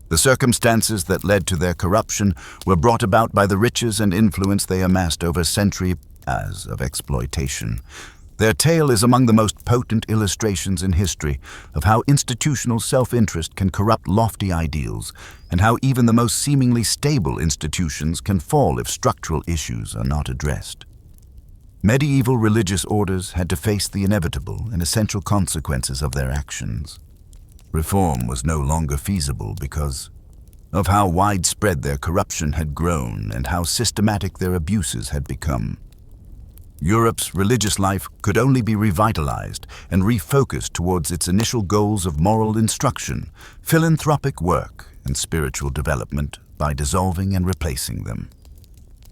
Speaker 1: The circumstances that led to their corruption were brought about by the riches and influence they amassed over centuries of exploitation. Their tale is among the most potent illustrations in history of how institutional self-interest can corrupt lofty ideals, and how even the most seemingly stable institutions can fall if structural issues are not addressed. Medieval religious orders had to face the inevitable and essential consequences of their actions. Reform was no longer feasible because of how widespread their corruption had grown and how systematic their abuses had become. Europe's religious life could only be revitalized and refocused towards its initial goals of moral instruction, philanthropic work, and spiritual development by dissolving and replacing them.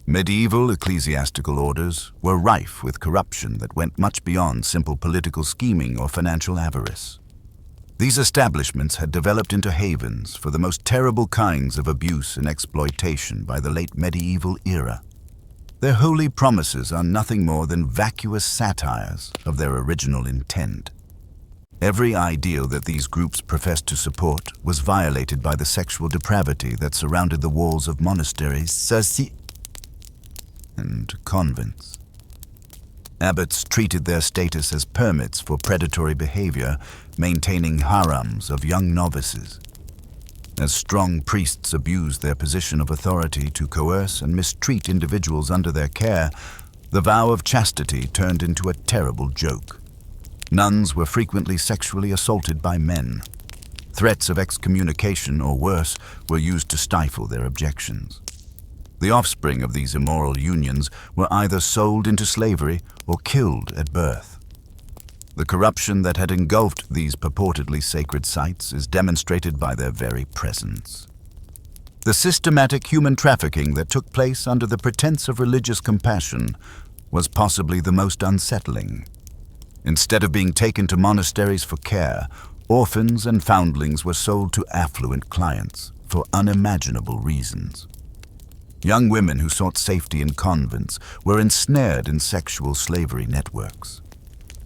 Speaker 1: Medieval ecclesiastical orders were rife with corruption that went much beyond simple political scheming or financial avarice. These establishments had developed into havens for the most terrible kinds of abuse and exploitation by the late medieval era. Their holy promises are nothing more than vacuous satires of their original intent. Every ideal that these groups professed to support was violated by the sexual depravity that surrounded the walls of monasteries and convents. Abbots treated their status as permits for predatory behavior, maintaining harems of young novices. As strong priests abused their position of authority to coerce and mistreat individuals under their care, the vow of chastity turned into a terrible joke. Nuns were frequently sexually assaulted by men. Threats of excommunication or worse were used to stifle their objections. The offspring of these immoral unions were either sold into slavery or killed at birth. The corruption that had engulfed these purportedly sacred sites is demonstrated by their very presence. The systematic human trafficking that took place under the pretense of religious compassion was possibly the most unsettling. Instead of being taken to monasteries for care, orphans and foundlings were sold to affluent clients for unimaginable reasons. Young women who sought safety in convents were ensnared in sexual slavery networks.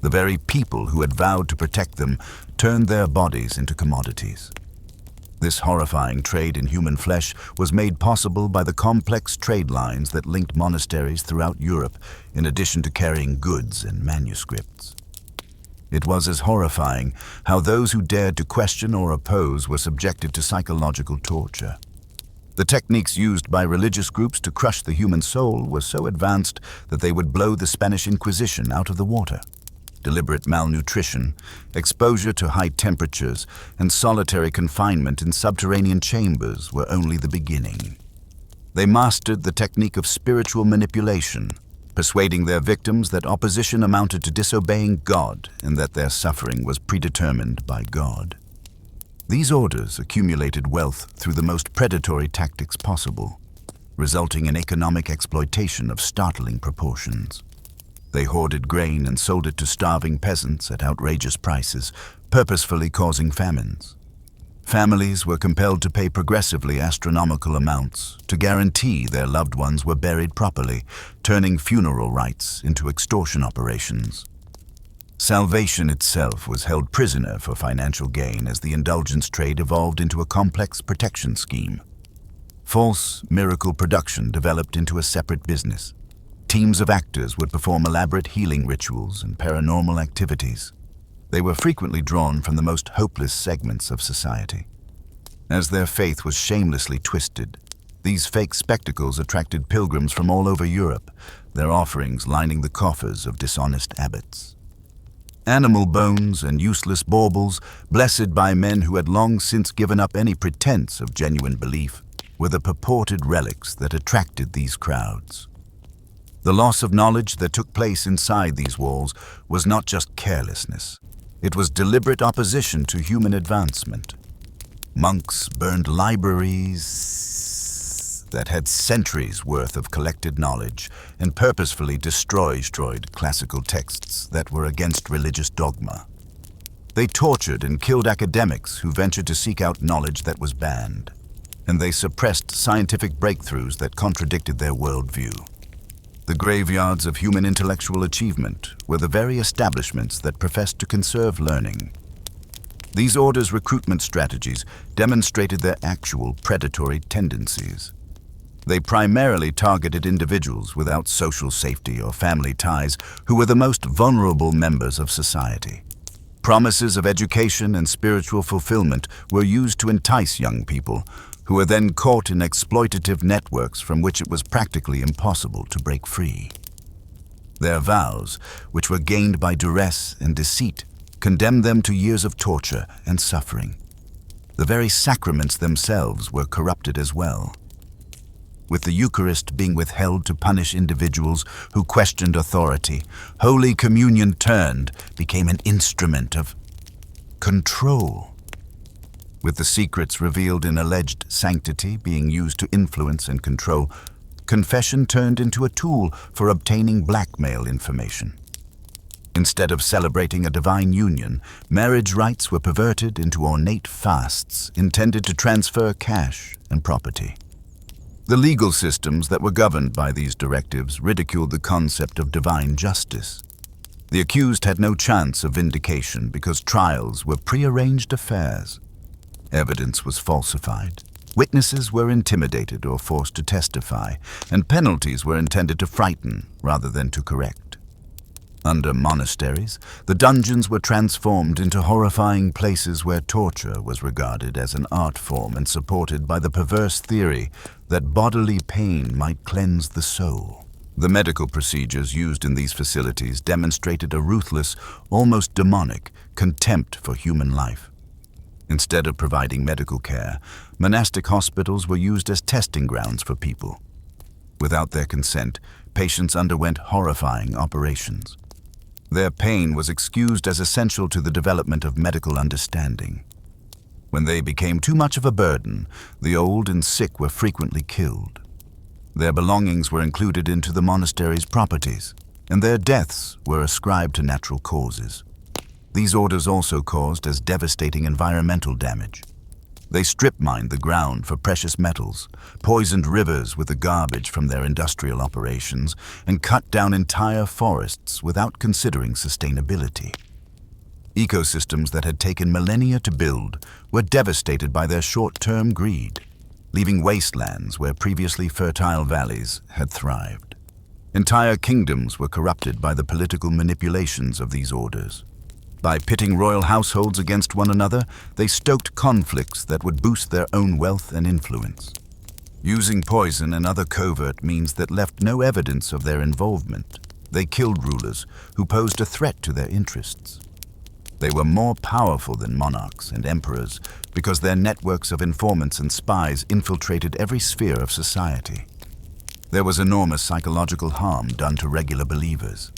Speaker 1: The very people who had vowed to protect them turned their bodies into commodities. This horrifying trade in human flesh was made possible by the complex trade lines that linked monasteries throughout Europe, in addition to carrying goods and manuscripts. It was as horrifying how those who dared to question or oppose were subjected to psychological torture. The techniques used by religious groups to crush the human soul were so advanced that they would blow the Spanish Inquisition out of the water. Deliberate malnutrition, exposure to high temperatures, and solitary confinement in subterranean chambers were only the beginning. They mastered the technique of spiritual manipulation, persuading their victims that opposition amounted to disobeying God and that their suffering was predetermined by God. These orders accumulated wealth through the most predatory tactics possible, resulting in economic exploitation of startling proportions. They hoarded grain and sold it to starving peasants at outrageous prices, purposefully causing famines. Families were compelled to pay progressively astronomical amounts to guarantee their loved ones were buried properly, turning funeral rites into extortion operations. Salvation itself was held prisoner for financial gain as the indulgence trade evolved into a complex protection scheme. False miracle production developed into a separate business. Teams of actors would perform elaborate healing rituals and paranormal activities. They were frequently drawn from the most hopeless segments of society. As their faith was shamelessly twisted, these fake spectacles attracted pilgrims from all over Europe, their offerings lining the coffers of dishonest abbots. Animal bones and useless baubles, blessed by men who had long since given up any pretense of genuine belief, were the purported relics that attracted these crowds. The loss of knowledge that took place inside these walls was not just carelessness. It was deliberate opposition to human advancement. Monks burned libraries that had centuries' worth of collected knowledge and purposefully destroyed classical texts that were against religious dogma. They tortured and killed academics who ventured to seek out knowledge that was banned, and they suppressed scientific breakthroughs that contradicted their worldview. The graveyards of human intellectual achievement were the very establishments that professed to conserve learning. These orders' recruitment strategies demonstrated their actual predatory tendencies. They primarily targeted individuals without social safety or family ties who were the most vulnerable members of society. Promises of education and spiritual fulfillment were used to entice young people, who were then caught in exploitative networks from which it was practically impossible to break free. Their vows, which were gained by duress and deceit, condemned them to years of torture and suffering. The very sacraments themselves were corrupted as well, with the Eucharist being withheld to punish individuals who questioned authority. Holy Communion became an instrument of control, with the secrets revealed in alleged sanctity being used to influence and control. Confession turned into a tool for obtaining blackmail information. Instead of celebrating a divine union, marriage rites were perverted into ornate fasts intended to transfer cash and property. The legal systems that were governed by these directives ridiculed the concept of divine justice. The accused had no chance of vindication because trials were prearranged affairs. Evidence was falsified. Witnesses were intimidated or forced to testify, and penalties were intended to frighten rather than to correct. Under monasteries, the dungeons were transformed into horrifying places where torture was regarded as an art form and supported by the perverse theory that bodily pain might cleanse the soul. The medical procedures used in these facilities demonstrated a ruthless, almost demonic, contempt for human life. Instead of providing medical care, monastic hospitals were used as testing grounds for people. Without their consent, patients underwent horrifying operations. Their pain was excused as essential to the development of medical understanding. When they became too much of a burden, the old and sick were frequently killed. Their belongings were included into the monastery's properties. and their deaths were ascribed to natural causes. These orders also caused as devastating environmental damage. They strip-mined the ground for precious metals, poisoned rivers with the garbage from their industrial operations, and cut down entire forests without considering sustainability. Ecosystems that had taken millennia to build were devastated by their short-term greed, leaving wastelands where previously fertile valleys had thrived. Entire kingdoms were corrupted by the political manipulations of these orders. By pitting royal households against one another, they stoked conflicts that would boost their own wealth and influence. Using poison and other covert means that left no evidence of their involvement, they killed rulers who posed a threat to their interests. They were more powerful than monarchs and emperors because their networks of informants and spies infiltrated every sphere of society. There was enormous psychological harm done to regular believers.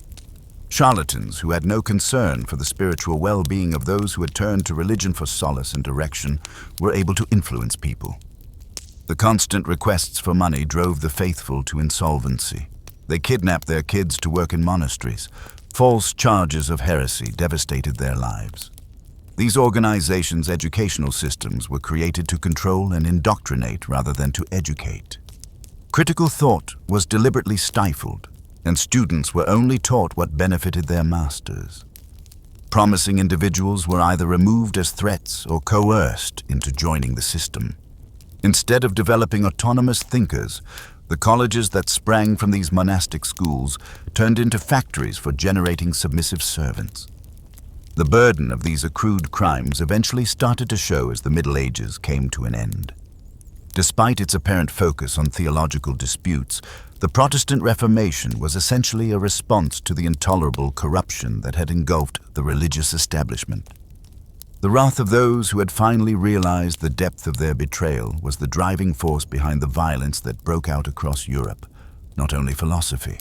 Speaker 1: Charlatans who had no concern for the spiritual well-being of those who had turned to religion for solace and direction were able to influence people. The constant requests for money drove the faithful to insolvency. They kidnapped their kids to work in monasteries. False charges of heresy devastated their lives. These organizations' educational systems were created to control and indoctrinate rather than to educate. Critical thought was deliberately stifled, and students were only taught what benefited their masters. Promising individuals were either removed as threats or coerced into joining the system. Instead of developing autonomous thinkers, the colleges that sprang from these monastic schools turned into factories for generating submissive servants. The burden of these accrued crimes eventually started to show as the Middle Ages came to an end. Despite its apparent focus on theological disputes, the Protestant Reformation was essentially a response to the intolerable corruption that had engulfed the religious establishment. The wrath of those who had finally realized the depth of their betrayal was the driving force behind the violence that broke out across Europe, not only philosophy.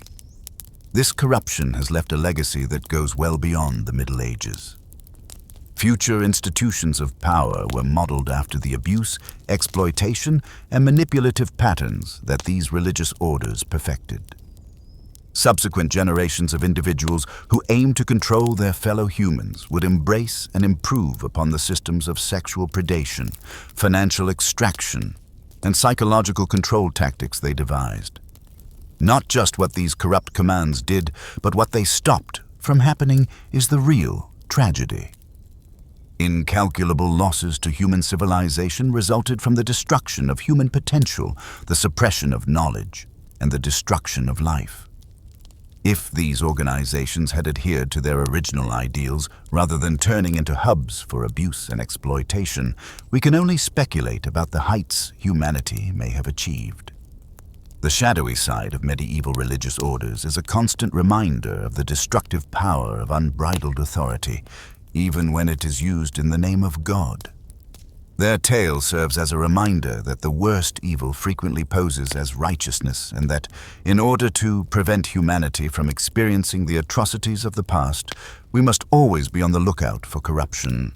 Speaker 1: This corruption has left a legacy that goes well beyond the Middle Ages. Future institutions of power were modeled after the abuse, exploitation, and manipulative patterns that these religious orders perfected. Subsequent generations of individuals who aimed to control their fellow humans would embrace and improve upon the systems of sexual predation, financial extraction, and psychological control tactics they devised. Not just what these corrupt commands did, but what they stopped from happening is the real tragedy. Incalculable losses to human civilization resulted from the destruction of human potential, the suppression of knowledge, and the destruction of life. If these organizations had adhered to their original ideals rather than turning into hubs for abuse and exploitation, we can only speculate about the heights humanity may have achieved. The shadowy side of medieval religious orders is a constant reminder of the destructive power of unbridled authority, even when it is used in the name of God. Their tale serves as a reminder that the worst evil frequently poses as righteousness, and that, in order to prevent humanity from experiencing the atrocities of the past, we must always be on the lookout for corruption